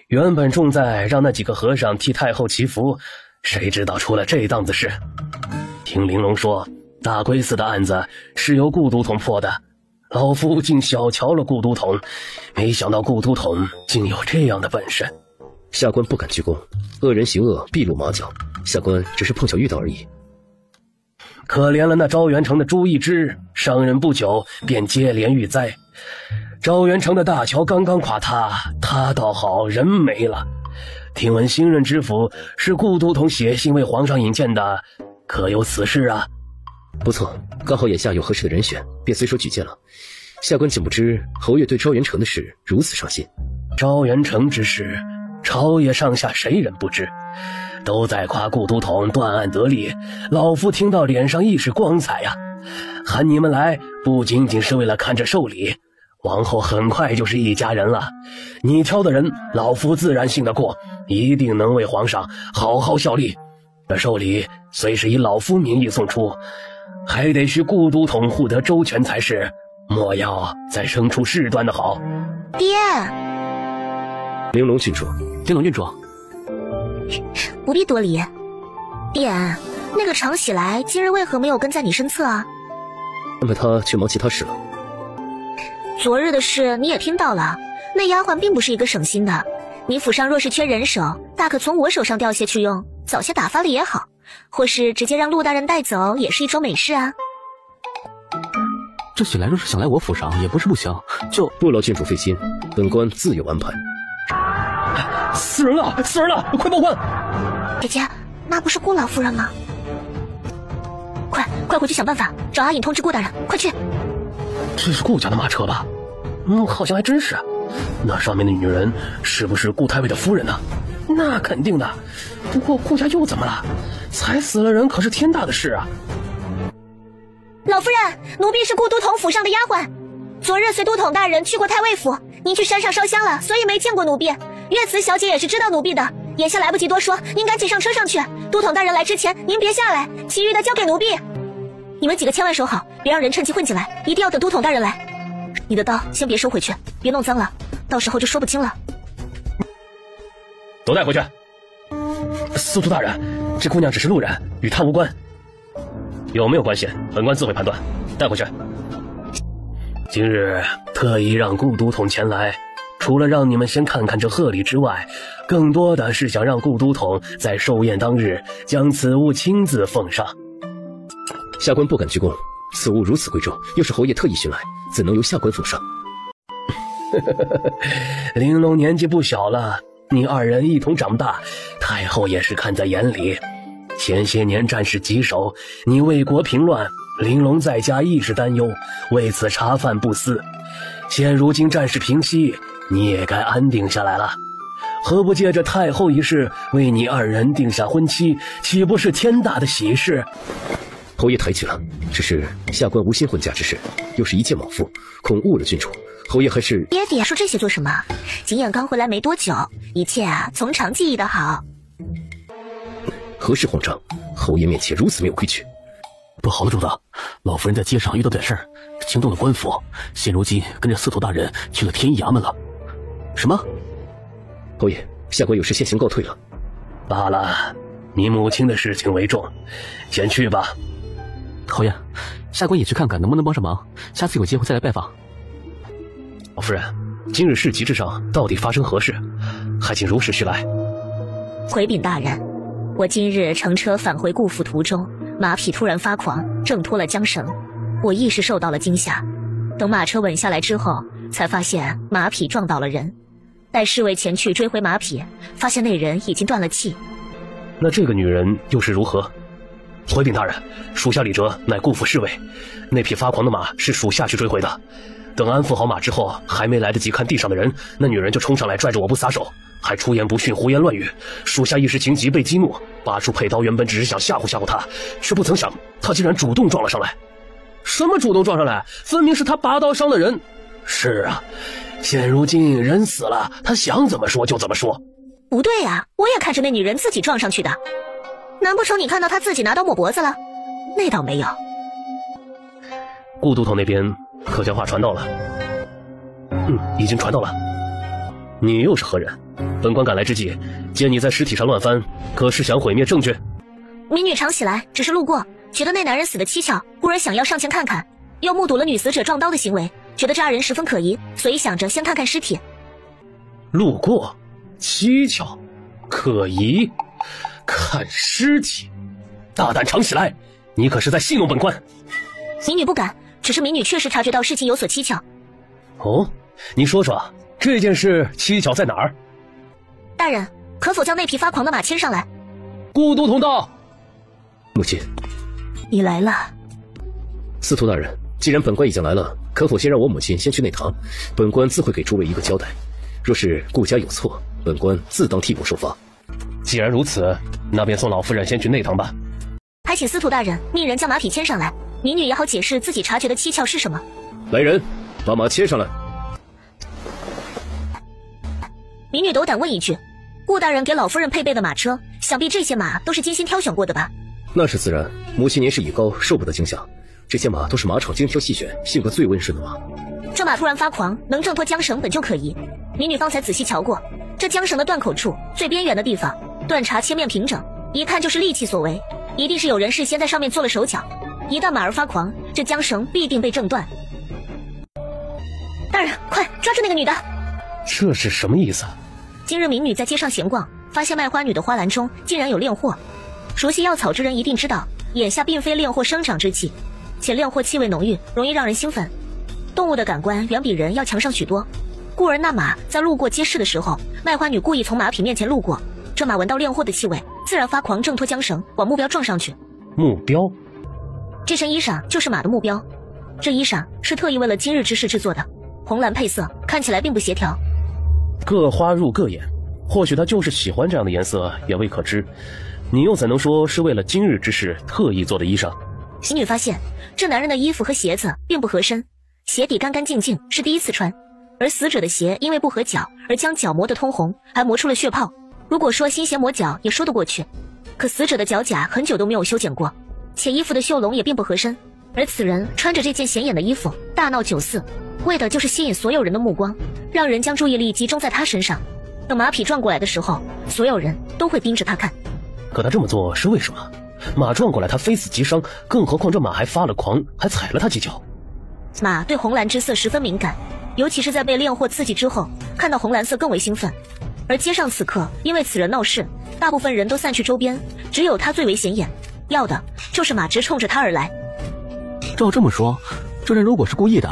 原本重在让那几个和尚替太后祈福，谁知道出了这档子事。听玲珑说，大龟寺的案子是由顾都统破的，老夫竟小瞧了顾都统，没想到顾都统竟有这样的本事。下官不敢居功，恶人行恶必露马脚，下官只是碰巧遇到而已。可怜了那昭元城的朱一之，上任不久便接连遇灾。昭元城的大桥刚刚垮塌，他倒好，人没了。听闻新任知府是顾都统写信为皇上引荐的，可有此事啊？不错，刚好眼下有合适的人选，便随手举荐了。下官竟不知侯爷对昭元城的事如此上心。昭元城之事，朝野上下谁人不知，都在夸顾都统断案得力，老夫听到脸上亦是光彩呀。喊你们来不仅仅是为了看着寿礼，往后很快就是一家人了。你挑的人，老夫自然信得过，一定能为皇上好好效力。这寿礼虽是以老夫名义送出，还得需顾都统护得周全才是，莫要再生出事端的好。爹，玲珑郡主。玲珑郡主，不必多礼。爹，那个常喜来今日为何没有跟在你身侧啊？安排他去忙其他事了。昨日的事你也听到了，那丫鬟并不是一个省心的。你府上若是缺人手，大可从我手上调些去用，早些打发了也好，或是直接让陆大人带走，也是一桩美事啊。这喜来若是想来我府上，也不是不行。就不劳郡主费心，本官自有安排。死人了，死人了，快报官！姐姐，那不是顾老夫人吗？快回去想办法，找阿颖通知顾大人，快去！这是顾家的马车吧？好像还真是。那上面的女人是不是顾太尉的夫人呢？那肯定的。不过顾家又怎么了？才死了人可是天大的事啊！老夫人，奴婢是顾都统府上的丫鬟，昨日随都统大人去过太尉府，您去山上烧香了，所以没见过奴婢。月慈小姐也是知道奴婢的，眼下来不及多说，您赶紧上车上去。都统大人来之前，您别下来，其余的交给奴婢。你们几个千万守好，别让人趁机混进来，一定要等都统大人来。你的刀先别收回去，别弄脏了，到时候就说不清了。都带回去。司徒大人，这姑娘只是路人，与他无关。有没有关系，本官自会判断。带回去。今日特意让顾都统前来，除了让你们先看看这贺礼之外，更多的是想让顾都统在寿宴当日将此物亲自奉上。下官不敢居功，此物如此贵重，又是侯爷特意寻来，怎能由下官奉上？玲珑年纪不小了，你二人一同长大，太后也是看在眼里。前些年战事棘手，你为国平乱，玲珑在家一直担忧，为此茶饭不思。现如今战事平息，你也该安定下来了。何不借着太后一事，为你二人定下婚期，岂不是天大的喜事？侯爷抬举了，只是下官无心婚嫁之事，又是一介莽夫，恐误了郡主。侯爷还是爹说这些做什么？景琰刚回来没多久，一切从长计议的好。何事慌张？侯爷面前如此没有规矩。不好了，主子，老夫人在街上遇到点事儿，惊动了官府，现如今跟着司徒大人去了天一衙门了。什么？侯爷，下官有事先行告退了。罢了，你母亲的事情为重，先去吧。侯爷，下官也去看看能不能帮上忙，下次有机会再来拜访。老夫人，今日市集之上到底发生何事？还请如实叙来。回禀大人，我今日乘车返回顾府途中，马匹突然发狂，挣脱了缰绳，我一时受到了惊吓。等马车稳下来之后，才发现马匹撞倒了人。待侍卫前去追回马匹，发现那人已经断了气。那这个女人又是如何？回禀大人，属下李哲乃顾府侍卫，那匹发狂的马是属下去追回的。等安抚好马之后，还没来得及看地上的人，那女人就冲上来拽着我不撒手，还出言不逊，胡言乱语。属下一时情急被激怒，拔出佩刀，原本只是想吓唬吓唬她，却不曾想她竟然主动撞了上来。什么主动撞上来？分明是她拔刀伤了人。是啊，现如今人死了，她想怎么说就怎么说。不对啊，我也看着那女人自己撞上去的。难不成你看到她自己拿刀抹脖子了？那倒没有。顾都统那边可将话传到了？已经传到了。你又是何人？本官赶来之际，见你在尸体上乱翻，可是想毁灭证据？民女常喜来，只是路过，觉得那男人死得蹊跷，故而想要上前看看，又目睹了女死者撞刀的行为，觉得这二人十分可疑，所以想着先看看尸体。路过，蹊跷，可疑，看尸体，大胆常喜来，你可是在戏弄本官？民女不敢，只是民女确实察觉到事情有所蹊跷。哦，你说说这件事蹊跷在哪儿？大人，可否将那匹发狂的马牵上来？顾都统到。母亲，你来了。司徒大人，既然本官已经来了，可否先让我母亲先去内堂？本官自会给诸位一个交代。若是顾家有错，本官自当替补受罚。既然如此，那便送老夫人先去内堂吧。还请司徒大人命人将马匹牵上来，民女也好解释自己察觉的蹊跷是什么。来人，把马牵上来。民女斗胆问一句，顾大人给老夫人配备的马车，想必这些马都是精心挑选过的吧？那是自然，母亲年事已高，受不得惊吓。这些马都是马场精挑细选，性格最温顺的马。这马突然发狂，能挣脱缰绳本就可疑。民女方才仔细瞧过，这缰绳的断口处最边缘的地方，断茬切面平整，一看就是利器所为，一定是有人事先在上面做了手脚。一旦马儿发狂，这缰绳必定被挣断。大人，快抓住那个女的！这是什么意思？今日民女在街上闲逛，发现卖花女的花篮中竟然有炼货。熟悉药草之人一定知道，眼下并非炼货生长之际，且炼货气味浓郁，容易让人兴奋。动物的感官远比人要强上许多，故而那马在路过街市的时候，卖花女故意从马匹面前路过，这马闻到炼货的气味，自然发狂，挣脱缰绳往目标撞上去。目标？这身衣裳就是马的目标，这衣裳是特意为了今日之事制作的，红蓝配色看起来并不协调。各花入各眼，或许他就是喜欢这样的颜色，也未可知。你又怎能说是为了今日之事特意做的衣裳？喜女发现这男人的衣服和鞋子并不合身，鞋底干干净净，是第一次穿，而死者的鞋因为不合脚而将脚磨得通红，还磨出了血泡。如果说新鞋磨脚也说得过去，可死者的脚甲很久都没有修剪过，且衣服的袖笼也并不合身，而此人穿着这件显眼的衣服大闹酒肆，为的就是吸引所有人的目光，让人将注意力集中在他身上。等马匹撞过来的时候，所有人都会盯着他看。可他这么做是为什么？马撞过来他非死即伤，更何况这马还发了狂，还踩了他几脚。马对红蓝之色十分敏感，尤其是在被炼货刺激之后，看到红蓝色更为兴奋。而街上此刻因为此人闹事，大部分人都散去周边，只有他最为显眼，要的就是马直冲着他而来。照这么说，这人如果是故意的，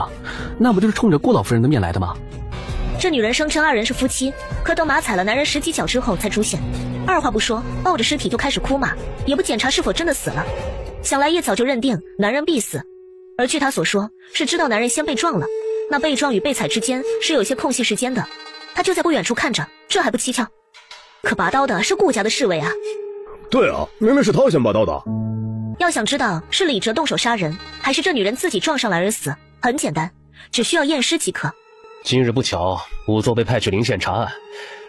那不就是冲着郭老夫人的面来的吗？这女人声称二人是夫妻，可等马踩了男人10几脚之后才出现，二话不说抱着尸体就开始哭骂，也不检查是否真的死了。想来也早就认定男人必死，而据他所说是知道男人先被撞了，那被撞与被踩之间是有些空隙时间的，他就在不远处看着，这还不蹊跷。可拔刀的是顾家的侍卫啊。对啊，明明是他先拔刀的。要想知道是李哲动手杀人，还是这女人自己撞上来而死，很简单，只需要验尸即可。今日不巧，仵作被派去临县查案，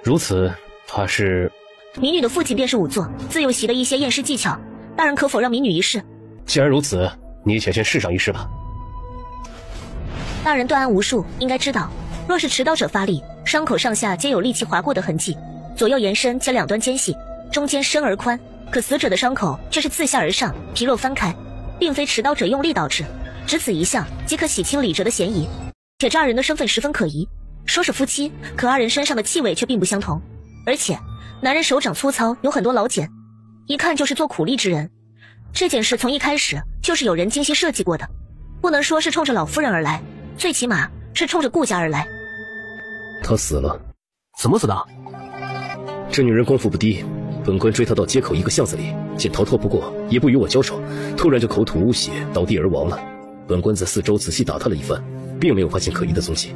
如此他是民女的父亲便是仵作，自幼习的一些验尸技巧，大人可否让民女一试？既然如此，你且先试上一试吧。大人断案无数，应该知道，若是持刀者发力，伤口上下皆有利器划过的痕迹，左右延伸且两端间细，中间深而宽。可死者的伤口却是自下而上，皮肉翻开，并非持刀者用力导致，只此一项即可洗清李哲的嫌疑。且这二人的身份十分可疑，说是夫妻，可二人身上的气味却并不相同，而且男人手掌粗糙，有很多老茧，一看就是做苦力之人。这件事从一开始就是有人精心设计过的，不能说是冲着老夫人而来，最起码是冲着顾家而来。他死了。怎么死的？这女人功夫不低，本官追她到街口一个巷子里，见逃脱不过，也不与我交手，突然就口吐污血，倒地而亡了。本官在四周仔细打探了一番，并没有发现可疑的踪迹。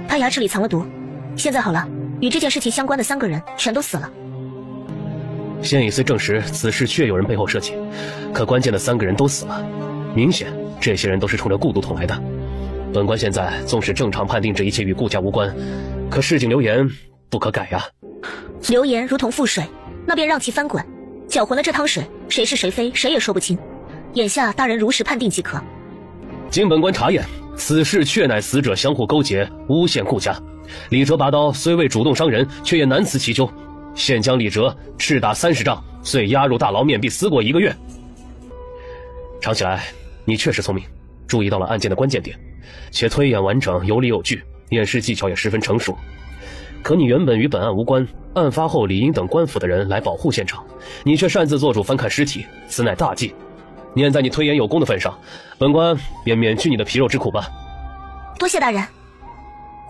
他牙齿里藏了毒，现在好了，与这件事情相关的3个人全都死了。现已虽证实此事确有人背后设计，可关键的3个人都死了，明显这些人都是冲着顾都统来的。本官现在纵使正常判定这一切与顾家无关，可市井流言不可改呀。流言如同覆水，那便让其翻滚，搅浑了这汤水，谁是谁非谁也说不清。眼下大人如实判定即可。经本官查验，此事确乃死者相互勾结，诬陷顾家。李哲拔刀虽未主动伤人，却也难辞其咎。现将李哲赤打30杖，遂押入大牢面壁思过1个月。尝起来，你确实聪明，注意到了案件的关键点，且推演完整，有理有据，验尸技巧也十分成熟。可你原本与本案无关，案发后理应等官府的人来保护现场，你却擅自做主翻看尸体，此乃大忌。念在你推演有功的份上，本官便免去你的皮肉之苦吧。多谢大人。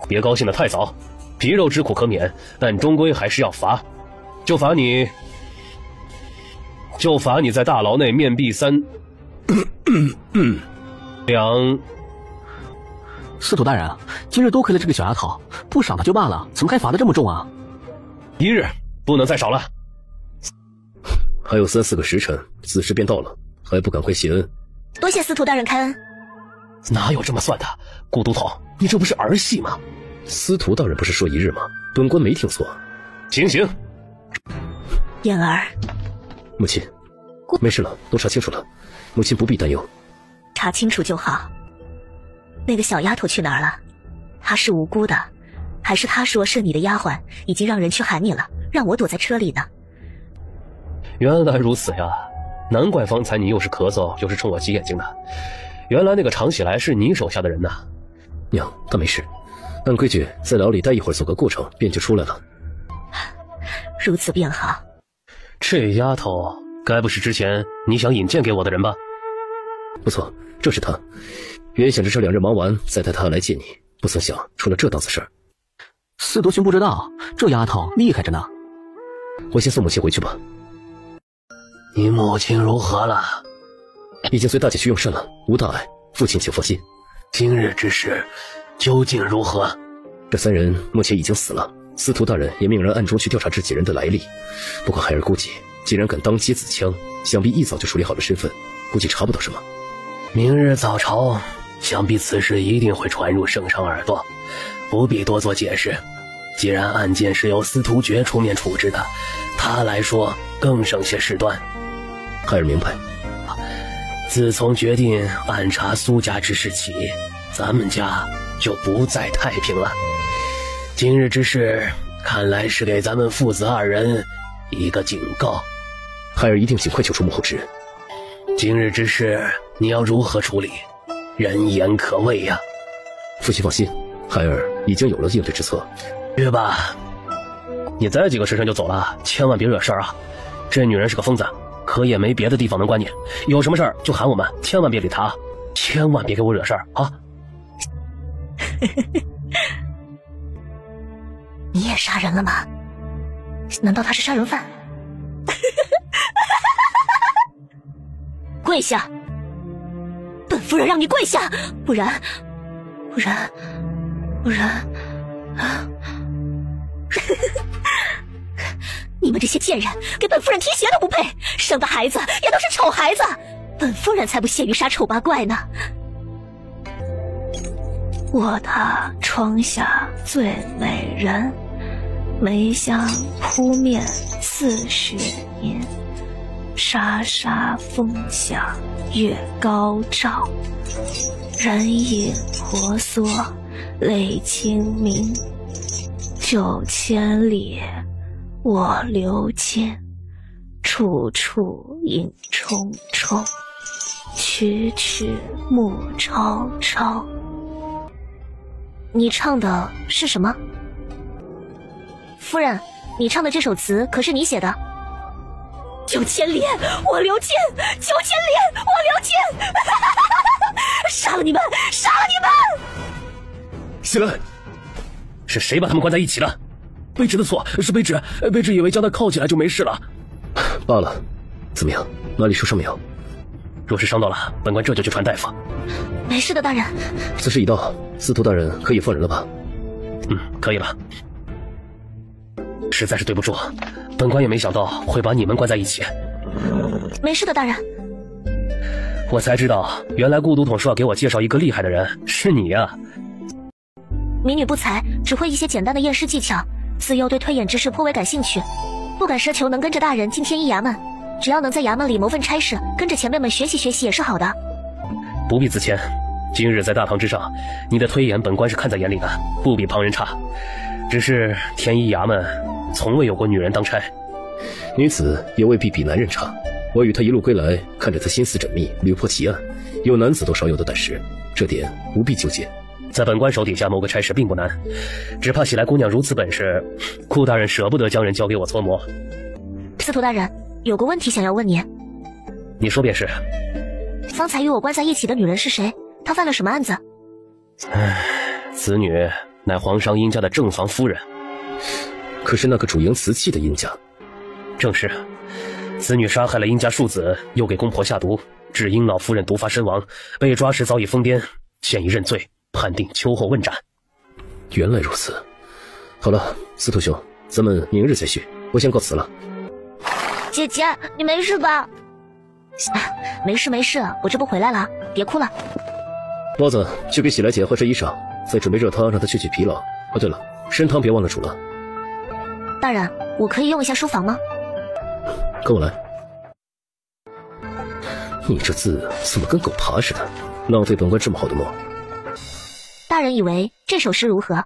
别高兴得太早，皮肉之苦可免，但终归还是要罚。就罚你在大牢内面壁3两。司徒大人，今日多亏了这个小丫头，不赏她就罢了，怎么还罚得这么重啊？1日，不能再少了。还有3、4个时辰，子时便到了，还不赶快谢恩？多谢司徒大人开恩。哪有这么算的？顾都统，你这不是儿戏吗？司徒大人不是说1日吗？本官没听错。请行。燕儿，母亲，没事了，都查清楚了，母亲不必担忧。查清楚就好。那个小丫头去哪儿了？她是无辜的，还是她说是你的丫鬟，已经让人去喊你了，让我躲在车里呢？原来如此呀，难怪方才你又是咳嗽又是冲我挤眼睛的，原来那个常喜来是你手下的人呐。娘，他没事，按规矩在牢里待一会儿，走个过程，便就出来了。如此便好。这丫头该不是之前你想引荐给我的人吧？不错，正是他。原想着这2日忙完再带他来见你，不曾想出了这档子事儿。司徒兄不知道，这丫头厉害着呢。我先送母亲回去吧。你母亲如何了？已经随大姐去用膳了，无大碍。父亲请放心。今日之事究竟如何？这3人目前已经死了，司徒大人也命人暗中去调查这几人的来历。不过孩儿估计，既然敢当街子枪，想必一早就处理好了身份，估计查不到什么。明日早朝，想必此事一定会传入圣上耳朵，不必多做解释。既然案件是由司徒爵出面处置的，他来说更省些事端。孩儿明白。自从决定暗查苏家之事起，咱们家就不再太平了。今日之事，看来是给咱们父子2人一个警告。孩儿一定尽快救出幕后之人。今日之事，你要如何处理？人言可畏呀。父亲放心，孩儿已经有了应对之策。去吧，你再几个时辰就走了，千万别惹事儿啊！这女人是个疯子，可也没别的地方能关你。有什么事儿就喊我们，千万别理她，千万别给我惹事儿啊！你也杀人了吗？难道他是杀人犯？跪下！本夫人让你跪下，不然，你们这些贱人，给本夫人提鞋都不配，生的孩子也都是丑孩子，本夫人才不屑于杀丑八怪呢。我的窗下最美人，梅香扑面似雪银，沙沙风响月高照，人影婆娑泪清明，9千里我流金，处处影重重，曲曲暮超超。你唱的是什么？夫人，你唱的这首词可是你写的。9千里我流金，9千里我流金，杀了你们，杀了你们！起来！是谁把他们关在一起的？卑职的错，是卑职以为将他铐起来就没事了。罢了，怎么样？哪里受伤没有？若是伤到了，本官这就去传大夫。没事的，大人。此事已到，司徒大人可以放人了吧？可以了。实在是对不住，本官也没想到会把你们关在一起。没事的，大人。我才知道，原来顾都统说要给我介绍一个厉害的人，是你呀。民女不才，只会一些简单的验尸技巧，自幼对推演之事颇为感兴趣，不敢奢求能跟着大人进天一衙门，只要能在衙门里谋份差事，跟着前辈们学习学习也是好的。不必自谦，今日在大堂之上，你的推演本官是看在眼里的，不比旁人差。只是天一衙门从未有过女人当差，女子也未必比男人差。我与她一路归来，看着她心思缜密，屡破奇案，有男子都少有的胆识，这点无必纠结。在本官手底下谋个差事并不难，只怕喜来姑娘如此本事，顾大人舍不得将人交给我搓磨。司徒大人，有个问题想要问您。你说便是。方才与我关在一起的女人是谁？她犯了什么案子？此女乃皇上殷家的正房夫人。可是那个主营瓷器的殷家？正是。此女杀害了殷家庶子，又给公婆下毒，致殷老夫人毒发身亡，被抓时早已疯癫，现已认罪，判定秋后问斩。原来如此。好了，司徒兄，咱们明日再续，我先告辞了。姐姐，你没事吧？没事没事，我这不回来了，别哭了。包子，去给喜来姐换身衣裳，再准备热汤让她去疲劳。哦，对了，参汤别忘了煮了。大人，我可以用一下书房吗？跟我来。你这字怎么跟狗爬似的？浪费本官这么好的墨。大人以为这首诗如何？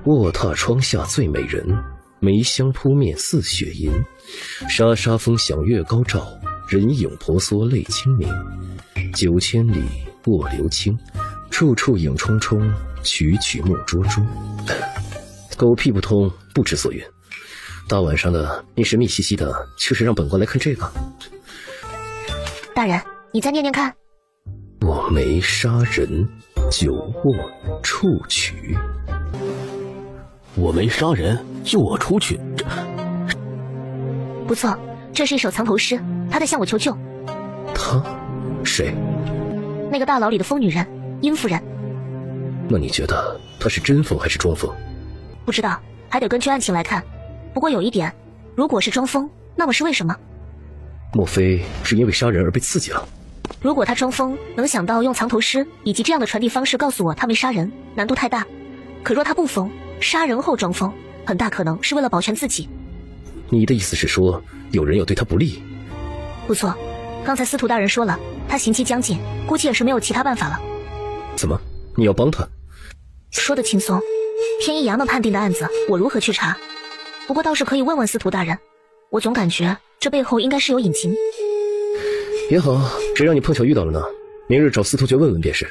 卧榻窗下最美人，梅香扑面似雪银。沙沙风响月高照，人影婆娑泪清明。9千里卧流清，处处影冲冲，曲曲莫捉捉。狗屁不通，不知所云。大晚上的，你神秘兮兮的，却是让本官来看这个。大人，你再念念看。我没杀人，酒卧处曲。我没杀人，就我出去。不错，这是一首藏头诗，他在向我求救。他？谁？那个大牢里的疯女人，殷夫人。那你觉得他是真疯还是装疯？不知道，还得根据案情来看。不过有一点，如果是装疯，那么是为什么？莫非是因为杀人而被刺激了？如果他装疯，能想到用藏头诗以及这样的传递方式告诉我他没杀人，难度太大。可若他不疯，杀人后装疯，很大可能是为了保全自己。你的意思是说，有人要对他不利？不错，刚才司徒大人说了，他刑期将近，估计也是没有其他办法了。怎么？你要帮他？说得轻松，天一衙门判定的案子，我如何去查？不过倒是可以问问司徒大人，我总感觉这背后应该是有隐情。也好，谁让你碰巧遇到了呢？明日找司徒爵问问便是。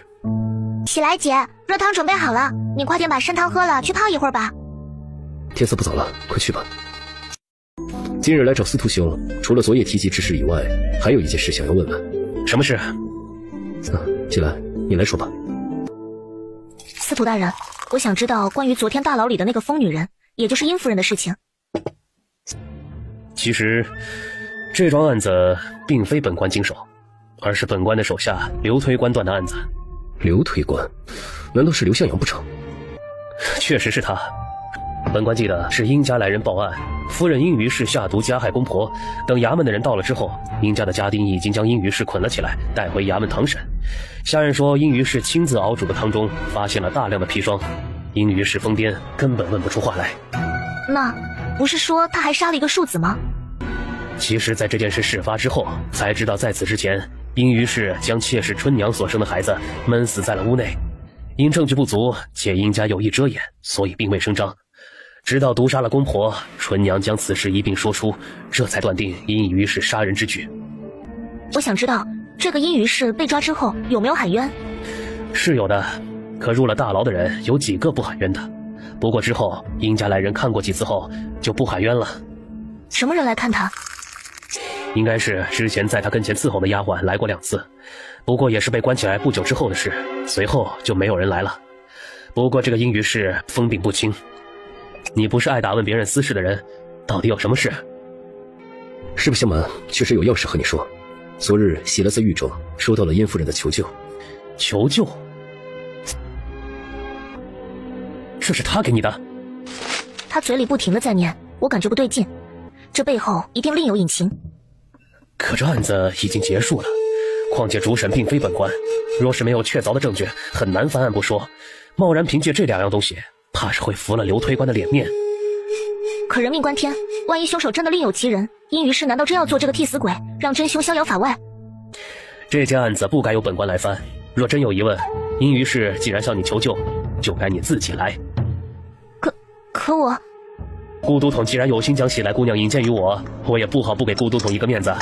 喜来姐，热汤准备好了，你快点把参汤喝了，去泡一会儿吧。天色不早了，快去吧。今日来找司徒兄，除了昨夜提及之事以外，还有一件事想要问问。什么事？季兰，你来说吧。司徒大人，我想知道关于昨天大牢里的那个疯女人，也就是殷夫人的事情。其实这桩案子并非本官经手，而是本官的手下刘推官断的案子。刘推官？难道是刘向阳不成？确实是他。本官记得是殷家来人报案，夫人殷于氏下毒加害公婆。等衙门的人到了之后，殷家的家丁已经将殷于氏捆了起来，带回衙门堂审。下人说，殷于氏亲自熬煮的汤中发现了大量的砒霜，殷于氏疯癫，根本问不出话来。那不是说他还杀了一个庶子吗？其实在这件事事发之后，才知道在此之前，殷于氏将妾室春娘所生的孩子闷死在了屋内。因证据不足，且殷家有意遮掩，所以并未声张。直到毒杀了公婆，春娘将此事一并说出，这才断定殷于氏杀人之举。我想知道这个殷于氏被抓之后有没有喊冤？是有的，可入了大牢的人有几个不喊冤的？不过之后殷家来人看过几次后就不喊冤了。什么人来看他？应该是之前在他跟前伺候的丫鬟来过2次，不过也是被关起来不久之后的事，随后就没有人来了。不过这个殷于氏疯病不轻，你不是爱打问别人私事的人，到底有什么事？实不相瞒，确实有要事和你说。昨日喜来在狱中收到了殷夫人的求救。求救？这是他给你的？他嘴里不停地在念，我感觉不对劲，这背后一定另有隐情。可这案子已经结束了，况且主审并非本官，若是没有确凿的证据，很难翻案不说，贸然凭借这2样东西，怕是会服了刘推官的脸面。可人命关天，万一凶手真的另有其人，殷于氏难道真要做这个替死鬼，让真凶逍遥法外？这件案子不该由本官来翻，若真有疑问，殷于氏既然向你求救，就该你自己来。可我……顾都统既然有心将喜来姑娘引荐于我，我也不好不给顾都统一个面子。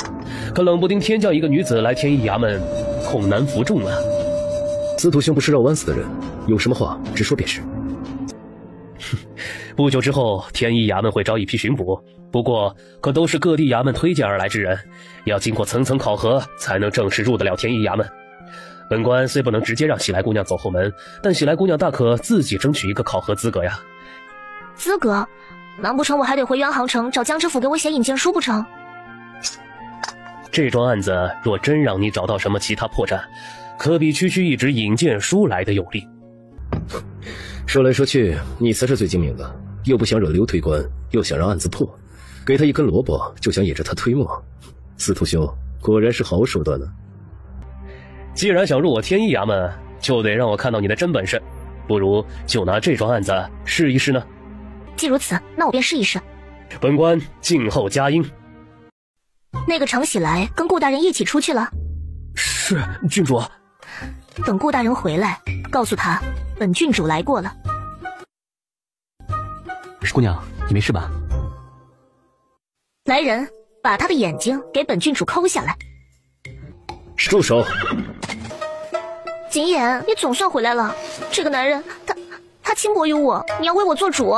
可冷不丁天降一个女子来天一衙门，恐难服众啊。司徒兄不是绕弯子的人，有什么话直说便是。不久之后，天一衙门会招一批巡捕，不过可都是各地衙门推荐而来之人，要经过层层考核，才能正式入得了天一衙门。本官虽不能直接让喜来姑娘走后门，但喜来姑娘大可自己争取一个考核资格呀。资格？难不成我还得回元杭城找江知府给我写引荐书不成？这桩案子若真让你找到什么其他破绽，可比区区一纸引荐书来的有力。说来说去，你才是最精明的，又不想惹刘推官，又想让案子破，给他一根萝卜就想引着他推磨。司徒兄果然是好手段呢。既然想入我天一衙门，就得让我看到你的真本事，不如就拿这桩案子试一试呢。既如此，那我便试一试。本官静候佳音。那个常喜来跟顾大人一起出去了。是，郡主。等顾大人回来，告诉他本郡主来过了。姑娘，你没事吧？来人，把他的眼睛给本郡主抠下来。住手！景琰，你总算回来了。这个男人，他轻薄于我，你要为我做主。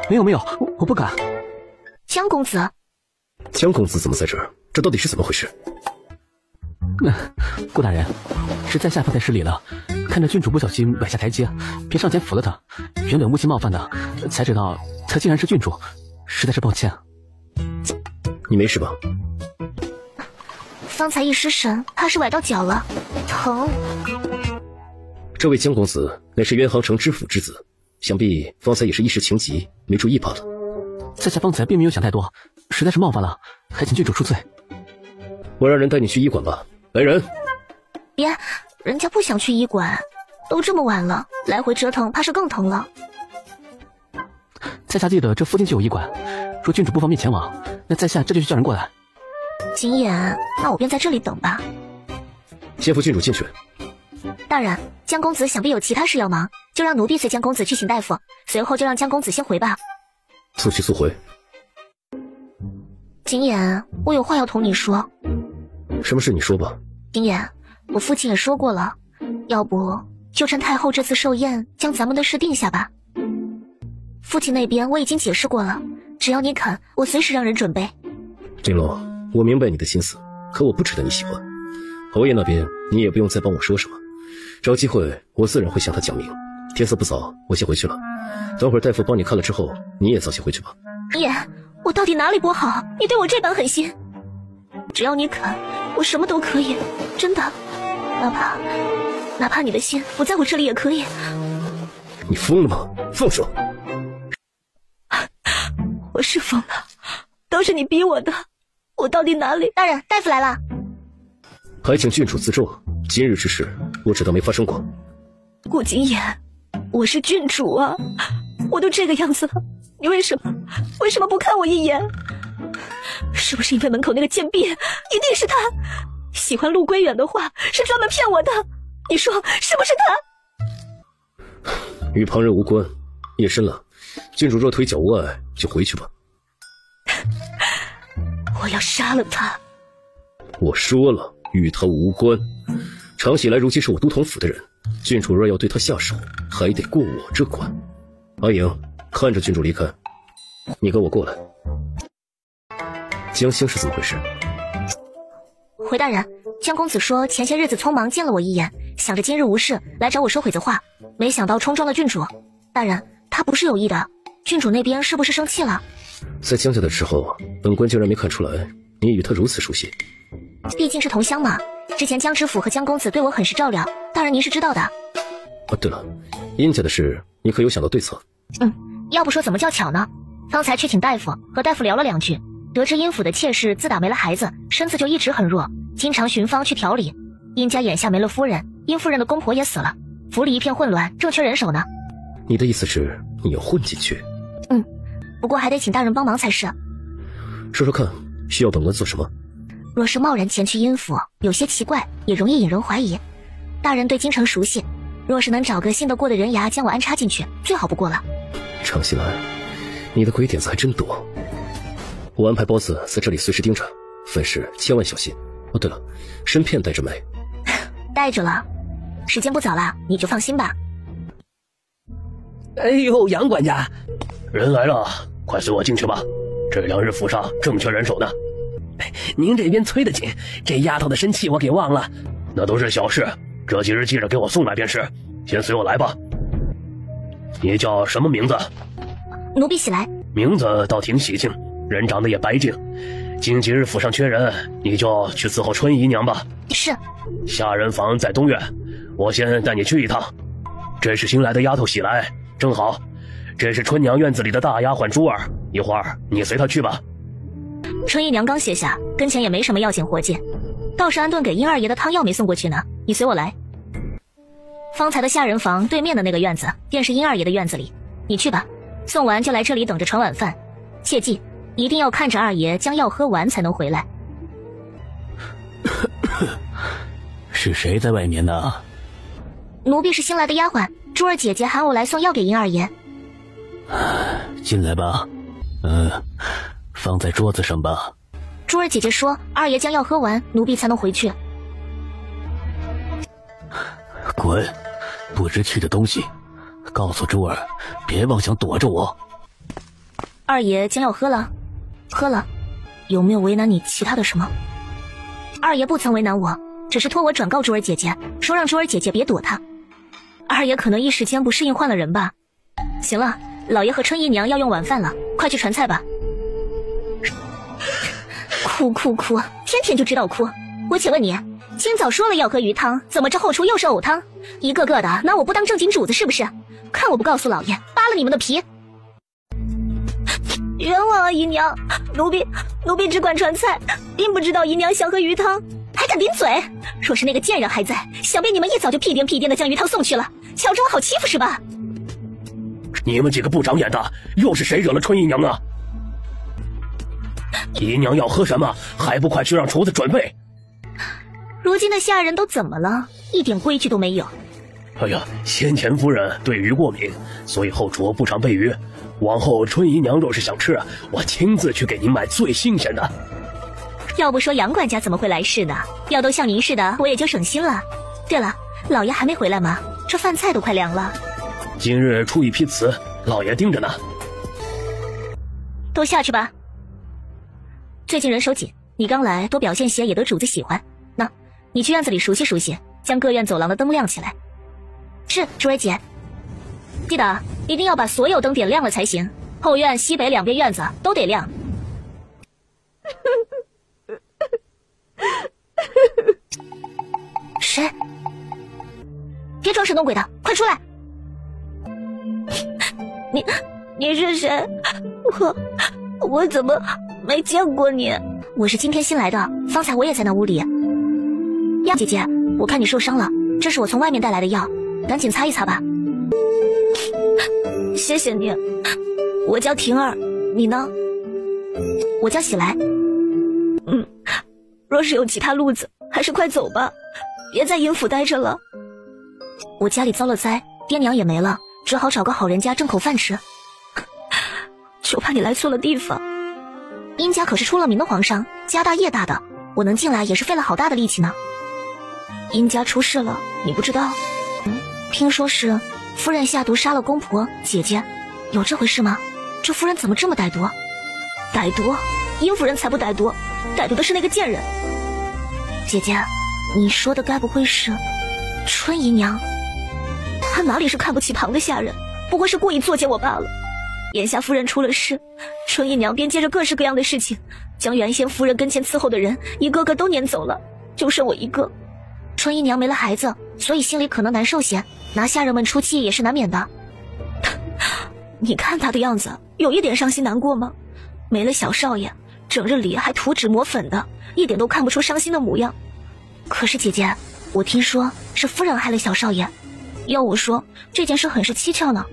没有，我不敢。江公子，江公子怎么在这儿？这到底是怎么回事？顾大人，是在下方才失礼了，看着郡主不小心崴下台阶，便上前扶了他。原本无心冒犯的，才知道他竟然是郡主，实在是抱歉。你没事吧？方才一失神，怕是崴到脚了，疼。这位江公子乃是元杭城知府之子，想必方才也是一时情急，没注意罢了。在下方才并没有想太多，实在是冒犯了，还请郡主恕罪。我让人带你去医馆吧。来人！别，人家不想去医馆，都这么晚了，来回折腾怕是更疼了。在下记得这附近就有医馆，若郡主不方便前往，那在下这就去叫人过来。景琰，那我便在这里等吧。先扶郡主进去。大人，江公子想必有其他事要忙，就让奴婢随江公子去请大夫，随后就让江公子先回吧。速去速回。景琰，我有话要同你说。什么事你说吧。景琰，我父亲也说过了，要不就趁太后这次寿宴将咱们的事定下吧。父亲那边我已经解释过了，只要你肯，我随时让人准备。金龙，我明白你的心思，可我不值得你喜欢。侯爷那边你也不用再帮我说什么，找机会我自然会向他讲明。天色不早，我先回去了。等会儿大夫帮你看了之后，你也早些回去吧。琰，我到底哪里不好？你对我这般狠心？只要你肯，我什么都可以，真的，哪怕你的心不在我这里也可以。你疯了吗？放手！我是疯了，都是你逼我的，我到底哪里？大人，大夫来了。还请郡主自重，今日之事我只当没发生过。顾景琰，我是郡主啊，我都这个样子了，你为什么不看我一眼？是不是因为门口那个贱婢，一定是他喜欢陆归远的话，是专门骗我的？你说是不是他？与旁人无关。夜深了，郡主若腿脚无碍，就回去吧。我要杀了他。我说了，与他无关。常喜来如今是我都统府的人，郡主若要对他下手，还得过我这关。阿莹，看着郡主离开，你跟我过来。江星是怎么回事？回大人，江公子说前些日子匆忙见了我一眼，想着今日无事来找我说会子话，没想到冲撞了郡主。大人，他不是有意的，郡主那边是不是生气了？在江家的时候，本官竟然没看出来你与他如此熟悉。毕竟是同乡嘛，之前江知府和江公子对我很是照料，大人您是知道的。对了，殷家的事你可有想到对策？要不说怎么叫巧呢？方才去请大夫，和大夫聊了两句，得知殷府的妾室自打没了孩子，身子就一直很弱，经常寻方去调理。殷家眼下没了夫人，殷夫人的公婆也死了，府里一片混乱，正缺人手呢。你的意思是你要混进去？不过还得请大人帮忙才是。说说看，需要本官做什么？若是贸然前去殷府，有些奇怪，也容易引人怀疑。大人对京城熟悉，若是能找个信得过的人牙将我安插进去，最好不过了。常喜来，你的鬼点子还真多。我安排包子在这里随时盯着，凡事千万小心。对了，身片带着没？带着了，时间不早了，你就放心吧。哎呦，杨管家，人来了，快随我进去吧。这2日府上正缺人手呢。您这边催得紧，这丫头的生气我给忘了。那都是小事，这几日记着给我送来便是。先随我来吧。你叫什么名字？奴婢喜来。名字倒挺喜庆，人长得也白净。今几日府上缺人，你就去伺候春姨娘吧。是。下人房在东院，我先带你去一趟。这是新来的丫头喜来，正好。这是春娘院子里的大丫鬟珠儿，一会儿你随她去吧。春姨娘刚歇下，跟前也没什么要紧活计，倒是安顿给殷二爷的汤药没送过去呢。你随我来。方才的下人房对面的那个院子，便是殷二爷的院子里。你去吧，送完就来这里等着传晚饭。切记，一定要看着二爷将药喝完才能回来。是谁在外面呢？奴婢是新来的丫鬟，珠儿姐姐喊我来送药给殷二爷。进来吧。放在桌子上吧。珠儿姐姐说，二爷将药喝完，奴婢才能回去。滚！不知趣的东西，告诉珠儿，别妄想躲着我。二爷将要喝了，喝了，有没有为难你其他的什么？二爷不曾为难我，只是托我转告珠儿姐姐，说让珠儿姐姐别躲他。二爷可能一时间不适应换了人吧。行了，老爷和春姨娘要用晚饭了，快去传菜吧。哭，天天就知道哭。我且问你，今早说了要喝鱼汤，怎么这后厨又是藕汤？一个个的拿我不当正经主子是不是？看我不告诉老爷，扒了你们的皮！冤枉啊，姨娘！奴婢只管传菜，并不知道姨娘想喝鱼汤，还敢顶嘴！若是那个贱人还在，想必你们一早就屁颠的将鱼汤送去了，瞧着我好欺负是吧？你们几个不长眼的，又是谁惹了春姨娘啊？姨娘要喝什么，还不快去让厨子准备？如今的下人都怎么了？一点规矩都没有。哎呀，先前夫人对鱼过敏，所以后厨不常备鱼。往后春姨娘若是想吃，我亲自去给您买最新鲜的。要不说杨管家怎么会来事呢？要都像您似的，我也就省心了。对了，老爷还没回来吗？这饭菜都快凉了。今日出一批词，老爷盯着呢。都下去吧。最近人手紧，你刚来，多表现些也得主子喜欢。那，你去院子里熟悉熟悉，将各院走廊的灯亮起来。是，珠儿姐。记得一定要把所有灯点亮了才行，后院、西北两边院子都得亮。谁？别装神弄鬼的，快出来！你是谁？我怎么没见过你？我是今天新来的，方才我也在那屋里。呀，姐姐，我看你受伤了，这是我从外面带来的药，赶紧擦一擦吧。谢谢你。我叫婷儿，你呢？我叫喜来。若是有其他路子，还是快走吧，别在阴府待着了。我家里遭了灾，爹娘也没了，只好找个好人家挣口饭吃。就怕你来错了地方。殷家可是出了名的皇上，家大业大的，我能进来也是费了好大的力气呢。殷家出事了，你不知道？听说是夫人下毒杀了公婆姐姐，有这回事吗？这夫人怎么这么歹毒？歹毒？殷夫人才不歹毒，歹毒的是那个贱人。姐姐，你说的该不会是春姨娘？她哪里是看不起旁的下人，不过是故意作践我罢了。眼下夫人出了事，春姨娘便接着各式各样的事情，将原先夫人跟前伺候的人一个个都撵走了，就剩我一个。春姨娘没了孩子，所以心里可能难受些，拿下人们出气也是难免的。你看她的样子，有一点伤心难过吗？没了小少爷，整日里还涂脂抹粉的，一点都看不出伤心的模样。可是姐姐，我听说是夫人害了小少爷，要我说这件事很是蹊跷呢。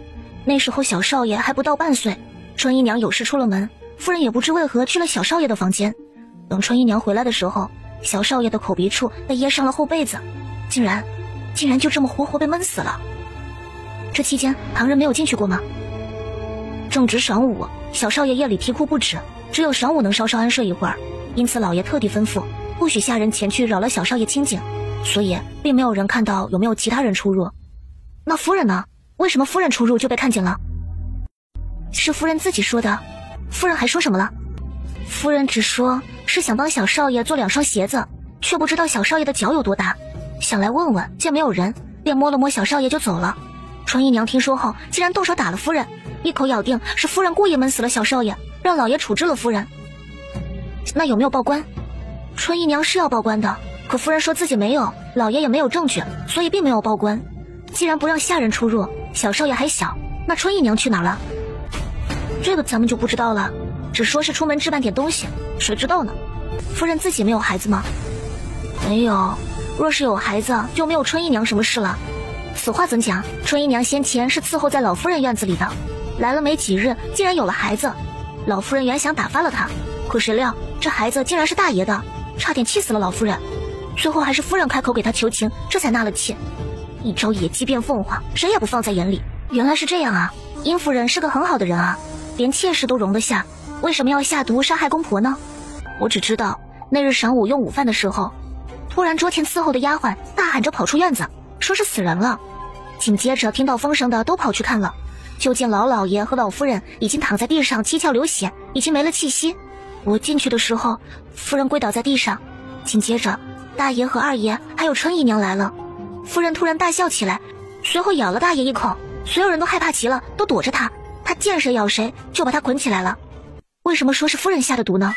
那时候小少爷还不到半岁，春姨娘有事出了门，夫人也不知为何去了小少爷的房间。等春姨娘回来的时候，小少爷的口鼻处被掖上了厚被子，竟然就这么活活被闷死了。这期间旁人没有进去过吗？正值晌午，小少爷夜里啼哭不止，只有晌午能稍稍安睡一会儿，因此老爷特地吩咐不许下人前去扰了小少爷清静，所以并没有人看到有没有其他人出入。那夫人呢？为什么夫人出入就被看见了？是夫人自己说的。夫人还说什么了？夫人只说是想帮小少爷做2双鞋子，却不知道小少爷的脚有多大，想来问问，见没有人，便摸了摸小少爷就走了。春姨娘听说后，竟然动手打了夫人，一口咬定是夫人故意闷死了小少爷，让老爷处置了夫人。那有没有报官？春姨娘是要报官的，可夫人说自己没有，老爷也没有证据，所以并没有报官。既然不让下人出入，小少爷还小，那春姨娘去哪了？这个咱们就不知道了，只说是出门置办点东西，谁知道呢？夫人自己没有孩子吗？没有，若是有孩子，就没有春姨娘什么事了。此话怎讲？春姨娘先前是伺候在老夫人院子里的，来了没几日，竟然有了孩子。老夫人原想打发了她，可谁料这孩子竟然是大爷的，差点气死了老夫人。最后还是夫人开口给她求情，这才纳了气。一招野鸡变凤凰，谁也不放在眼里。原来是这样啊！殷夫人是个很好的人啊，连妾室都容得下，为什么要下毒杀害公婆呢？我只知道那日晌午用午饭的时候，突然桌前伺候的丫鬟大喊着跑出院子，说是死人了。紧接着听到风声的都跑去看了，就见老老爷和老夫人已经躺在地上，七窍流血，已经没了气息。我进去的时候，夫人跪倒在地上，紧接着大爷和二爷还有春姨娘来了。夫人突然大笑起来，随后咬了大爷一口，所有人都害怕极了，都躲着他。他见谁咬谁，就把他捆起来了。为什么说是夫人下的毒呢？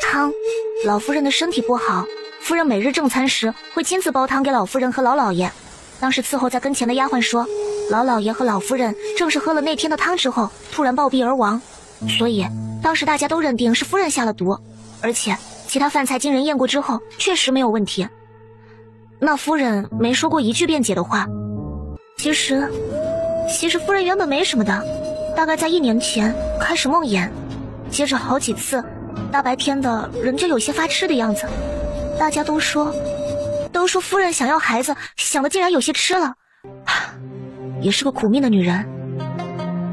汤，老夫人的身体不好，夫人每日正餐时会亲自煲汤给老夫人和老老爷。当时伺候在跟前的丫鬟说，老老爷和老夫人正是喝了那天的汤之后突然暴毙而亡，所以当时大家都认定是夫人下了毒，而且其他饭菜经人验过之后确实没有问题。那夫人没说过一句辩解的话。其实夫人原本没什么的，大概在1年前开始梦魇，接着好几次大白天的人就有些发痴的样子。大家都说夫人想要孩子，想的竟然有些痴了，也是个苦命的女人。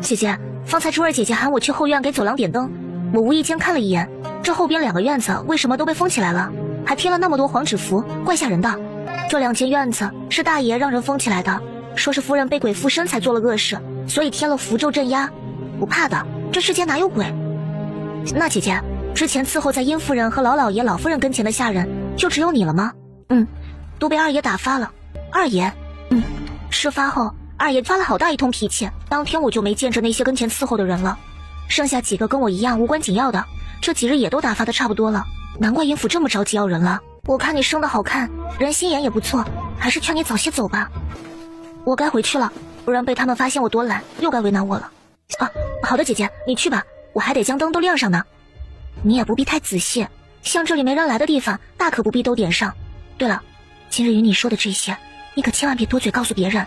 姐姐，方才珠儿姐姐喊我去后院给走廊点灯，我无意间看了一眼，这后边2个院子为什么都被封起来了，还贴了那么多黄纸符，怪吓人的。这2间院子是大爷让人封起来的，说是夫人被鬼附身才做了恶事，所以贴了符咒镇压。不怕的，这世间哪有鬼？那姐姐，之前伺候在殷夫人和老老爷老夫人跟前的下人就只有你了吗？都被二爷打发了。二爷？事发后二爷发了好大一通脾气，当天我就没见着那些跟前伺候的人了，剩下几个跟我一样无关紧要的，这几日也都打发的差不多了。难怪殷府这么着急要人了。我看你生得好看，人心眼也不错，还是劝你早些走吧。我该回去了，不然被他们发现我多懒，又该为难我了。好的姐姐，你去吧，我还得将灯都亮上呢。你也不必太仔细，像这里没人来的地方，大可不必都点上。对了，今日与你说的这些，你可千万别多嘴告诉别人，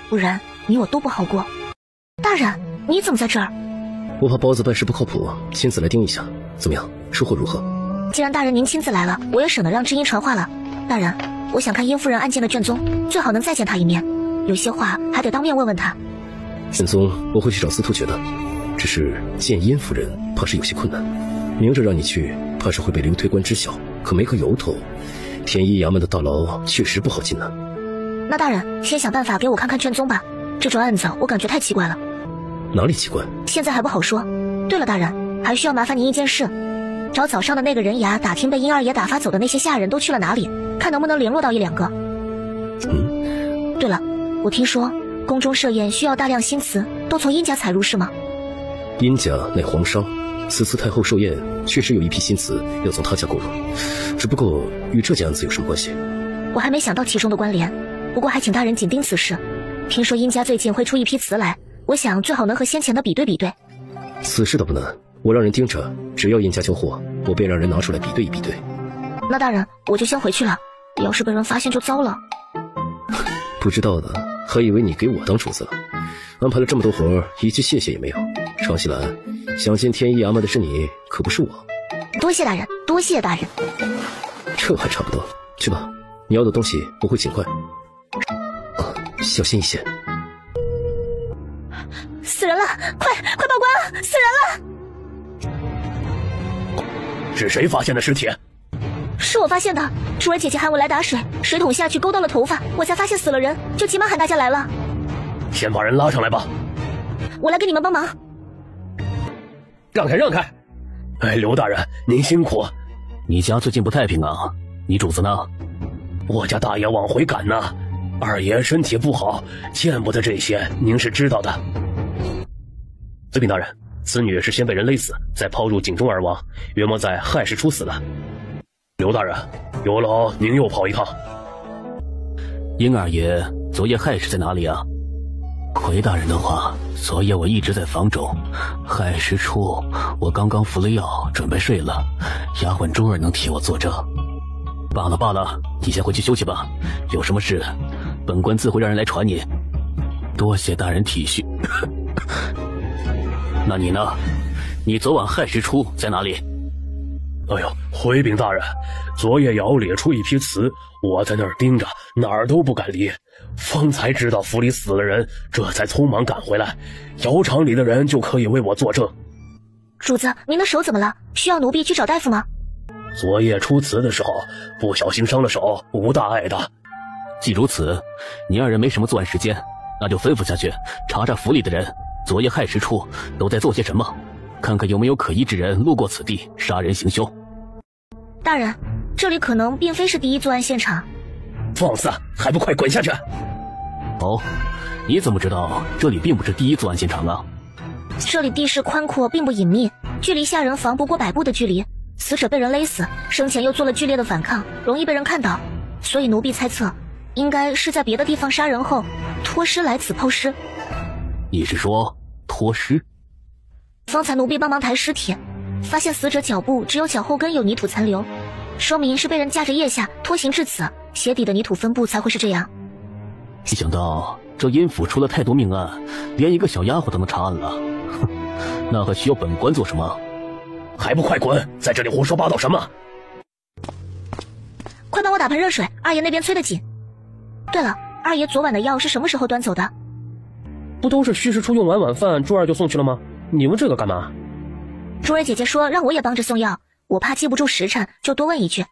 不然你我都不好过。大人，你怎么在这儿？我怕包子办事不靠谱，亲自来盯一下，怎么样？收获如何？既然大人您亲自来了，我也省得让知音传话了。大人，我想看殷夫人案件的卷宗，最好能再见她一面，有些话还得当面问问她。卷宗我会去找司徒学的，只是见殷夫人怕是有些困难，明着让你去，怕是会被灵推官知晓，可没个由头。天一衙门的大牢确实不好进呢。那大人先想办法给我看看卷宗吧，这桩案子我感觉太奇怪了。哪里奇怪？现在还不好说。对了大人，还需要麻烦您一件事，找早上的那个人牙打听被殷二爷打发走的那些下人都去了哪里，看能不能联络到1、2个。对了，我听说宫中设宴需要大量新词，都从殷家采入是吗？殷家乃皇商，此次太后寿宴确实有一批新词要从他家购入，只不过与这件案子有什么关系？我还没想到其中的关联，不过还请大人紧盯此事。听说殷家最近会出一批词来，我想最好能和先前的比对比对。此事倒不难，我让人盯着，只要殷家交货，我便让人拿出来比对一比对。那大人，我就先回去了，要是被人发现就糟了。不知道的还以为你给我当主子了，安排了这么多活，一句谢谢也没有。常喜兰，想进天一衙门的是你，可不是我。多谢大人，多谢大人。这还差不多，去吧，你要的东西我会尽快。小心一些。死人了，快报官，死人了！是谁发现的尸体？是我发现的，珠儿姐姐喊我来打水，水桶下去勾到了头发，我才发现死了人，就急忙喊大家来了。先把人拉上来吧。我来给你们帮忙。让开让开！刘大人您辛苦。你家最近不太平啊，你主子呢？我家大爷往回赶呢，二爷身体不好，见不得这些，您是知道的。嘴禀大人，此女是先被人勒死，再抛入井中而亡，约莫在亥时初死的。刘大人，有劳您又跑一趟。殷二爷昨夜亥时在哪里啊？回大人的话，昨夜我一直在房中，亥时初我刚刚服了药，准备睡了，丫鬟珠儿能替我作证。罢了，你先回去休息吧，有什么事本官自会让人来传你。多谢大人体恤。那你呢？你昨晚亥时初在哪里？哎呦，回禀大人，昨夜窑里出一批词，我在那儿盯着，哪儿都不敢离，方才知道府里死了人，这才匆忙赶回来，窑厂里的人就可以为我作证。主子，您的手怎么了？需要奴婢去找大夫吗？昨夜出词的时候不小心伤了手，无大碍的。既如此，你二人没什么作案时间，那就吩咐下去，查查府里的人昨夜亥时处都在做些什么，看看有没有可疑之人路过此地杀人行凶。大人，这里可能并非是第一作案现场。放肆，还不快滚下去！哦，你怎么知道这里并不是第一作案现场啊？这里地势宽阔，并不隐秘，距离下人房不过100步的距离。死者被人勒死，生前又做了剧烈的反抗，容易被人看到，所以奴婢猜测，应该是在别的地方杀人后脱尸来此抛尸。你是说脱尸？方才奴婢帮忙抬尸体，发现死者脚部只有脚后跟有泥土残留，说明是被人架着腋下拖行至此，鞋底的泥土分布才会是这样。没想到这阴府出了太多命案，连一个小丫鬟都能查案了，哼，那还需要本官做什么？还不快滚！在这里胡说八道什么？快帮我打盆热水，二爷那边催得紧。对了，二爷昨晚的药是什么时候端走的？不都是戌时初用完晚饭，珠儿就送去了吗？你问这个干嘛？珠儿姐姐说让我也帮着送药，我怕记不住时辰，就多问一句。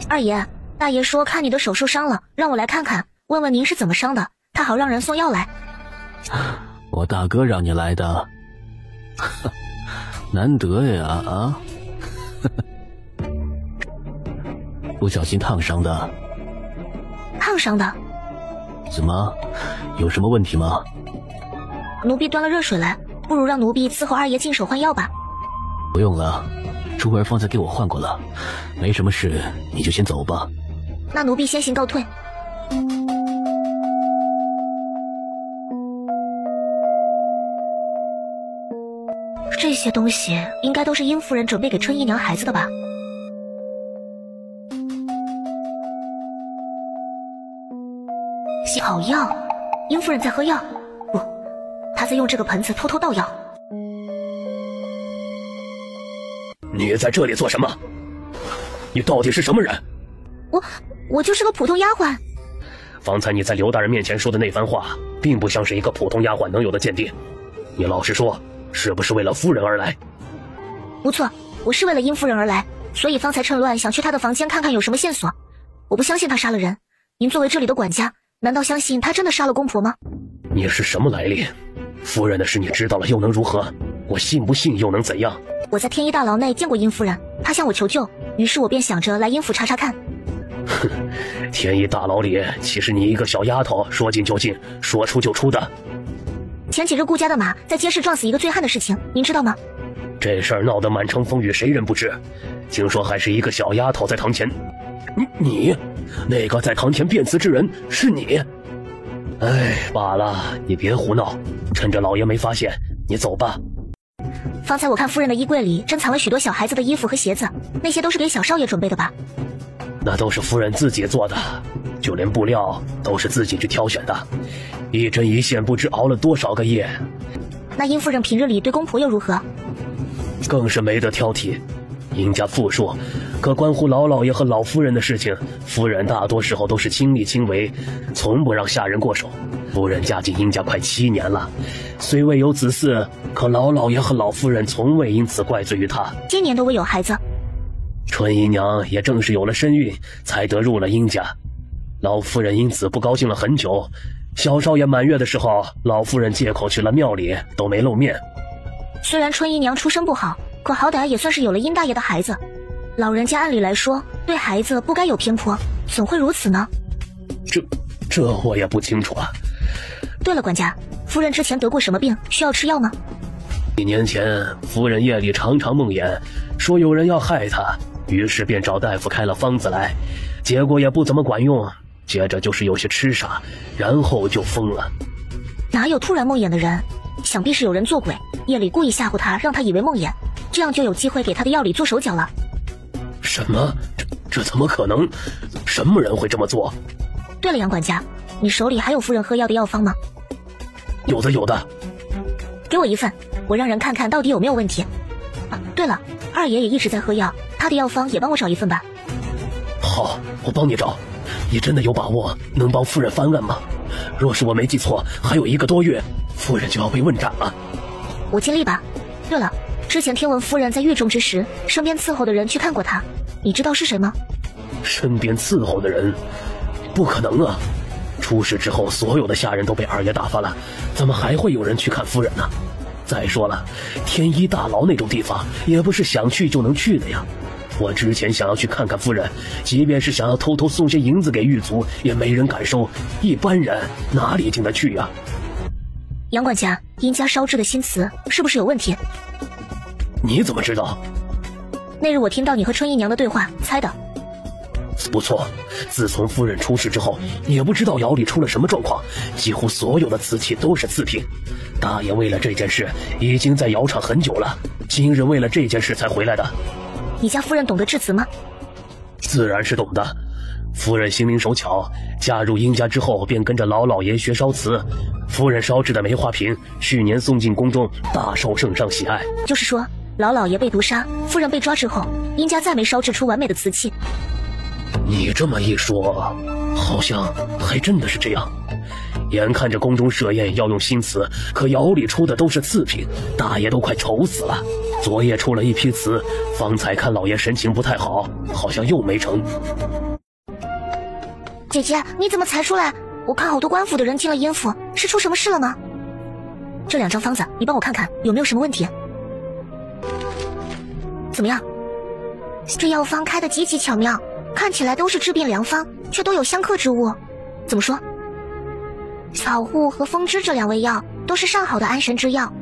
二爷，大爷说看你的手受伤了，让我来看看，问问您是怎么伤的，他好让人送药来。我大哥让你来的，难得呀啊！不小心烫伤的。烫伤的？怎么？有什么问题吗？奴婢端了热水来，不如让奴婢伺候二爷进手换药吧。不用了，珠儿方才给我换过了，没什么事，你就先走吧。那奴婢先行告退。这些东西应该都是殷夫人准备给春姨娘孩子的吧？好药，殷夫人在喝药，不，她在用这个盆子偷偷倒药。你在这里做什么？你到底是什么人？我就是个普通丫鬟。方才你在刘大人面前说的那番话，并不像是一个普通丫鬟能有的鉴定。你老实说，是不是为了夫人而来？不错，我是为了殷夫人而来，所以方才趁乱想去她的房间看看有什么线索。我不相信她杀了人，您作为这里的管家，难道相信她真的杀了公婆吗？你是什么来历？夫人的事你知道了又能如何？我信不信又能怎样？我在天一大牢内见过殷夫人，她向我求救，于是我便想着来殷府查查看。哼，天一大牢里岂是你一个小丫头说进就进，说出就出的？前几日顾家的马在街市撞死一个醉汉的事情，您知道吗？这事儿闹得满城风雨，谁人不知？听说还是一个小丫头在堂前。你那个在堂前辩词之人是你？哎，罢了，你别胡闹，趁着老爷没发现，你走吧。方才我看夫人的衣柜里珍藏了许多小孩子的衣服和鞋子，那些都是给小少爷准备的吧？那都是夫人自己做的，就连布料都是自己去挑选的，一针一线不知熬了多少个夜。那殷夫人平日里对公婆又如何？更是没得挑剔，殷家富庶，可关乎老老爷和老夫人的事情，夫人大多时候都是亲力亲为，从不让下人过手。夫人嫁进殷家快7年了，虽未有子嗣，可老老爷和老夫人从未因此怪罪于她。今年都未有孩子。春姨娘也正是有了身孕，才得入了殷家。老夫人因此不高兴了很久。小少爷满月的时候，老夫人借口去了庙里，都没露面。虽然春姨娘出身不好，可好歹也算是有了殷大爷的孩子。老人家按理来说对孩子不该有偏颇，怎会如此呢？这我也不清楚啊。对了，管家，夫人之前得过什么病，需要吃药吗？1年前，夫人夜里常常梦魇，说有人要害她，于是便找大夫开了方子来，结果也不怎么管用，接着就是有些痴傻，然后就疯了。哪有突然梦魇的人？想必是有人做鬼，夜里故意吓唬他，让他以为梦魇，这样就有机会给他的药里做手脚了。什么？这怎么可能？什么人会这么做？对了，杨管家，你手里还有夫人喝药的药方吗？有的。给我一份，我让人看看到底有没有问题。啊，对了，二爷也一直在喝药，他的药方也帮我找一份吧。好，我帮你找。你真的有把握能帮夫人翻案吗？若是我没记错，还有1个多月，夫人就要被问斩了。我尽力吧。对了，之前听闻夫人在狱中之时，身边伺候的人去看过她，你知道是谁吗？身边伺候的人，不可能啊！出事之后，所有的下人都被二爷打发了，怎么还会有人去看夫人呢？再说了，天一大牢那种地方，也不是想去就能去的呀。我之前想要去看看夫人，即便是想要偷偷送些银子给狱卒，也没人敢收，一般人哪里进得去呀？杨管家，殷家烧制的新瓷是不是有问题？你怎么知道？那日我听到你和春姨娘的对话，猜的。不错，自从夫人出事之后，也不知道窑里出了什么状况，几乎所有的瓷器都是次品。大爷为了这件事已经在窑厂很久了，今日为了这件事才回来的。你家夫人懂得制瓷吗？自然是懂的。夫人心灵手巧，嫁入殷家之后便跟着老老爷学烧瓷。夫人烧制的梅花瓶，去年送进宫中，大受圣上喜爱。就是说，老老爷被毒杀，夫人被抓之后，殷家再没烧制出完美的瓷器。你这么一说，好像还真的是这样。眼看着宫中设宴要用新瓷，可窑里出的都是次品，大爷都快愁死了。昨夜出了一批瓷，方才看老爷神情不太好，好像又没成。姐姐，你怎么才出来？我看好多官府的人进了阴府，是出什么事了吗？这2张方子，你帮我看看有没有什么问题。怎么样？这药方开得极其巧妙，看起来都是治病良方，却都有相克之物。怎么说？草户和风枝这2味药都是上好的安神之药，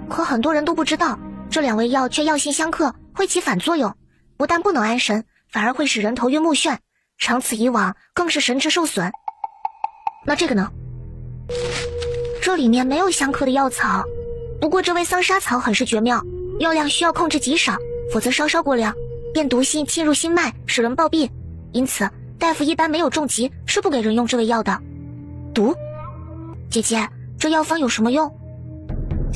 可很多人都不知道，这2味药却药性相克，会起反作用，不但不能安神，反而会使人头晕目眩，长此以往更是神智受损。那这个呢？这里面没有相克的药草，不过这味桑沙草很是绝妙，药量需要控制极少，否则稍过量便毒性侵入心脉，使人暴毙。因此大夫一般没有重疾是不给人用这味药的。毒？姐姐，这药方有什么用？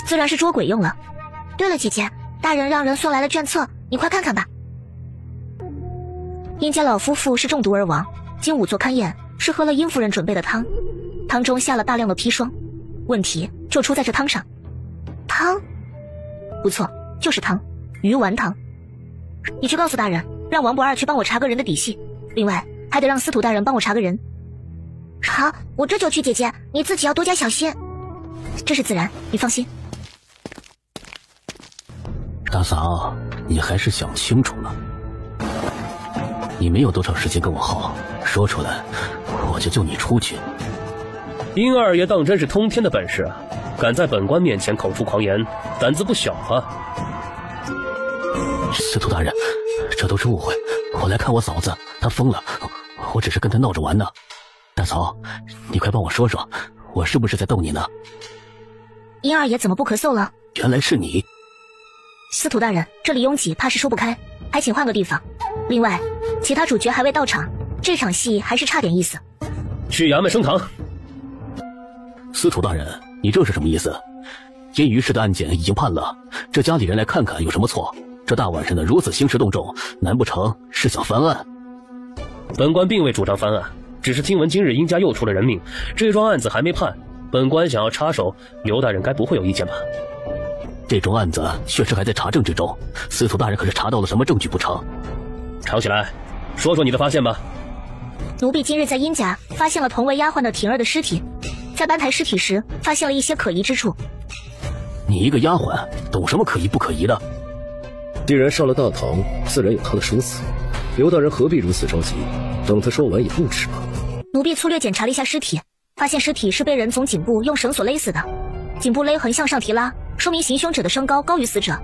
自然是捉鬼用了。对了，姐姐，大人让人送来了卷册，你快看看吧。殷家老夫妇是中毒而亡，经仵作勘验，是喝了殷夫人准备的汤，汤中下了大量的砒霜，问题就出在这汤上。汤？不错，就是汤，鱼丸汤。你去告诉大人，让王不二去帮我查个人的底细，另外还得让司徒大人帮我查个人。好，我这就去，姐姐，你自己要多加小心。这是自然，你放心。大嫂，你还是想清楚了。你没有多长时间跟我耗，说出来，我就救你出去。殷二爷当真是通天的本事啊，敢在本官面前口出狂言，胆子不小啊。司徒大人，这都是误会，我来看我嫂子，她疯了，我只是跟她闹着玩呢。大嫂，你快帮我说说，我是不是在逗你呢？殷二爷怎么不咳嗽了？原来是你。司徒大人，这里拥挤，怕是说不开，还请换个地方。另外，其他主角还未到场，这场戏还是差点意思。去衙门升堂。司徒大人，你这是什么意思？殷于氏的案件已经判了，这家里人来看看有什么错？这大晚上的如此兴师动众，难不成是想翻案？本官并未主张翻案，只是听闻今日殷家又出了人命，这桩案子还没判，本官想要插手，刘大人该不会有意见吧？这桩案子确实还在查证之中，司徒大人可是查到了什么证据不成？吵起来，说说你的发现吧。奴婢今日在殷家发现了同为丫鬟的婷儿的尸体，在搬抬尸体时发现了一些可疑之处。你一个丫鬟懂什么可疑不可疑的？既然上了大堂，自然有他的说辞。刘大人何必如此着急？等他说完也不迟吧。奴婢粗略检查了一下尸体，发现尸体是被人从颈部用绳索勒死的，颈部勒痕向上提拉，说明行凶者的身高高于死者，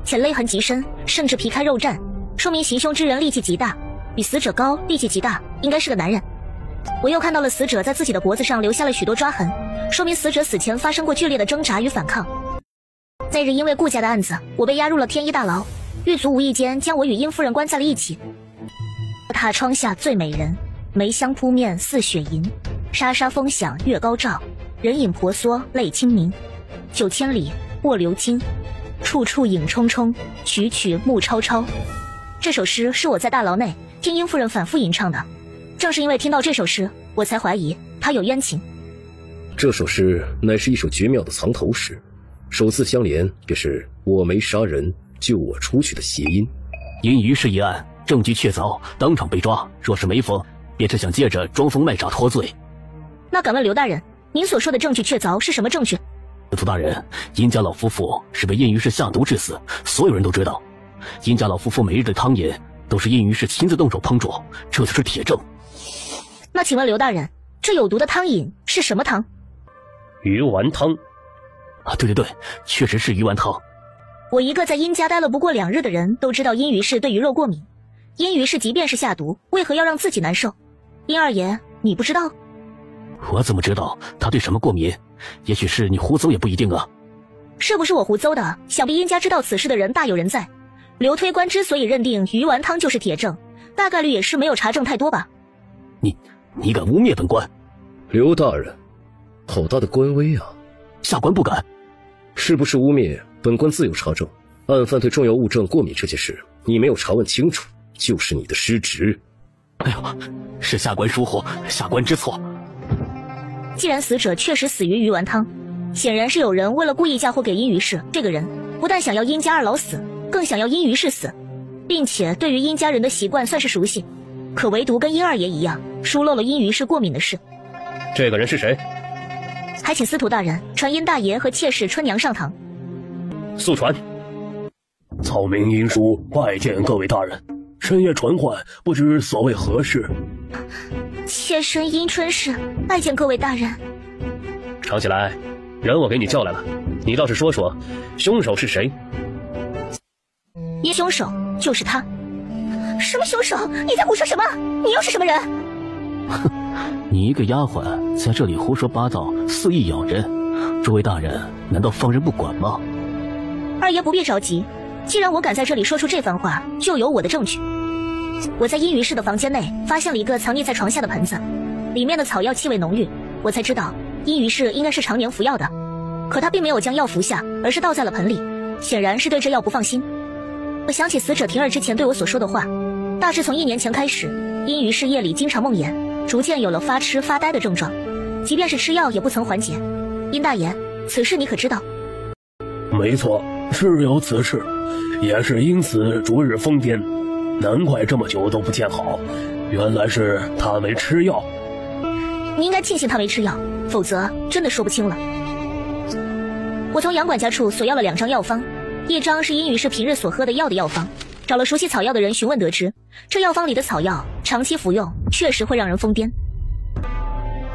且勒痕极深，甚至皮开肉绽，说明行凶之人力气极大，比死者高，力气极大，应该是个男人。我又看到了死者在自己的脖子上留下了许多抓痕，说明死者死前发生过剧烈的挣扎与反抗。那日因为顾家的案子，我被押入了天一大牢，狱卒无意间将我与殷夫人关在了一起。榻窗下最美人，梅香扑面似雪银，沙沙风响月高照，人影婆娑泪清明。9千里卧流金，处处影冲冲，曲曲暮超超。这首诗是我在大牢内听殷夫人反复吟唱的，正是因为听到这首诗，我才怀疑她有冤情。这首诗乃是一首绝妙的藏头诗，首字相连，便是我没杀人，救我出去的谐音。殷于氏一案证据确凿，当场被抓。若是没疯，便是想借着装疯卖傻脱罪。那敢问刘大人，您所说的证据确凿是什么证据？司徒大人，殷家老夫妇是被殷于氏下毒致死，所有人都知道。殷家老夫妇每日的汤饮都是殷于氏亲自动手烹煮，这就是铁证。那请问刘大人，这有毒的汤饮是什么汤？鱼丸汤。啊，对，确实是鱼丸汤。我一个在殷家待了不过2日的人都知道殷于氏对鱼肉过敏。殷于氏即便是下毒，为何要让自己难受？殷二爷，你不知道？我怎么知道他对什么过敏？也许是你胡诌也不一定啊。是不是我胡诌的？想必殷家知道此事的人大有人在。刘推官之所以认定鱼丸汤就是铁证，大概率也是没有查证太多吧。你敢污蔑本官？刘大人，好大的官威啊！下官不敢。是不是污蔑？本官自有查证。案犯对重要物证过敏这件事，你没有查问清楚，就是你的失职。哎呦，是下官疏忽，下官知错。既然死者确实死于鱼丸汤，显然是有人为了故意嫁祸给殷于氏。这个人不但想要殷家二老死，更想要殷于氏死，并且对于殷家人的习惯算是熟悉，可唯独跟殷二爷一样疏漏了殷于氏过敏的事。这个人是谁？还请司徒大人传殷大爷和妾室春娘上堂。速传。草民殷叔拜见各位大人，深夜传唤，不知所谓何事。妾身殷春氏拜见各位大人。长起来，人我给你叫来了，你倒是说说，凶手是谁？凶手就是他。什么凶手？你在胡说什么？你又是什么人？哼，你一个丫鬟在这里胡说八道，肆意咬人，诸位大人难道放任不管吗？二爷不必着急，既然我敢在这里说出这番话，就有我的证据。我在殷于氏的房间内发现了一个藏匿在床下的盆子，里面的草药气味浓郁，我才知道殷于氏应该是常年服药的，可他并没有将药服下，而是倒在了盆里，显然是对这药不放心。我想起死者婷儿之前对我所说的话，大致从1年前开始，殷于氏夜里经常梦魇，逐渐有了发痴发呆的症状，即便是吃药也不曾缓解。殷大爷，此事你可知道？没错，是有此事，也是因此逐日疯癫，难怪这么久都不见好，原来是他没吃药。你应该庆幸他没吃药，否则真的说不清了。我从杨管家处索要了2张药方，一张是殷于氏平日所喝的药的药方，找了熟悉草药的人询问得知，这药方里的草药长期服用确实会让人疯癫。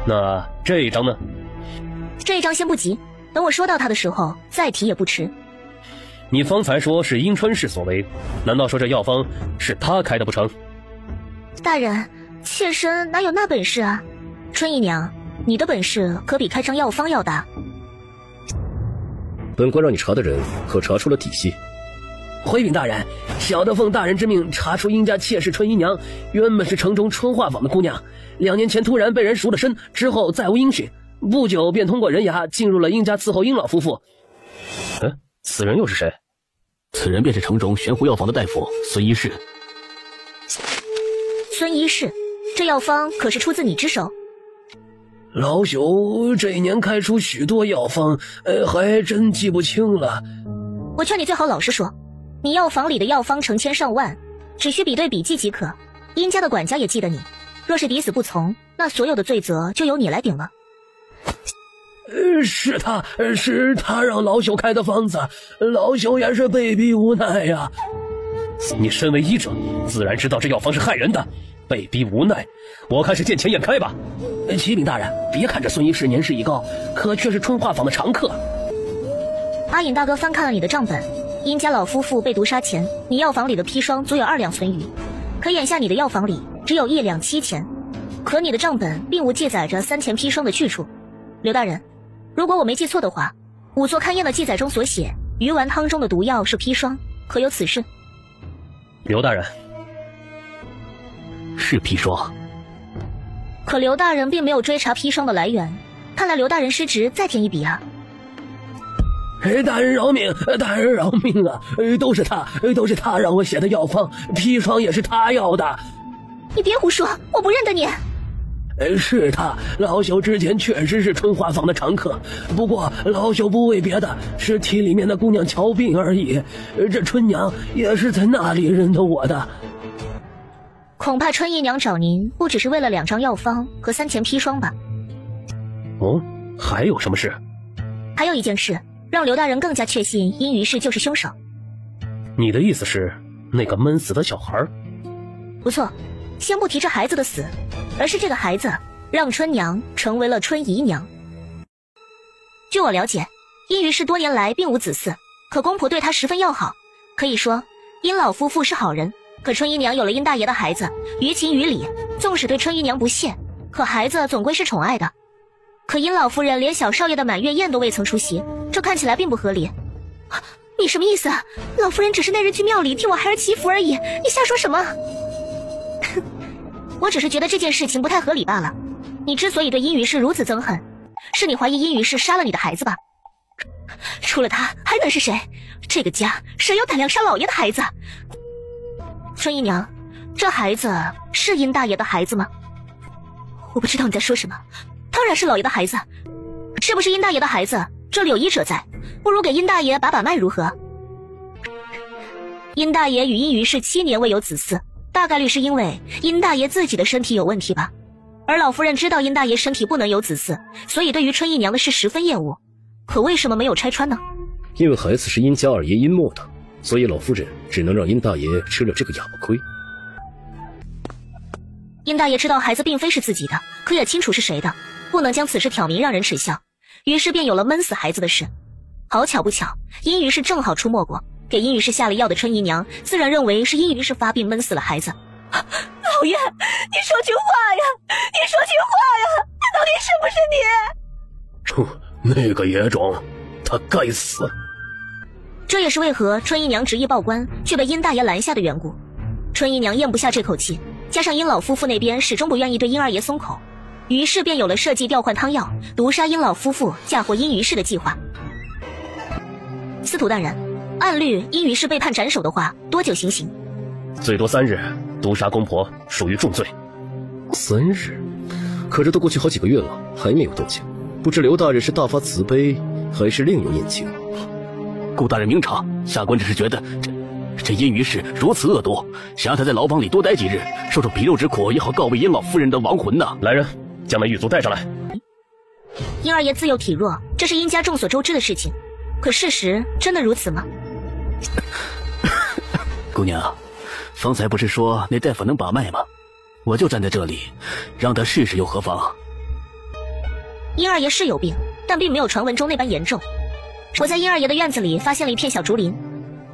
那这一张呢？这一张先不急，等我说到他的时候再提也不迟。你方才说是殷春氏所为，难道说这药方是他开的不成？大人，妾身哪有那本事啊？春姨娘，你的本事可比开张药方要大。本官让你查的人可查出了底细。回禀大人，小的奉大人之命查出殷家妾室春姨娘原本是城中春画坊的姑娘，2年前突然被人赎了身，之后再无音讯，不久便通过人牙进入了殷家伺候殷老夫妇。此人又是谁？此人便是城中玄湖药房的大夫孙一世。孙一世，这药方可是出自你之手？老朽这一年开出许多药方，还真记不清了。我劝你最好老实说，你药房里的药方成千上万，只需比对笔记即可。殷家的管家也记得你，若是抵死不从，那所有的罪责就由你来顶了。是他让老朽开的方子，老朽也是被逼无奈呀。你身为医者，自然知道这药方是害人的，被逼无奈，我看是见钱眼开吧。启禀大人，别看这孙医师年事已高，可却是春画坊的常客。阿隐大哥翻看了你的账本，殷家老夫妇被毒杀前，你药房里的砒霜足有2两存余，可眼下你的药房里只有1两7钱，可你的账本并无记载着3钱砒霜的去处。刘大人，如果我没记错的话，仵作勘验的记载中所写鱼丸汤中的毒药是砒霜，可有此事？刘大人，是砒霜。可刘大人并没有追查砒霜的来源，看来刘大人失职再添一笔啊。大人饶命，大人饶命啊！都是他让我写的药方，砒霜也是他要的。你别胡说，我不认得你。是他，老朽之前确实是春画坊的常客，不过老朽不为别的，是替里面的姑娘瞧病而已。这春娘也是在那里认得我的。恐怕春姨娘找您不只是为了2张药方和3钱砒霜吧？哦，还有什么事？还有一件事，让刘大人更加确信殷于氏就是凶手。你的意思是，那个闷死的小孩？不错，先不提这孩子的死，而是这个孩子让春娘成为了春姨娘。据我了解，殷于氏多年来并无子嗣，可公婆对她十分要好，可以说殷老夫妇是好人。可春姨娘有了殷大爷的孩子，于情于理，纵使对春姨娘不屑，可孩子总归是宠爱的。可殷老夫人连小少爷的满月宴都未曾出席，这看起来并不合理。你什么意思？老夫人只是那日去庙里替我孩儿祈福而已，你瞎说什么？我只是觉得这件事情不太合理罢了。你之所以对殷于氏如此憎恨，是你怀疑殷于氏杀了你的孩子吧？除了他还能是谁？这个家谁有胆量杀老爷的孩子？春姨娘，这孩子是殷大爷的孩子吗？我不知道你在说什么。当然是老爷的孩子。是不是殷大爷的孩子？这里有医者在，不如给殷大爷把脉如何？殷大爷与殷于氏7年未有子嗣，大概率是因为殷大爷自己的身体有问题吧。而老夫人知道殷大爷身体不能有子嗣，所以对于春姨娘的事十分厌恶。可为什么没有拆穿呢？因为孩子是殷家二爷殷墨的，所以老夫人只能让殷大爷吃了这个哑巴亏。殷大爷知道孩子并非是自己的，可也清楚是谁的，不能将此事挑明让人耻笑，于是便有了闷死孩子的事。好巧不巧，殷于氏正好出没过，给殷于氏下了药的春姨娘自然认为是殷于氏发病闷死了孩子。老爷，你说句话呀！你说句话呀！到底是不是哼，你？那个野种，他该死。这也是为何春姨娘执意报官却被殷大爷拦下的缘故。春姨娘咽不下这口气，加上殷老夫妇那边始终不愿意对殷二爷松口，于是便有了设计调换汤药毒杀殷老夫妇嫁祸殷于氏的计划。司徒大人，按律殷于氏被判斩首的话，多久行刑？最多3日，毒杀公婆属于重罪。3日？可这都过去好几个月了，还没有动静，不知刘大人是大发慈悲，还是另有隐情？顾大人明察，下官只是觉得这殷于氏如此恶毒，想让他在牢房里多待几日，受受皮肉之苦，也好告慰殷老夫人的亡魂呐。来人，将那狱卒带上来。殷二爷自幼体弱，这是殷家众所周知的事情，可事实真的如此吗？姑娘，方才不是说那大夫能把脉吗？我就站在这里，让他试试又何妨？殷二爷是有病，但并没有传闻中那般严重。我在殷二爷的院子里发现了一片小竹林，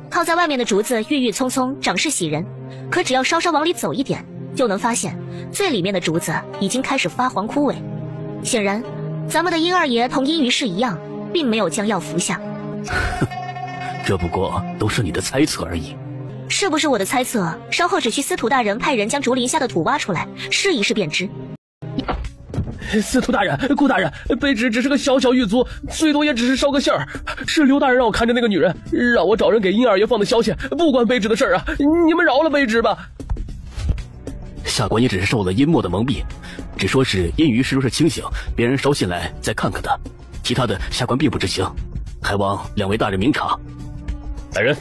靠在外面的竹子郁郁葱葱，长势喜人，可只要稍稍往里走一点，就能发现最里面的竹子已经开始发黄枯萎。显然，咱们的殷二爷同殷于氏一样，并没有将药服下。这不过都是你的猜测而已。是不是我的猜测？稍后只需司徒大人派人将竹林下的土挖出来，试一试便知。司徒大人，顾大人，卑职只是个小小狱卒，最多也只是捎个信儿。是刘大人让我看着那个女人，让我找人给殷二爷放的消息，不关卑职的事儿啊！你们饶了卑职吧。下官也只是受了殷墨的蒙蔽，只说是殷于氏若是清醒，别人捎信来再看看他，其他的下官并不知情，还望2位大人明察。来人，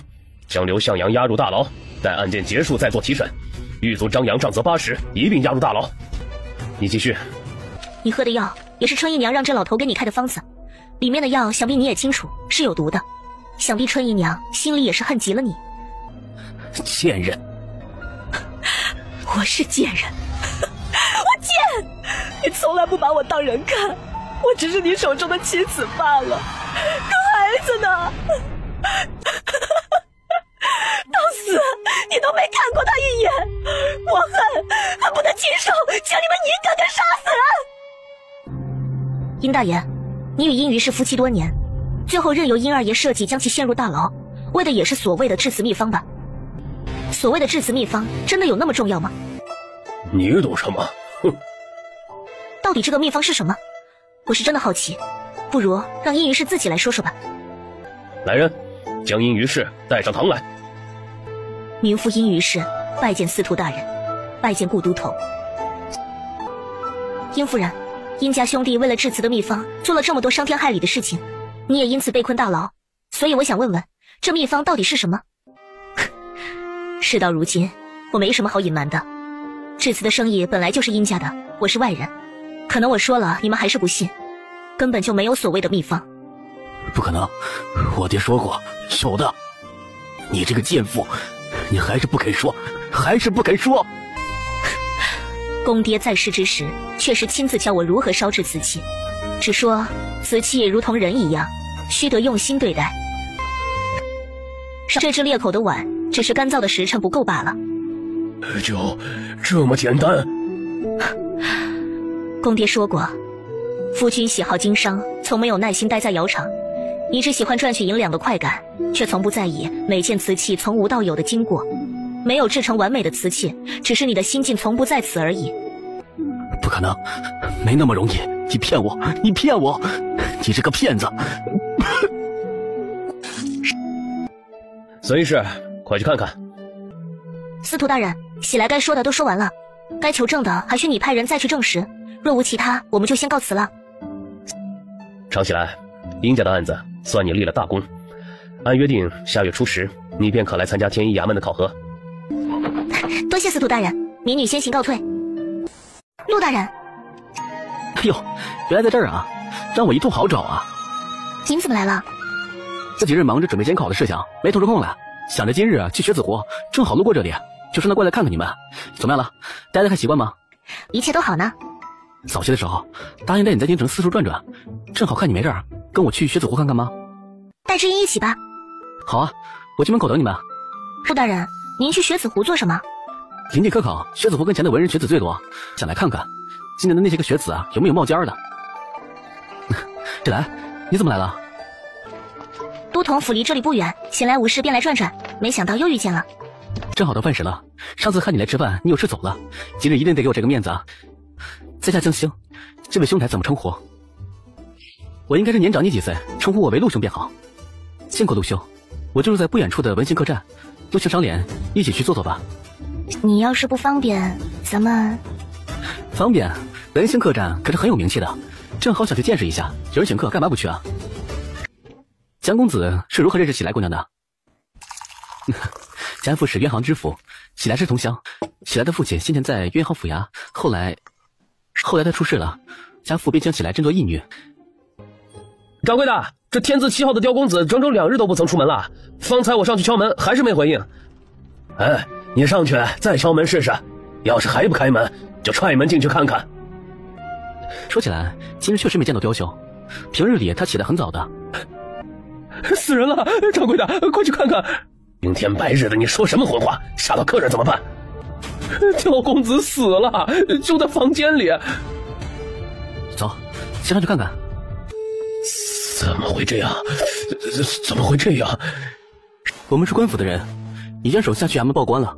将刘向阳押入大牢，待案件结束再做提审。狱卒张扬、张泽80一并押入大牢。你继续。你喝的药也是春姨娘让这老头给你开的方子，里面的药想必你也清楚是有毒的，想必春姨娘心里也是恨极了你。贱人！我是贱人，我贱！你从来不把我当人看，我只是你手中的棋子罢了。可孩子呢？到死你都没看过他一眼，我恨不得亲手将你们一个个杀死。殷大爷，你与殷于氏夫妻多年，最后任由殷二爷设计将其陷入大牢，为的也是所谓的致死秘方吧？所谓的致死秘方真的有那么重要吗？你懂什么？哼！到底这个秘方是什么？我是真的好奇，不如让殷于氏自己来说说吧。来人，将殷于氏带上堂来。民夫殷于氏拜见司徒大人，拜见顾都头。殷夫人，殷家兄弟为了致辞的秘方做了这么多伤天害理的事情，你也因此被困大牢，所以我想问问，这秘方到底是什么？事到如今，我没什么好隐瞒的。这次的生意本来就是殷家的，我是外人，可能我说了你们还是不信，根本就没有所谓的秘方。不可能，我爹说过有的。你这个贱妇，你还是不肯说，还是不肯说。公爹在世之时，确实亲自教我如何烧制瓷器，只说瓷器如同人一样，须得用心对待。这只裂口的碗，只是干燥的时辰不够罢了。就这么简单？公爹说过，夫君喜好经商，从没有耐心待在窑厂，你只喜欢赚取银两的快感，却从不在意每件瓷器从无到有的经过。没有制成完美的瓷器，只是你的心境从不在此而已。不可能，没那么容易！你骗我，你骗我，你这个骗子！孙医师，快去看看。司徒大人，喜来该说的都说完了，该求证的还需你派人再去证实。若无其他，我们就先告辞了。常喜来，殷家的案子算你立了大功。按约定，下月初10，你便可来参加天一衙门的考核。多谢司徒大人，民女先行告退。陆大人，哎呦，原来在这儿啊，让我一通好找啊。您怎么来了？这几日忙着准备监考的事情，没腾出空来，想着今日去学子湖，正好路过这里，就顺道过来看看你们。怎么样了？待得还习惯吗？一切都好呢。早些的时候答应带你在京城四处转转，正好看你没事儿，跟我去学子湖看看吗？带知音一起吧。好啊，我去门口等你们。陆大人，您去学子湖做什么？临近科考，学子湖跟前的文人学子最多，想来看看今年的那些个学子啊，有没有冒尖的。志来，你怎么来了？都统府离这里不远，闲来无事便来转转，没想到又遇见了。正好到饭时了，上次看你来吃饭，你有事走了，今日一定得给我这个面子啊！在下江兴，这位兄台怎么称呼？我应该是年长你几岁，称呼我为陆兄便好。见过陆兄，我就住在不远处的文心客栈，陆兄赏脸，一起去坐坐吧。你要是不方便，咱们……方便，文心客栈可是很有名气的，正好想去见识一下，有人请客，干嘛不去啊？江公子是如何认识喜来姑娘的？家父是渊杭知府，喜来是同乡。喜来的父亲先前在渊杭府衙，后来他出事了，家父便将喜来斟作义女。掌柜的，这天字7号的刁公子整整2日都不曾出门了，方才我上去敲门，还是没回应。哎，你上去再敲门试试，要是还不开门，就踹门进去看看。说起来，今日确实没见到刁兄，平日里他起得很早的。死人了，掌柜的，快去看看！明天白日的，你说什么混话？吓到客人怎么办？刁公子死了，就在房间里。走，先上去看看。怎么会这样？怎么会这样？我们是官府的人，已将手下去衙门报官了。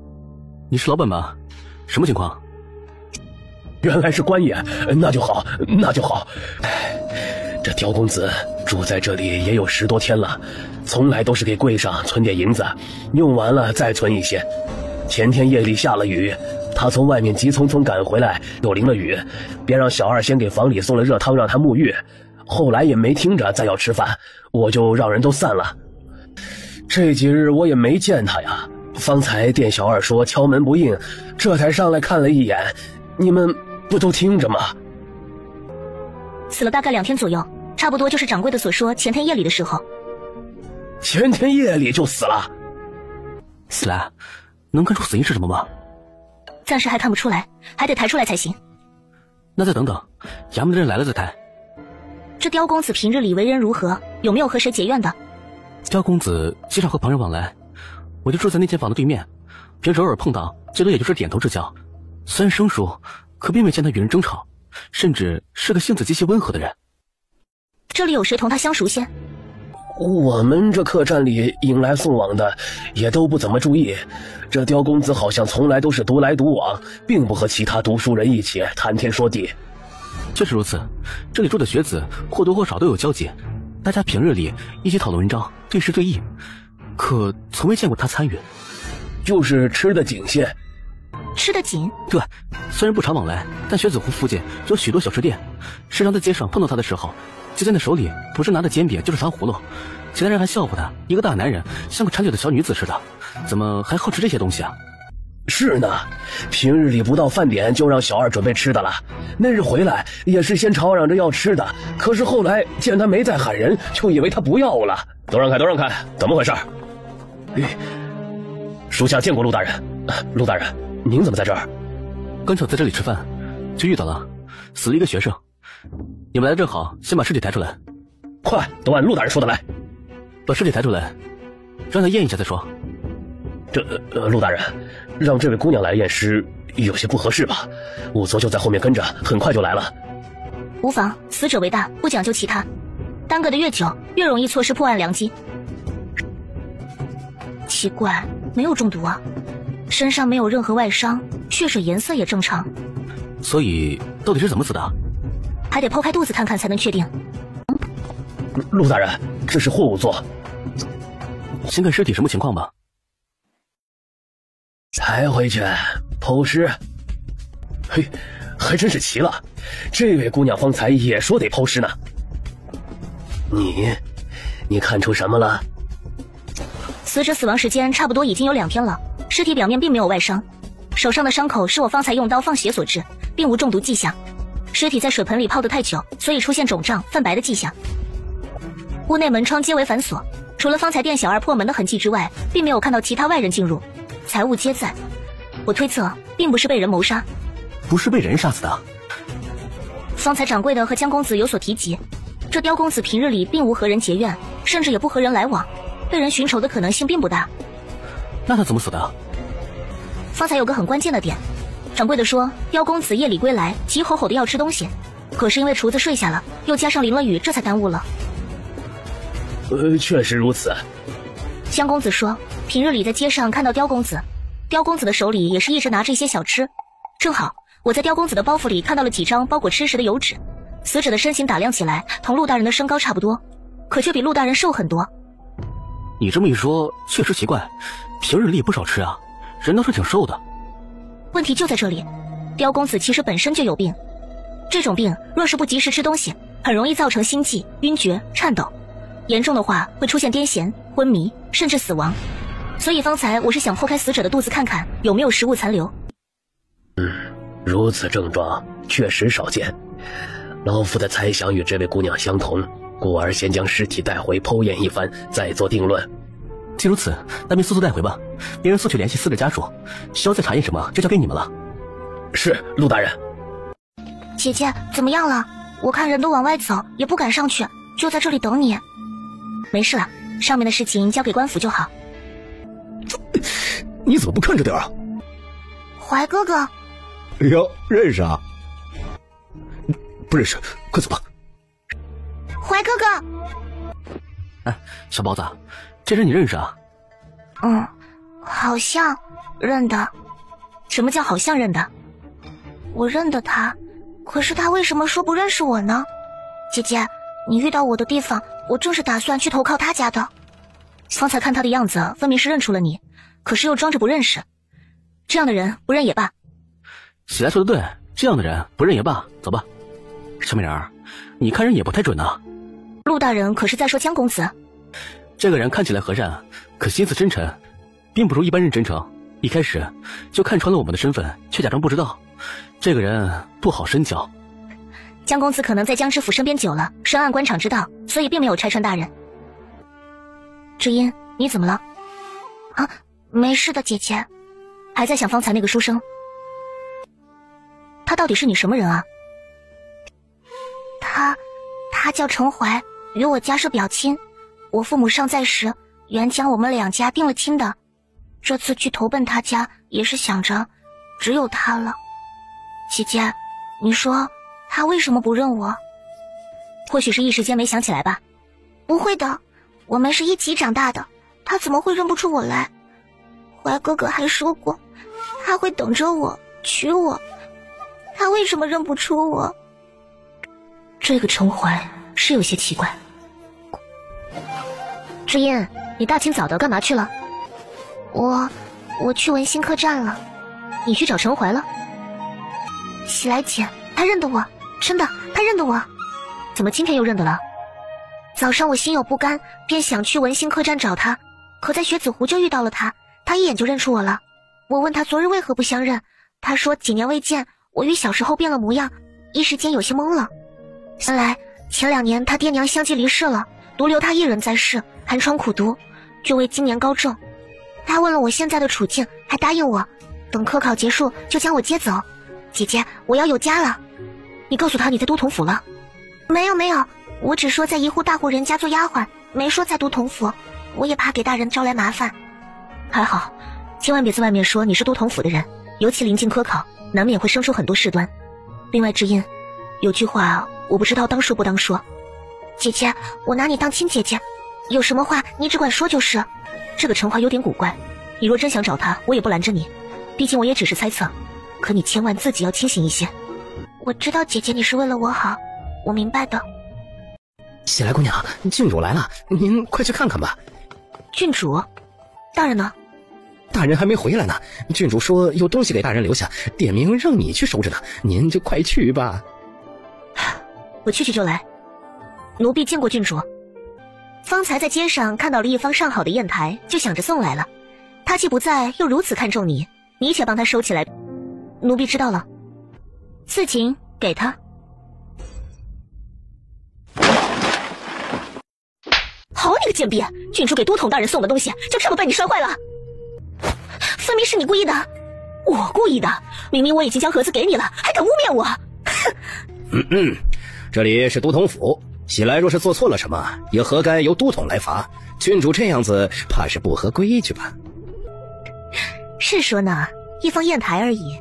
你是老本吗？什么情况？原来是官爷，那就好，那就好。这刁公子住在这里也有10多天了，从来都是给柜上存点银子，用完了再存一些。前天夜里下了雨，他从外面急匆匆赶回来，又淋了雨，便让小二先给房里送了热汤让他沐浴。后来也没听着再要吃饭，我就让人都散了。这几日我也没见他呀，方才店小二说敲门不应，这才上来看了一眼。你们不都听着吗？死了大概2天左右，差不多就是掌柜的所说前天夜里的时候。前天夜里就死了？喜来，能看出死因是什么吗？暂时还看不出来，还得抬出来才行。那再等等，衙门的人来了再抬。这刁公子平日里为人如何？有没有和谁结怨的？刁公子经常和旁人往来，我就住在那间房的对面，平时偶尔碰到，最多也就是点头之交。虽然生疏，可并未见他与人争吵，甚至是个性子极其温和的人。这里有谁同他相熟些？我们这客栈里迎来送往的也都不怎么注意，这刁公子好像从来都是独来独往，并不和其他读书人一起谈天说地。确实如此，这里住的学子或多或少都有交集，大家平日里一起讨论文章，对事对议，可从未见过他参与。就是吃得紧些。吃得紧？对，虽然不常往来，但学子湖附近有许多小吃店，时常在街上碰到他的时候，就见他手里不是拿着煎饼就是糖葫芦，其他人还笑话他一个大男人像个馋酒的小女子似的，怎么还好吃这些东西啊？是呢，平日里不到饭点就让小二准备吃的了。那日回来也是先吵嚷着要吃的，可是后来见他没再喊人，就以为他不要了。都让开，都让开，怎么回事？属下见过陆大人。陆大人，您怎么在这儿？刚巧在这里吃饭，就遇到了，死了一个学生。你们来正好，先把尸体抬出来。快，都按陆大人说的来。把尸体抬出来，让他验一下再说。陆大人，让这位姑娘来验尸有些不合适吧？仵作就在后面跟着，很快就来了。无妨，死者为大，不讲究其他，耽搁的越久，越容易错失破案良机。奇怪，没有中毒啊，身上没有任何外伤，血水颜色也正常。所以到底是怎么死的？还得剖开肚子看看才能确定。陆大人，这是货物座。先看尸体什么情况吧。抬回去剖尸。嘿，还真是奇了，这位姑娘方才也说得剖尸呢。你看出什么了？死者死亡时间差不多已经有2天了，尸体表面并没有外伤，手上的伤口是我方才用刀放血所致，并无中毒迹象。尸体在水盆里泡得太久，所以出现肿胀泛白的迹象。屋内门窗皆为反锁，除了方才店小二破门的痕迹之外，并没有看到其他外人进入，财物皆在。我推测并不是被人谋杀。不是被人杀死的。方才掌柜的和江公子有所提及，这刁公子平日里并无和人结怨，甚至也不和人来往，被人寻仇的可能性并不大。那他怎么死的？方才有个很关键的点，掌柜的说刁公子夜里归来，急吼吼的要吃东西，可是因为厨子睡下了，又加上淋了雨，这才耽误了。确实如此。江公子说平日里在街上看到刁公子，刁公子的手里也是一直拿着一些小吃，正好我在刁公子的包袱里看到了几张包裹吃食的油纸。死者的身形打量起来同陆大人的身高差不多，可却比陆大人瘦很多。你这么一说确实奇怪，平日里也不少吃啊，人倒是挺瘦的。问题就在这里，刁公子其实本身就有病，这种病若是不及时吃东西，很容易造成心悸、晕厥、颤抖，严重的话会出现癫痫、昏迷，甚至死亡。所以方才我是想剖开死者的肚子看看有没有食物残留。如此症状确实少见，老夫的猜想与这位姑娘相同，故而先将尸体带回剖验一番，再做定论。既如此，那便速速带回吧，别人速去联系死者家属，需要再查验什么就交给你们了。是，陆大人。姐姐怎么样了？我看人都往外走，也不敢上去，就在这里等你。没事了，上面的事情交给官府就好。你怎么不看着点啊？怀哥哥。哎呦，认识啊？不认识，快走吧。怀哥哥。哎，小包子，这人你认识啊？好像认得。什么叫好像认得？我认得他，可是他为什么说不认识我呢？姐姐，你遇到我的地方，我正是打算去投靠他家的。方才看他的样子，分明是认出了你，可是又装着不认识。这样的人不认也罢。喜来说的对，这样的人不认也罢，走吧。小美人儿，你看人也不太准啊。陆大人可是在说江公子？这个人看起来和善，可心思深沉，并不如一般人真诚。一开始就看穿了我们的身份，却假装不知道。这个人不好深交。江公子可能在江知府身边久了，深谙官场之道，所以并没有拆穿大人。知音，你怎么了？啊，没事的，姐姐。还在想方才那个书生？他到底是你什么人啊？他叫程怀，与我家是表亲。我父母尚在时，原将我们两家定了亲的。这次去投奔他家，也是想着只有他了。姐姐，你说他为什么不认我？或许是一时间没想起来吧。不会的，我们是一起长大的，他怎么会认不出我来？怀哥哥还说过，他会等着我，娶我。他为什么认不出我？这个程怀是有些奇怪。知音，你大清早的干嘛去了？我去文心客栈了。你去找程怀了？喜来姐，他认得我，真的，他认得我。怎么今天又认得了？早上我心有不甘，便想去文心客栈找他，可在雪子湖就遇到了他，他一眼就认出我了。我问他昨日为何不相认，他说几年未见，我与小时候变了模样，一时间有些懵了。原来前2年他爹娘相继离世了，独留他一人在世，寒窗苦读，就为今年高中。他问了我现在的处境，还答应我等科考结束就将我接走。姐姐，我要有家了。你告诉他你在都统府了？没有，我只说在一户大户人家做丫鬟，没说在都统府，我也怕给大人招来麻烦。还好，千万别在外面说你是都统府的人，尤其临近科考，难免会生出很多事端。另外知音，有句话我不知道当说不当说。姐姐，我拿你当亲姐姐，有什么话你只管说就是。这个陈华有点古怪，你若真想找他，我也不拦着你，毕竟我也只是猜测，可你千万自己要清醒一些。我知道姐姐你是为了我好，我明白的。喜来姑娘，郡主来了，您快去看看吧。郡主？大人呢？大人还没回来呢，郡主说有东西给大人留下，点名让你去收着呢，您就快去吧。我去就来。奴婢见过郡主。方才在街上看到了一方上好的砚台，就想着送来了。他既不在，又如此看重你，你且帮他收起来。奴婢知道了。刺秦给他。好你个贱婢，郡主给都统大人送的东西就这么被你摔坏了？分明是你故意的。我故意的？明明我已经将盒子给你了，还敢污蔑我？这里是都统府，喜来若是做错了什么，也何该由都统来罚。郡主这样子怕是不合规矩吧？是说呢，一方砚台而已，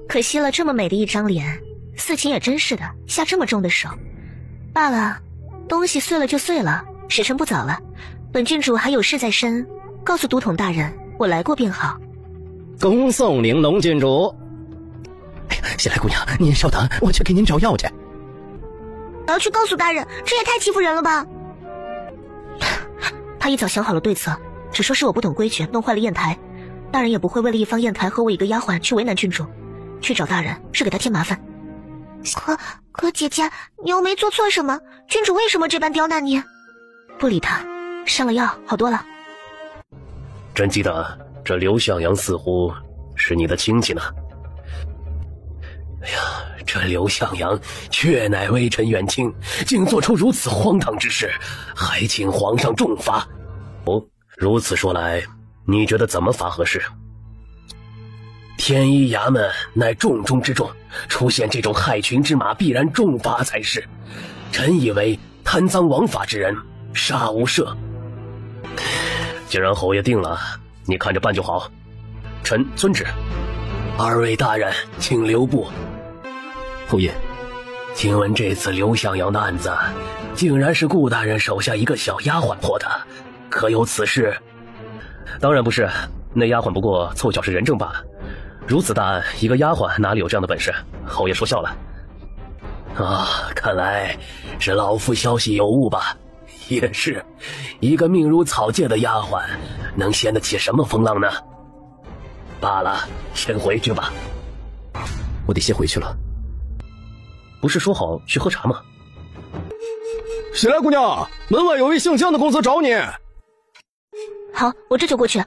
可惜了这么美的一张脸，刺秦也真是的，下这么重的手。罢了，东西碎了就碎了，时辰不早了，本郡主还有事在身，告诉都统大人我来过便好。恭送玲珑郡主。喜来姑娘，您稍等，我去给您找药去。我要去告诉大人，这也太欺负人了吧。他一早想好了对策，只说是我不懂规矩弄坏了砚台，大人也不会为了一方砚台和我一个丫鬟去为难郡主，去找大人是给他添麻烦。可姐姐，你又没做错什么，郡主为什么这般刁难你？不理他，上了药好多了。朕记得这刘向阳似乎是你的亲戚呢。哎呀，这刘向阳确乃微臣远亲，竟做出如此荒唐之事，还请皇上重罚。哦，如此说来，你觉得怎么罚合适？天一衙门乃重中之重，出现这种害群之马，必然重罚才是。臣以为贪赃枉法之人，杀无赦。既然侯爷定了，你看着办就好。臣遵旨。二位大人，请留步。侯爷，听闻这次刘向阳的案子，竟然是顾大人手下一个小丫鬟破的，可有此事？当然不是，那丫鬟不过凑巧是人证罢了。如此大案，一个丫鬟哪里有这样的本事？侯爷说笑了。啊，看来是老夫消息有误吧。也是，一个命如草芥的丫鬟，能掀得起什么风浪呢？罢了，先回去吧。我得先回去了。不是说好去喝茶吗？喜来姑娘，门外有位姓江的公子找你。好，我这就过去。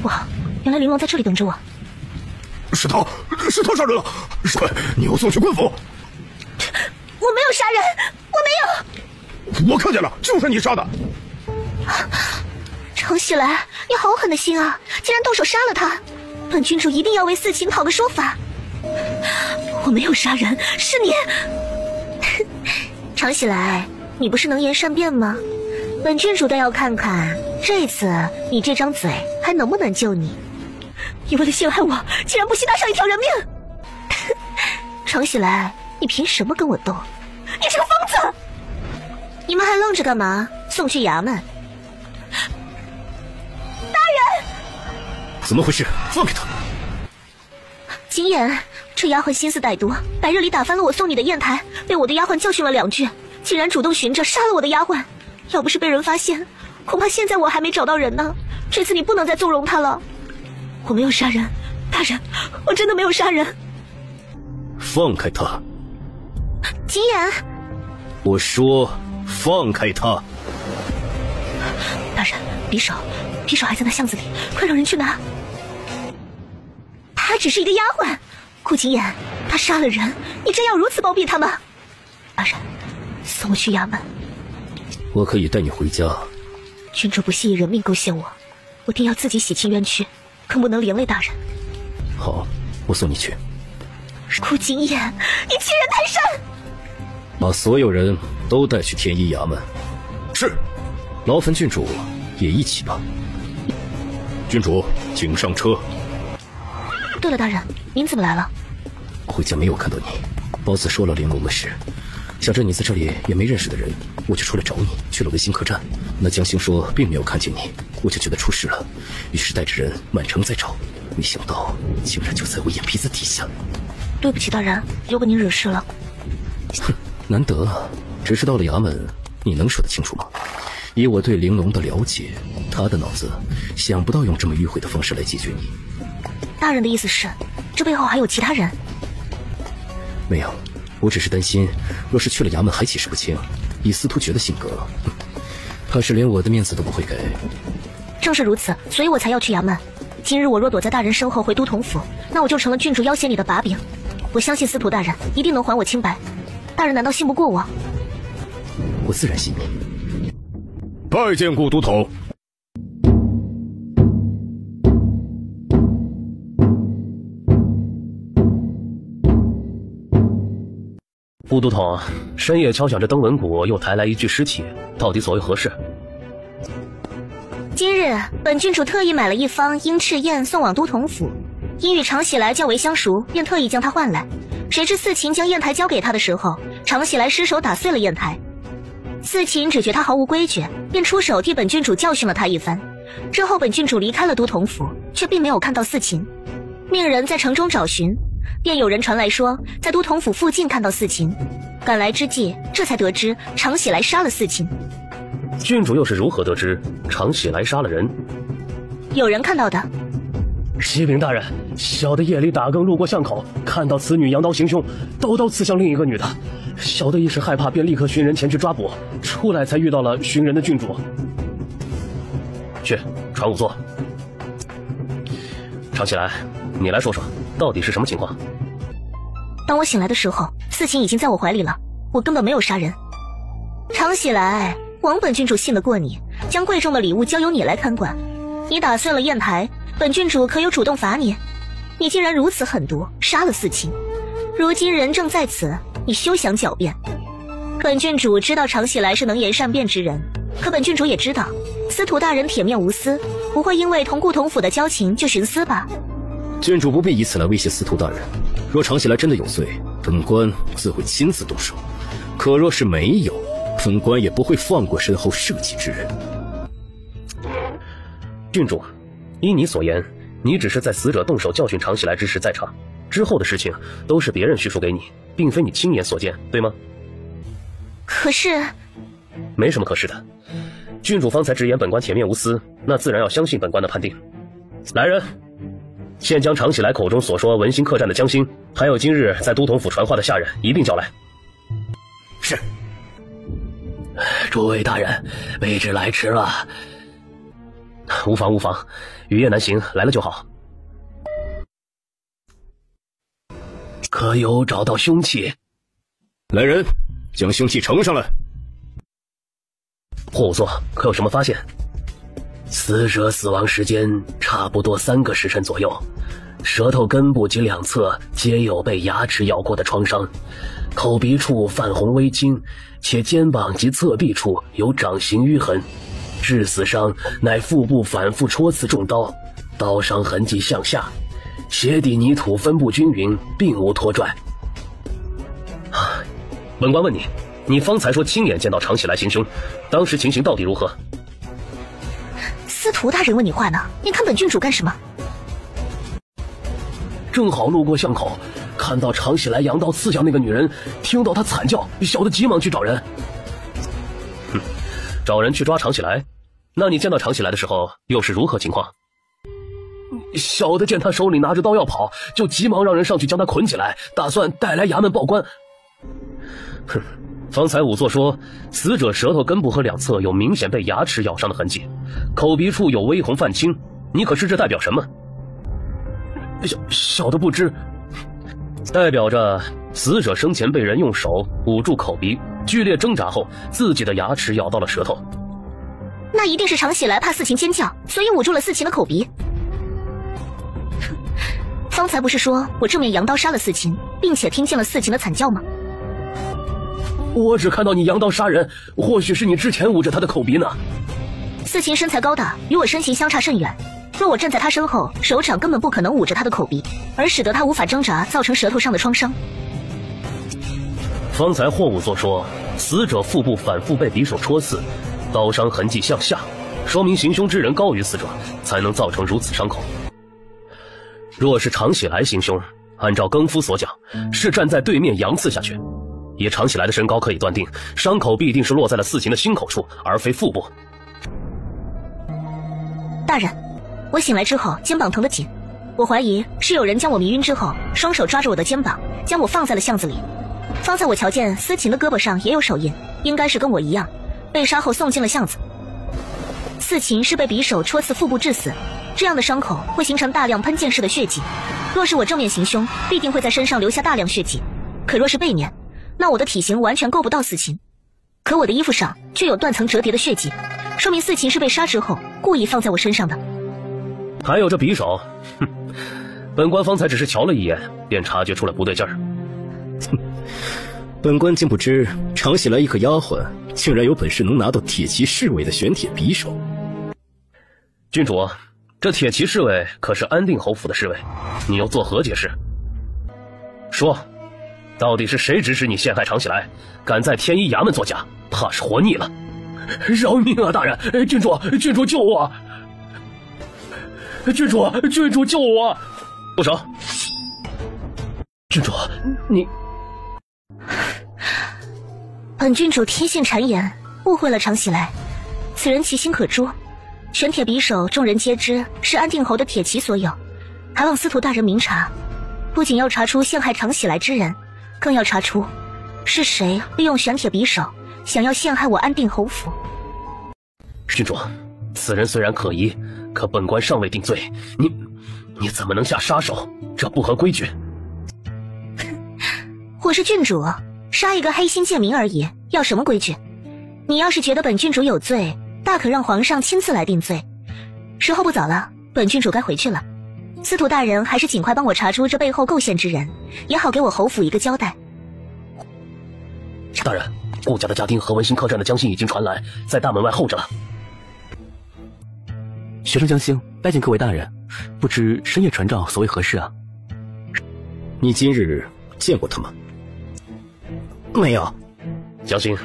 哇，原来玲珑在这里等着我。是他杀人了！快，你要送去官府。我没有杀人，我没有。我看见了，就是你杀的。程喜来，你好狠的心啊，竟然动手杀了他！本郡主一定要为四秦讨个说法。我没有杀人，是你。程喜来，你不是能言善辩吗？本郡主倒要看看这次你这张嘴还能不能救你。你为了陷害我，竟然不惜搭上一条人命！程喜来，你凭什么跟我斗？你这个疯子！你们还愣着干嘛？送去衙门。大人，怎么回事？放开他！景琰，这丫鬟心思歹毒，白日里打翻了我送你的砚台，被我的丫鬟教训了2句，竟然主动寻着杀了我的丫鬟。要不是被人发现，恐怕现在我还没找到人呢。这次你不能再纵容他了。我没有杀人，大人，我真的没有杀人。放开他！景琰，我说放开他！大人，匕首还在那巷子里，快让人去拿。她只是一个丫鬟，顾景琰，她杀了人，你真要如此包庇她吗？大人，送我去衙门。我可以带你回家。郡主不惜以人命勾陷我，我定要自己洗清冤屈，更不能连累大人。好，我送你去。顾景琰，你欺人太甚！把所有人都带去天一衙门。是。劳烦郡主也一起吧。郡主，请上车。对了，大人，您怎么来了？回家没有看到你，包子说了玲珑的事，想着你在这里也没认识的人，我就出来找你，去了维新客栈。那江星说并没有看见你，我就觉得出事了，于是带着人满城在找，没想到竟然就在我眼皮子底下。对不起，大人，又被您惹事了。哼，难得啊，只是到了衙门，你能说得清楚吗？以我对玲珑的了解，他的脑子想不到用这么迂回的方式来解决你。大人的意思是，这背后还有其他人？没有，我只是担心，若是去了衙门还解释不清，以司徒爵的性格，怕是连我的面子都不会给。正是如此，所以我才要去衙门。今日我若躲在大人身后回都统府，那我就成了郡主要挟你的把柄。我相信司徒大人一定能还我清白。大人难道信不过我？我自然信你。拜见顾都统。顾都统，深夜敲响着登闻鼓，又抬来一具尸体，到底所为何事？今日本郡主特意买了一方鹰翅燕送往都统府，因与常喜来较为相熟，便特意将它换来。谁知四琴将砚台交给他的时候，常喜来失手打碎了砚台。四琴只觉他毫无规矩，便出手替本郡主教训了他一番。之后本郡主离开了都统府，却并没有看到四琴，命人在城中找寻，便有人传来说在都统府附近看到四琴。赶来之际，这才得知常喜来杀了四琴。郡主又是如何得知常喜来杀了人？有人看到的。启禀大人，小的夜里打更路过巷口，看到此女扬刀行凶，刀刀刺向另一个女的。小的一时害怕，便立刻寻人前去抓捕，出来才遇到了寻人的郡主。去，传仵作。常喜来，你来说说，到底是什么情况？当我醒来的时候，四琴已经在我怀里了，我根本没有杀人。常喜来，王本郡主信得过你，将贵重的礼物交由你来看管。你打碎了砚台，本郡主可有主动罚你？你竟然如此狠毒，杀了四琴。如今人正在此，你休想狡辩。本郡主知道常喜来是能言善辩之人，可本郡主也知道司徒大人铁面无私，不会因为同顾统府的交情就徇私吧？郡主不必以此来威胁司徒大人。若常喜来真的有罪，本官自会亲自动手；可若是没有，本官也不会放过身后社稷之人。郡主，依你所言，你只是在死者动手教训常喜来之时在场，之后的事情都是别人叙述给你，并非你亲眼所见，对吗？可是，没什么可是的。郡主方才直言本官铁面无私，那自然要相信本官的判定。来人，现将常喜来口中所说文心客栈的江心，还有今日在都统府传话的下人一并叫来。是。诸位大人，卑职来迟了。无妨无妨，雨夜难行，来了就好。可有找到凶器？来人，将凶器呈上来。霍仵作，可有什么发现？死者死亡时间差不多3个时辰左右，舌头根部及两侧皆有被牙齿咬过的创伤，口鼻处泛红微青，且肩膀及侧壁处有掌形淤痕。致死伤乃腹部反复戳刺中刀，刀伤痕迹向下，鞋底泥土分布均匀，并无拖拽。本官问你，你方才说亲眼见到常喜来行凶，当时情形到底如何？司徒大人问你话呢，你看本郡主干什么？正好路过巷口，看到常喜来扬刀刺向那个女人，听到她惨叫，小的急忙去找人。找人去抓常喜来？那你见到常喜来的时候又是如何情况？小的见他手里拿着刀要跑，就急忙让人上去将他捆起来，打算带来衙门报官。方才仵作说，死者舌头根部和两侧有明显被牙齿咬伤的痕迹，口鼻处有微红泛青，你可知这代表什么？小的不知。代表着死者生前被人用手捂住口鼻，剧烈挣扎后，自己的牙齿咬到了舌头。那一定是常喜来怕四琴尖叫，所以捂住了四琴的口鼻。方才不是说我正面扬刀杀了四琴，并且听见了四琴的惨叫吗？我只看到你扬刀杀人，或许是你之前捂着他的口鼻呢。四琴身材高大，与我身形相差甚远，若我站在他身后，手掌根本不可能捂着他的口鼻，而使得他无法挣扎，造成舌头上的创伤。方才霍仵作说，死者腹部反复被匕首戳刺，刀伤痕迹向下，说明行凶之人高于死者，才能造成如此伤口。若是常喜来行凶，按照更夫所讲，是站在对面扬刺下去。以常喜来的身高可以断定，伤口必定是落在了四琴的心口处，而非腹部。大人，我醒来之后肩膀疼得紧，我怀疑是有人将我迷晕之后，双手抓着我的肩膀，将我放在了巷子里。方才我瞧见司琴的胳膊上也有手印，应该是跟我一样，被杀后送进了巷子。四琴是被匕首戳刺腹部致死，这样的伤口会形成大量喷溅式的血迹，若是我正面行凶，必定会在身上留下大量血迹，可若是背面，那我的体型完全够不到四琴，可我的衣服上却有断层折叠的血迹，说明四琴是被杀之后故意放在我身上的。还有这匕首，本官方才只是瞧了一眼，便察觉出了不对劲儿。本官竟不知常喜来一个丫鬟竟然有本事能拿到铁骑侍卫的玄铁匕首。郡主，这铁骑侍卫可是安定侯府的侍卫，你又作何解释？说，到底是谁指使你陷害常喜来，敢在天一衙门作假，怕是活腻了。饶命啊，大人！郡主救我！郡主救我！住手！郡主，你……本郡主听信谗言，误会了常喜来，此人其心可诛。玄铁匕首众人皆知是安定侯的铁骑所有，还望司徒大人明察，不仅要查出陷害常喜来之人，更要查出是谁利用玄铁匕首想要陷害我安定侯府。郡主，此人虽然可疑，可本官尚未定罪，你怎么能下杀手？这不合规矩。我是郡主，杀一个黑心贱民而已，要什么规矩？你要是觉得本郡主有罪，大可让皇上亲自来定罪。时候不早了，本郡主该回去了。司徒大人还是尽快帮我查出这背后构陷之人，也好给我侯府一个交代。大人，顾家的家丁和文兴客栈的将信已经传来，在大门外候着了。学生将兴拜见各位大人，不知深夜传召所谓何事啊？你今日见过他吗？没有。将兴，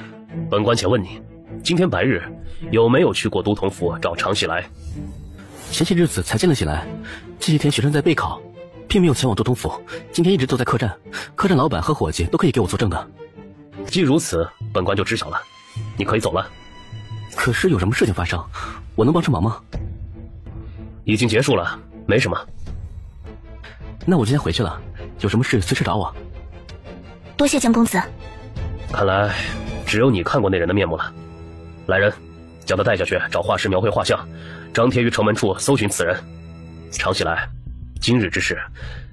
本官且问你，今天白日有没有去过都统府找常喜来？前些日子才见了喜来，这些天学生在备考，并没有前往都统府，今天一直都在客栈，客栈老板和伙计都可以给我作证的。既如此，本官就知晓了，你可以走了。可是有什么事情发生，我能帮上忙吗？已经结束了，没什么。那我就先回去了，有什么事随时找我。多谢江公子。看来只有你看过那人的面目了。来人，将他带下去找画师描绘画像，张贴于城门处搜寻此人。常喜来，今日之事，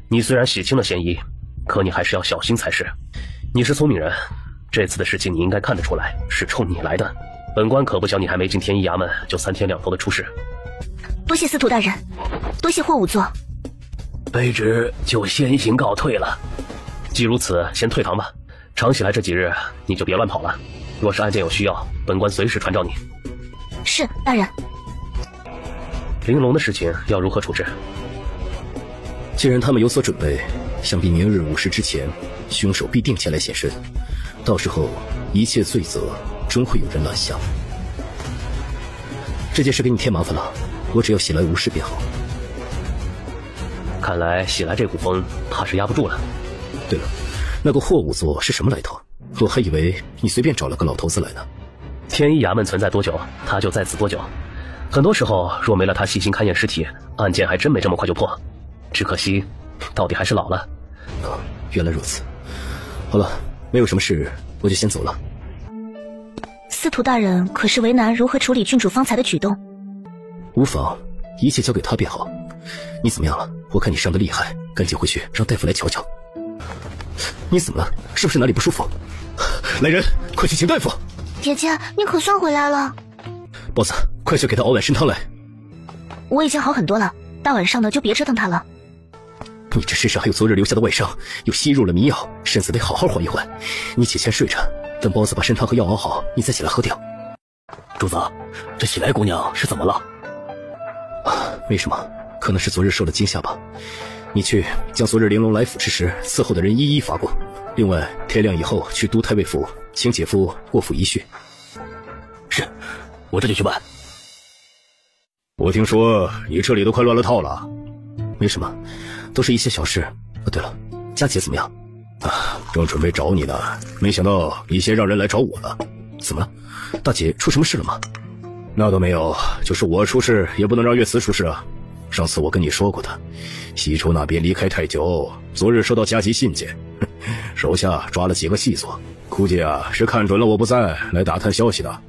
你虽然洗清了嫌疑，可你还是要小心才是。你是聪明人，这次的事情你应该看得出来是冲你来的。本官可不想你还没进天一衙门就3天2头的出事。多谢司徒大人，多谢霍仵作。卑职就先行告退了。既如此，先退堂吧。常喜来这几日你就别乱跑了，若是案件有需要，本官随时传召你。是，大人。玲珑的事情要如何处置？既然他们有所准备，想必明日午时之前，凶手必定前来现身，到时候一切罪责终会有人揽下。这件事给你添麻烦了，我只要喜来无事便好。看来喜来这股风怕是压不住了。对了，那个霍仵作是什么来头？我还以为你随便找了个老头子来呢。天一衙门存在多久，他就在此多久。很多时候，若没了他细心勘验尸体，案件还真没这么快就破。只可惜，到底还是老了。原来如此。好了，没有什么事，我就先走了。司徒大人可是为难如何处理郡主方才的举动。无妨，一切交给他便好。你怎么样了？我看你伤得厉害，赶紧回去让大夫来瞧瞧。你怎么了？是不是哪里不舒服？来人，快去请大夫！姐姐，你可算回来了。包子，快去给他熬碗参汤来。我已经好很多了，大晚上的就别折腾他了。你这身上还有昨日留下的外伤，又吸入了迷药，身子得好好缓一缓。你且先睡着，等包子把参汤和药熬好，你再起来喝掉。主子，这喜来姑娘是怎么了？没什么，可能是昨日受了惊吓吧。你去将昨日玲珑来府之时伺候的人一一罚过。另外，天亮以后去都太尉府，请姐夫过府一叙。是，我这就去办。我听说你这里都快乱了套了。没什么，都是一些小事。对了，佳姐怎么样？正准备找你呢，没想到你先让人来找我了。怎么了？大姐出什么事了吗？那倒没有，就是我出事也不能让岳慈出事啊。上次我跟你说过的，西周那边离开太久，昨日收到加急信件，手下抓了几个细作，估计是看准了我不在来打探消息的。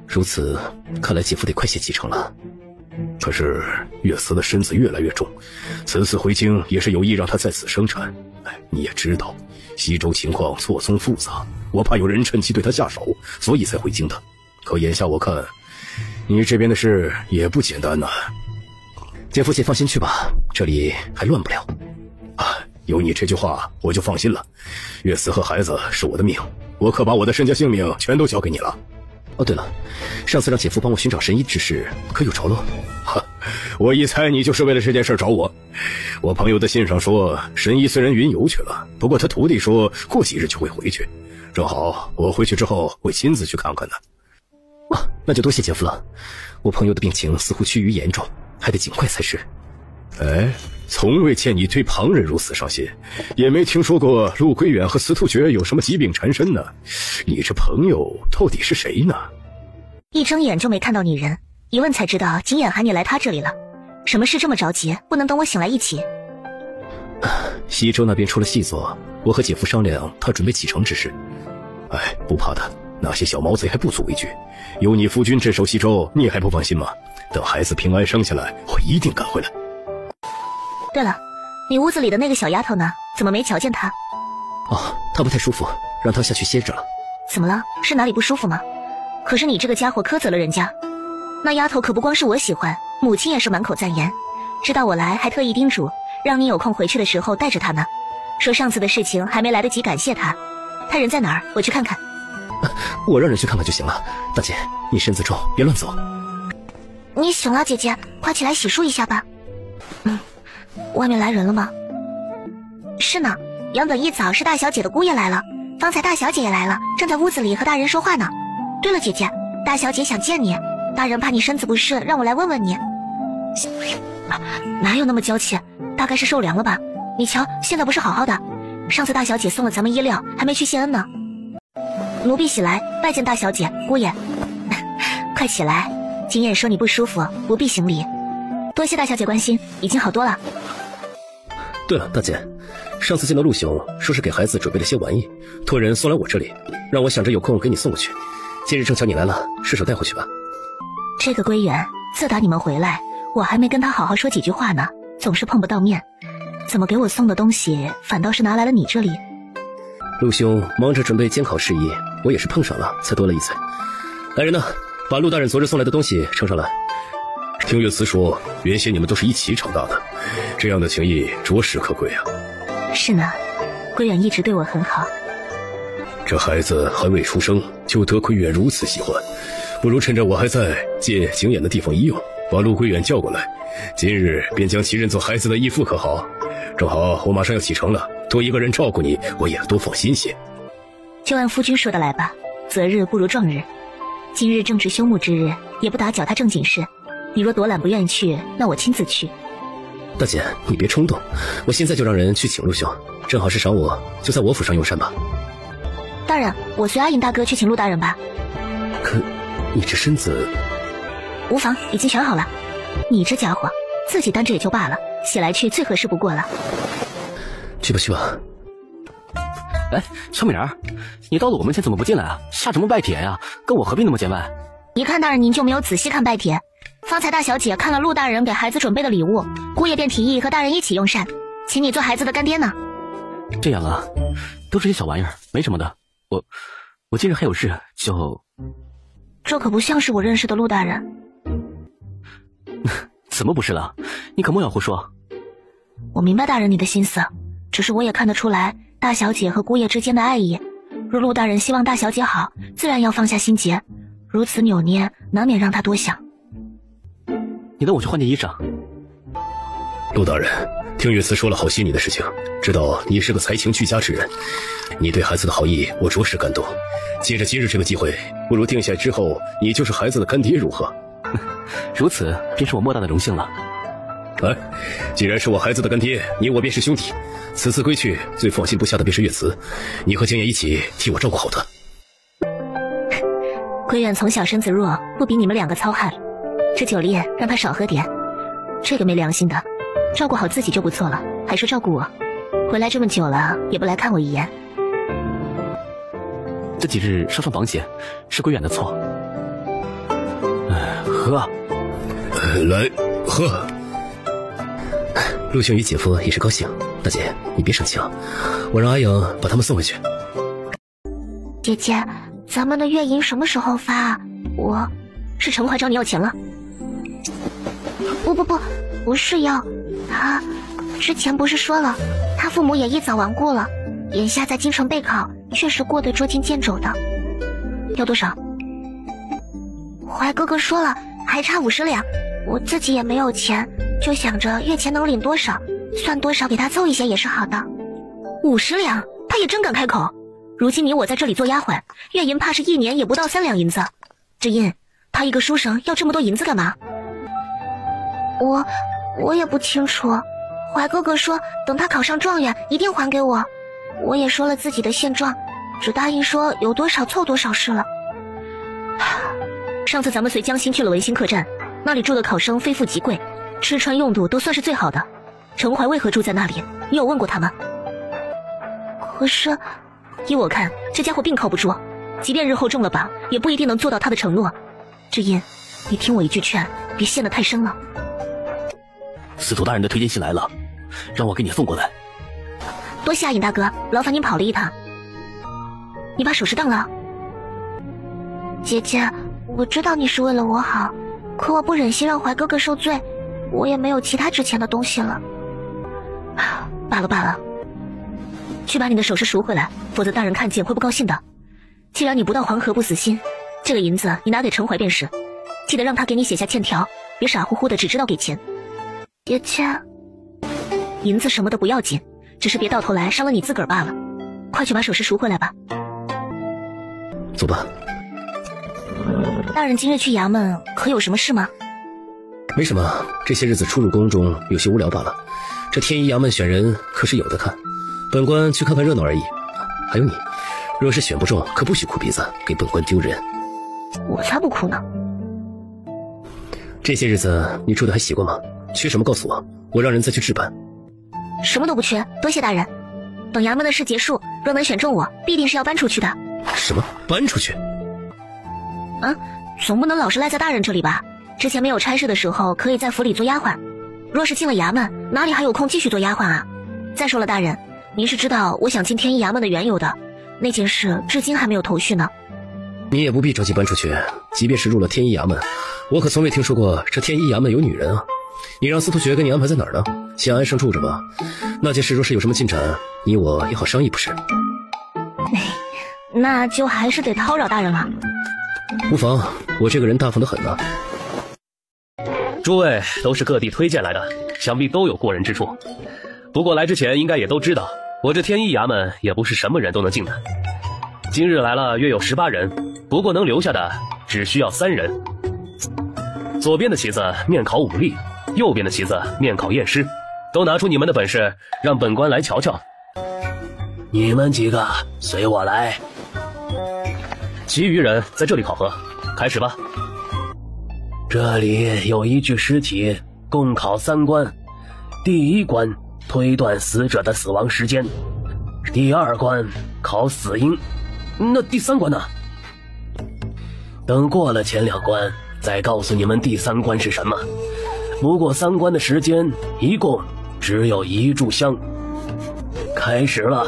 如此，看来姐夫得快些启程了。可是岳慈的身子越来越重，此次回京也是有意让他在此生产。你也知道，西周情况错综复杂，我怕有人趁机对他下手，所以才回京的。可眼下我看，你这边的事也不简单呐。姐夫，且放心去吧，这里还乱不了。有你这句话，我就放心了。岳慈和孩子是我的命，我可把我的身家性命全都交给你了。对了，上次让姐夫帮我寻找神医之事，可有着落？我一猜你就是为了这件事找我。我朋友的信上说，神医虽然云游去了，不过他徒弟说过几日就会回去，正好我回去之后会亲自去看看的。那就多谢姐夫了。我朋友的病情似乎趋于严重，还得尽快才是。从未见你对旁人如此上心，也没听说过陆归远和司徒爵有什么疾病缠身呢。你这朋友到底是谁呢？一睁眼就没看到你人，一问才知道景琰喊你来他这里了。什么事这么着急？不能等我醒来一起？西周那边出了细作，我和姐夫商量他准备启程之事。不怕的，那些小毛贼还不足为惧，有你夫君镇守西周，你还不放心吗？等孩子平安生下来，我一定赶回来。对了，你屋子里的那个小丫头呢？怎么没瞧见她？她不太舒服，让她下去歇着了。怎么了？是哪里不舒服吗？可是你这个家伙苛责了人家。那丫头可不光是我喜欢，母亲也是满口赞言，知道我来还特意叮嘱，让你有空回去的时候带着她呢。说上次的事情还没来得及感谢她，她人在哪儿？我去看看。我让人去看看就行了。大姐，你身子重，别乱走。你醒了，姐姐，快起来洗漱一下吧。外面来人了吗？是呢，原本一早是大小姐的姑爷来了，方才大小姐也来了，正在屋子里和大人说话呢。对了，姐姐，大小姐想见你，大人怕你身子不适，让我来问问你。哪有那么娇气？大概是受凉了吧？你瞧，现在不是好好的。上次大小姐送了咱们衣料，还没去谢恩呢。奴婢喜来拜见大小姐、姑爷。快起来，景琰说你不舒服，不必行礼。多谢大小姐关心，已经好多了。对了，大姐，上次见到陆兄，说是给孩子准备了些玩意，托人送来我这里，让我想着有空给你送过去。今日正巧你来了，顺手带回去吧。这个归远，自打你们回来，我还没跟他好好说几句话呢，总是碰不到面。怎么给我送的东西，反倒是拿来了你这里？陆兄忙着准备监考事宜，我也是碰上了，才多了一嘴。来人呢，把陆大人昨日送来的东西呈上来。听岳慈说，原先你们都是一起长大的，这样的情谊着实可贵啊。是呢，归远一直对我很好。这孩子还未出生，就得归远如此喜欢，不如趁着我还在，借景琰的地方一用，把陆归远叫过来，今日便将其认作孩子的义父，可好？正好我马上要启程了，多一个人照顾你，我也多放心些。就按夫君说的来吧，择日不如撞日。今日正值休沐之日，也不打搅他正经事。你若躲懒不愿意去，那我亲自去。大姐，你别冲动，我现在就让人去请陆兄，正好是赏我，就在我府上用膳吧。大人，我随阿颖大哥去请陆大人吧。可你这身子……无妨，已经选好了。你这家伙自己担着也就罢了，写来去最合适不过了。去吧去吧。哎，小美人，你到了我门前怎么不进来啊？下什么拜帖呀？跟我何必那么见外？一看大人您就没有仔细看拜帖。方才大小姐看了陆大人给孩子准备的礼物，姑爷便提议和大人一起用膳，请你做孩子的干爹呢。这样啊，都是些小玩意儿，没什么的。我今日还有事，就……这可不像是我认识的陆大人。怎么不是了？你可莫要胡说。我明白大人你的心思，只是我也看得出来大小姐和姑爷之间的爱意。若陆大人希望大小姐好，自然要放下心结，如此扭捏，难免让他多想。你等我去换件衣裳。陆大人，听岳慈说了好些你的事情，知道你是个才情俱佳之人，你对孩子的好意我着实感动。借着今日这个机会，不如定下之后你就是孩子的干爹如何？如此便是我莫大的荣幸了。哎，既然是我孩子的干爹，你我便是兄弟。此次归去，最放心不下的便是岳慈，你和静言一起替我照顾好他。归远从小身子弱，不比你们两个糙汉，这酒烈让他少喝点。这个没良心的，照顾好自己就不错了，还说照顾我。回来这么久了，也不来看我一眼。这几日稍上绑些，是归远的错。喝，来喝。陆兄与姐夫也是高兴，大姐你别生气啊，我让阿颖把他们送回去。姐姐，咱们的月银什么时候发啊？是陈怀找你要钱了？不是要，他之前不是说了，他父母也一早亡故了，眼下在京城备考，确实过得捉襟见肘的。要多少？怀哥哥说了，还差50两，我自己也没有钱，就想着月钱能领多少，算多少给他凑一些也是好的。50两，他也真敢开口。如今你我在这里做丫鬟，月银怕是1年也不到3两银子。知音，他一个书生要这么多银子干嘛？我也不清楚，怀哥哥说等他考上状元一定还给我，我也说了自己的现状，只答应说有多少凑多少是了。上次咱们随江心去了文心客栈，那里住的考生非富即贵，吃穿用度都算是最好的。陈怀为何住在那里？你有问过他吗？可是依我看，这家伙并靠不住，即便日后中了榜，也不一定能做到他的承诺。知音，你听我一句劝，别陷得太深了。司徒大人的推荐信来了，让我给你送过来。多谢阿颖大哥，劳烦您跑了一趟。你把首饰当了？姐姐，我知道你是为了我好，可我不忍心让怀哥哥受罪，我也没有其他值钱的东西了。罢了，去把你的首饰赎回来，否则大人看见会不高兴的。既然你不到黄河不死心，这个银子你拿给陈怀便是，记得让他给你写下欠条，别傻乎乎的只知道给钱。姐姐，银子什么的不要紧，只是别到头来伤了你自个儿罢了。快去把首饰赎回来吧。走吧。大人今日去衙门，可有什么事吗？没什么，这些日子出入宫中有些无聊罢了。这天一衙门选人可是有的看，本官去看看热闹而已。还有你，若是选不中，可不许哭鼻子，给本官丢人。我才不哭呢。这些日子你住的还习惯吗？缺什么告诉我，我让人再去置办。什么都不缺，多谢大人。等衙门的事结束，若能选中我，必定是要搬出去的。什么？搬出去？啊，总不能老是赖在大人这里吧？之前没有差事的时候，可以在府里做丫鬟。若是进了衙门，哪里还有空继续做丫鬟啊？再说了，大人，您是知道我想进天一衙门的缘由的，那件事至今还没有头绪呢。你也不必着急搬出去，即便是入了天一衙门，我可从未听说过这天一衙门有女人啊。你让司徒学跟你安排在哪儿呢？先安生住着吧。那件事若是有什么进展，你我也好商议不是？那就还是得叨扰大人了。无妨，我这个人大方得很啊。诸位都是各地推荐来的，想必都有过人之处。不过来之前应该也都知道，我这天一衙门也不是什么人都能进的。今日来了约有18人，不过能留下的只需要3人。左边的旗子面考武力，右边的旗子面考验尸，都拿出你们的本事，让本官来瞧瞧。你们几个随我来。其余人在这里考核，开始吧。这里有一具尸体，共考3关。第1关推断死者的死亡时间，第2关考死因，那第3关呢？等过了前2关，再告诉你们第3关是什么。不过3关的时间一共只有1炷香。开始了。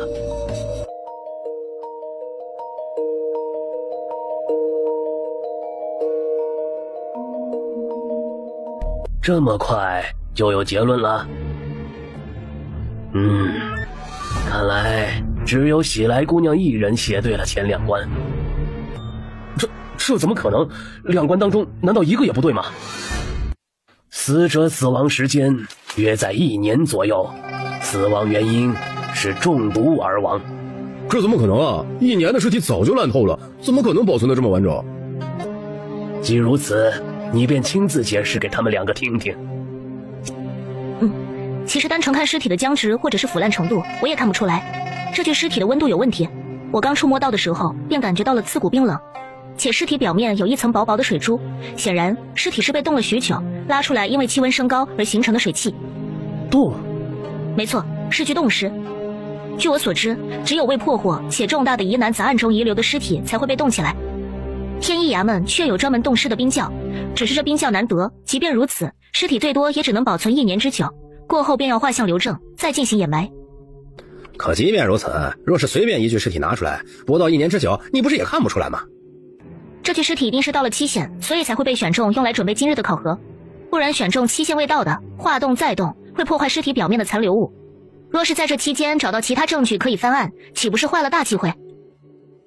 这么快就有结论了？看来只有喜来姑娘一人写对了前2关。这怎么可能？2关当中难道一个也不对吗？死者死亡时间约在1年左右，死亡原因是中毒而亡。这怎么可能啊？1年的尸体早就烂透了，怎么可能保存得这么完整？既如此，你便亲自解释给他们2个听听。其实单纯看尸体的僵直或者是腐烂程度，我也看不出来。这具尸体的温度有问题，我刚触摸到的时候便感觉到了刺骨冰冷，且尸体表面有一层薄薄的水珠，显然尸体是被冻了许久，拉出来因为气温升高而形成的水汽。冻？没错，是具冻尸。据我所知，只有未破获且重大的疑难杂案中遗留的尸体才会被冻起来。天一衙门确有专门冻尸的冰窖，只是这冰窖难得，即便如此，尸体最多也只能保存1年之久，过后便要画像留证，再进行掩埋。可即便如此，若是随便一具尸体拿出来，不到1年之久，你不是也看不出来吗？这具尸体一定是到了期限，所以才会被选中用来准备今日的考核，不然选中期限未到的，化冻再冻会破坏尸体表面的残留物。若是在这期间找到其他证据可以翻案，岂不是坏了大机会？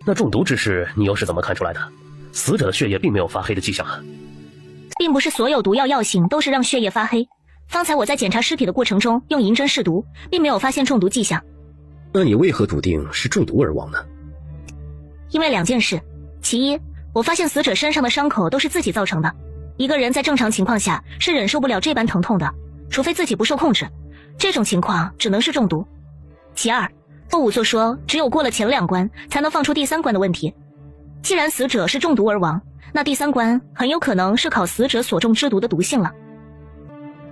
那中毒之事你又是怎么看出来的？死者的血液并没有发黑的迹象啊。并不是所有毒药药性都是让血液发黑，方才我在检查尸体的过程中用银针试毒，并没有发现中毒迹象。那你为何笃定是中毒而亡呢？因为2件事，其一，我发现死者身上的伤口都是自己造成的，一个人在正常情况下是忍受不了这般疼痛的，除非自己不受控制，这种情况只能是中毒。其二，霍武作说只有过了前2关才能放出第3关的问题，既然死者是中毒而亡，那第3关很有可能是考死者所中之毒的毒性了。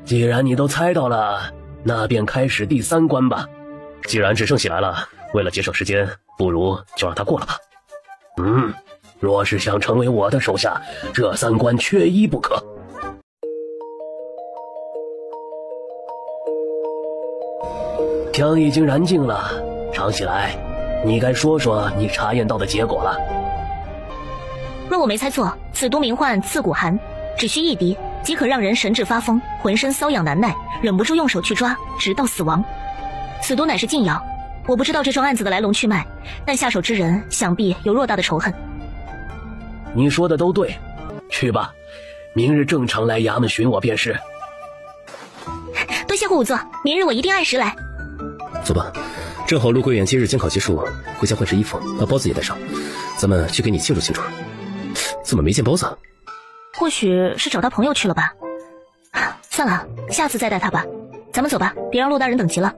既然你都猜到了，那便开始第3关吧。既然只剩喜来了，为了节省时间，不如就让他过了吧。若是想成为我的手下，这3关缺一不可。香已经燃尽了，常喜来，你该说说你查验到的结果了。若我没猜错，此毒名唤刺骨寒，只需一滴即可让人神志发疯，浑身瘙痒难耐，忍不住用手去抓，直到死亡。此毒乃是禁药，我不知道这桩案子的来龙去脉，但下手之人想必有偌大的仇恨。你说的都对，去吧，明日正常来衙门寻我便是。多谢霍武作，明日我一定按时来。走吧，正好陆桂远今日监考结束，回家换身衣服，把包子也带上，咱们去给你庆祝庆祝。怎么没见包子？或许是找他朋友去了吧。算了，下次再带他吧。咱们走吧，别让陆大人等急了。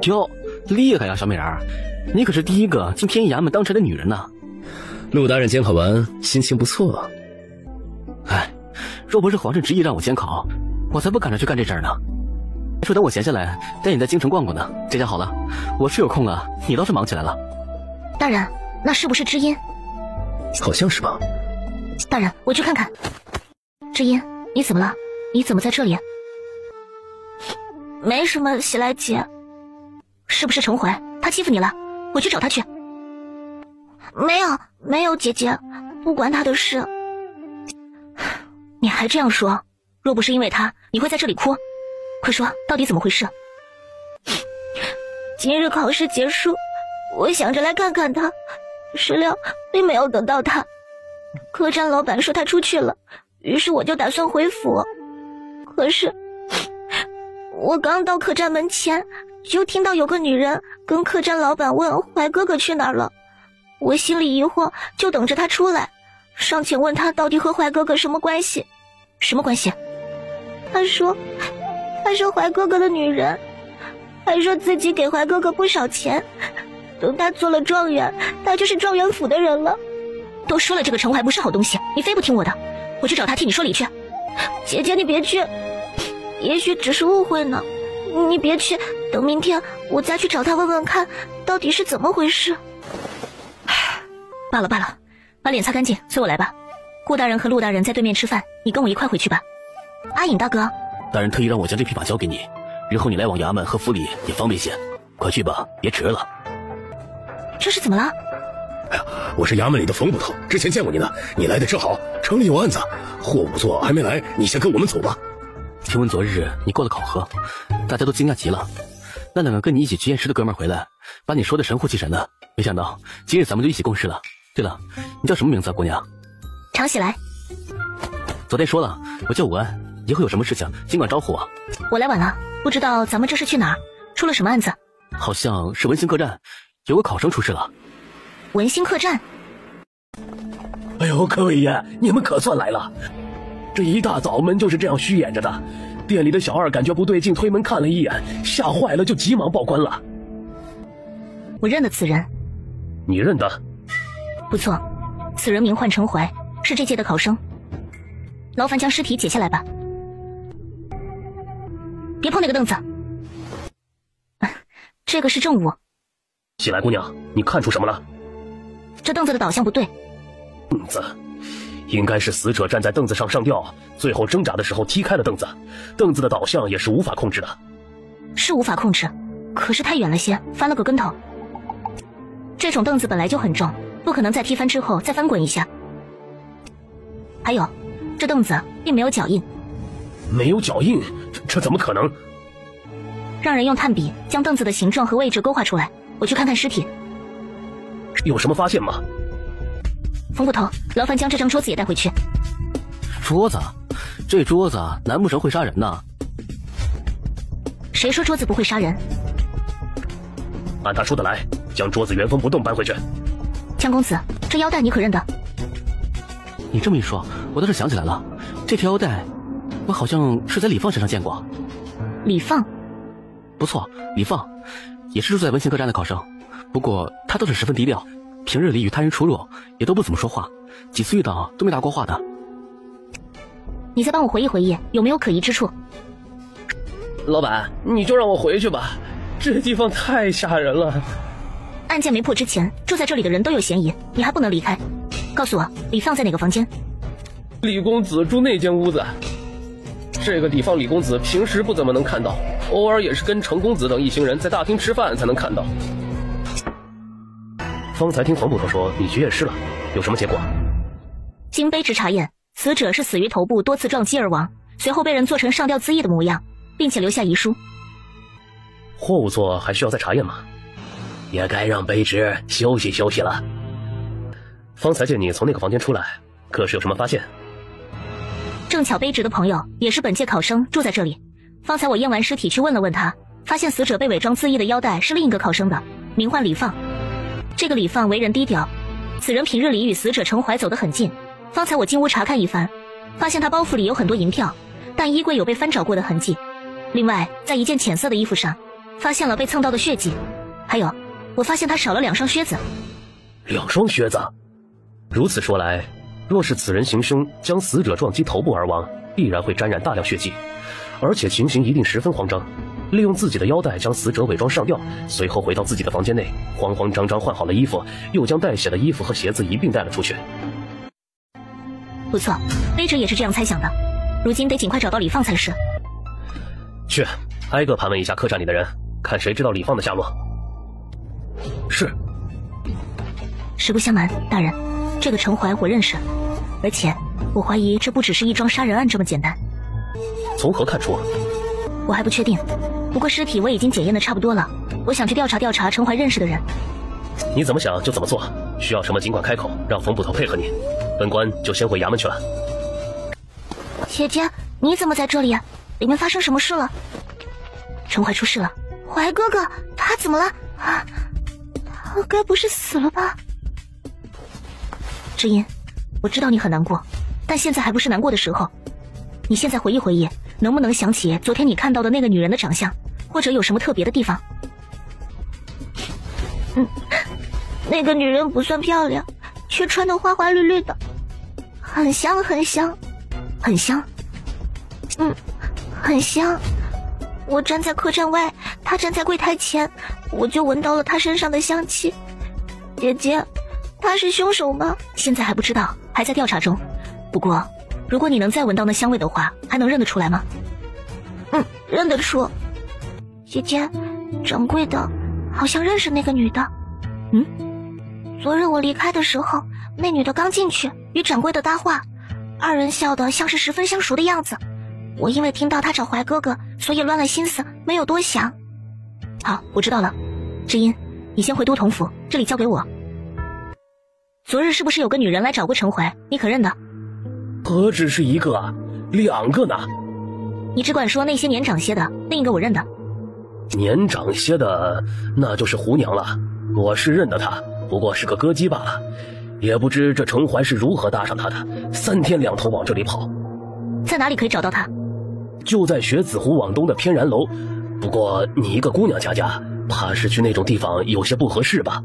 哟，厉害呀，小美人儿，你可是第一个进天一衙门当差的女人呢。陆大人监考完，心情不错。哎，若不是皇上执意让我监考，我才不赶着去干这事儿呢。说等我闲下来，带你在京城逛逛呢。这下好了，我是有空了，你倒是忙起来了。大人，那是不是知音？好像是吧。大人，我去看看。知音，你怎么了？你怎么在这里？没什么，喜来姐。是不是程怀？他欺负你了？我去找他去。没有，姐姐，不关他的事。你还这样说？若不是因为他，你会在这里哭？快说，到底怎么回事？今日考试结束，我想着来看看他，谁料并没有等到他。客栈老板说他出去了，于是我就打算回府。可是我刚到客栈门前，就听到有个女人跟客栈老板问怀哥哥去哪儿了。我心里疑惑，就等着他出来，上前问他到底和怀哥哥什么关系。什么关系？他说怀哥哥的女人，还说自己给怀哥哥不少钱，等他做了状元，他就是状元府的人了。都说了这个程怀不是好东西，你非不听我的，我去找他替你说理去。姐姐你别去，也许只是误会呢，你别去，等明天我再去找他问问看，到底是怎么回事。罢了罢了，把脸擦干净，随我来吧。顾大人和陆大人在对面吃饭，你跟我一块回去吧。阿颖大哥，大人特意让我将这匹马交给你，日后你来往衙门和府里也方便些。快去吧，别迟了。这是怎么了？哎呀，我是衙门里的冯捕头，之前见过你呢。你来的正好，城里有案子，霍仵作还没来，你先跟我们走吧。听闻昨日你过了考核，大家都惊讶极了。那两个跟你一起去验尸的哥们儿回来，把你说的神乎其神的，没想到今日咱们就一起共事了。对了，你叫什么名字啊，姑娘？常喜来。昨天说了，我叫武安，以后有什么事情尽管招呼我。我来晚了，不知道咱们这是去哪儿，出了什么案子？好像是文兴客栈，有个考生出事了。文兴客栈？哎呦，各位爷，你们可算来了！这一大早门就是这样虚掩着的，店里的小二感觉不对劲，推门看了一眼，吓坏了，就急忙报官了。我认得此人。你认得？不错，此人名唤程怀，是这届的考生。劳烦将尸体解下来吧。别碰那个凳子。这个是证物。喜来姑娘，你看出什么了？这凳子的倒向不对。凳子应该是死者站在凳子上上吊，最后挣扎的时候踢开了凳子，凳子的倒向也是无法控制的。是无法控制，可是太远了些，翻了个跟头。这种凳子本来就很重，不可能在踢翻之后再翻滚一下。还有，这凳子并没有脚印。没有脚印？这怎么可能？让人用炭笔将凳子的形状和位置勾画出来，我去看看尸体。有什么发现吗？冯捕头，劳烦将这张桌子也带回去。桌子？这桌子难不成会杀人呢？谁说桌子不会杀人？按他说的来，将桌子原封不动搬回去。江公子，这腰带你可认得？你这么一说，我倒是想起来了，这条腰带我好像是在李放身上见过。李放？不错，李放也是住在文兴客栈的考生，不过他倒是十分低调，平日里与他人出入也都不怎么说话，几次遇到都没搭过话的。你再帮我回忆回忆，有没有可疑之处？老板，你就让我回去吧，这地方太吓人了。案件没破之前，住在这里的人都有嫌疑，你还不能离开。告诉我，李放在哪个房间？李公子住那间屋子。这个地方李公子平时不怎么能看到，偶尔也是跟程公子等一行人在大厅吃饭才能看到。方才听冯捕头说你去验尸了，有什么结果？经卑职查验，死者是死于头部多次撞击而亡，随后被人做成上吊自缢的模样，并且留下遗书。货物座还需要再查验吗？也该让卑职休息休息了。方才见你从那个房间出来，可是有什么发现？正巧卑职的朋友也是本届考生，住在这里。方才我验完尸体去问了问他，发现死者被伪装自缢的腰带是另一个考生的，名唤李放。这个李放为人低调，此人平日里与死者程怀走得很近。方才我进屋查看一番，发现他包袱里有很多银票，但衣柜有被翻找过的痕迹。另外，在一件浅色的衣服上，发现了被蹭到的血迹。还有，我发现他少了2双靴子。2双靴子？如此说来，若是此人行凶将死者撞击头部而亡，必然会沾染大量血迹，而且情形一定十分慌张，利用自己的腰带将死者伪装上吊，随后回到自己的房间内，慌慌张张换好了衣服，又将带血的衣服和鞋子一并带了出去。不错，卑职也是这样猜想的，如今得尽快找到李放才是。去，挨个盘问一下客栈里的人，看谁知道李放的下落。是。实不相瞒，大人，这个程怀我认识，而且我怀疑这不只是一桩杀人案这么简单。从何看出？我还不确定，不过尸体我已经检验的差不多了，我想去调查调查程怀认识的人。你怎么想就怎么做，需要什么尽管开口，让冯捕头配合你。本官就先回衙门去了。姐姐，你怎么在这里？里面发生什么事了？程怀出事了。怀哥哥，他怎么了？啊，他该不是死了吧？知音，我知道你很难过，但现在还不是难过的时候。你现在回忆回忆，能不能想起昨天你看到的那个女人的长相，或者有什么特别的地方？那个女人不算漂亮，却穿得花花绿绿的，很香很香。很香？很香。我站在客栈外，他站在柜台前，我就闻到了他身上的香气。姐姐，他是凶手吗？现在还不知道，还在调查中。不过，如果你能再闻到那香味的话，还能认得出来吗？认得出。姐姐，掌柜的好像认识那个女的。昨日我离开的时候，那女的刚进去与掌柜的搭话，二人笑得像是十分相熟的样子。我因为听到她找怀哥哥，所以乱了心思，没有多想。好，我知道了。知音，你先回都统府，这里交给我。昨日是不是有个女人来找过陈怀？你可认得？何止是一个啊，2个呢。你只管说那些年长些的，另一个我认得。年长些的，那就是胡娘了。我是认得她，不过是个歌姬罢了。也不知这陈怀是如何搭上她的，3天2头往这里跑。在哪里可以找到她？就在雪子湖往东的偏然楼。不过你一个姑娘家，怕是去那种地方有些不合适吧？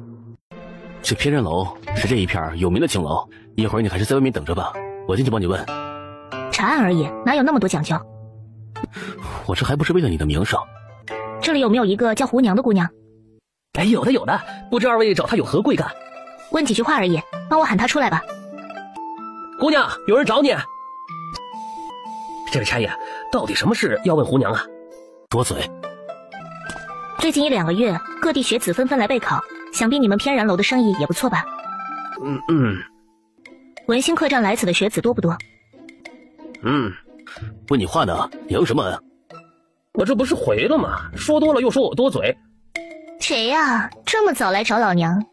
这偏然楼是这一片有名的青楼，一会儿你还是在外面等着吧，我进去帮你问。查案而已，哪有那么多讲究？我这还不是为了你的名声。这里有没有一个叫胡娘的姑娘？有的，不知二位找她有何贵干？问几句话而已，帮我喊她出来吧。姑娘，有人找你。这位差爷，到底什么事要问胡娘啊？多嘴。最近1、2个月，各地学子纷纷来备考，想必你们偏然楼的生意也不错吧？文心客栈来此的学子多不多？问你话呢，赢什么？我这不是回了吗？说多了又说我多嘴。谁呀？这么早来找老娘？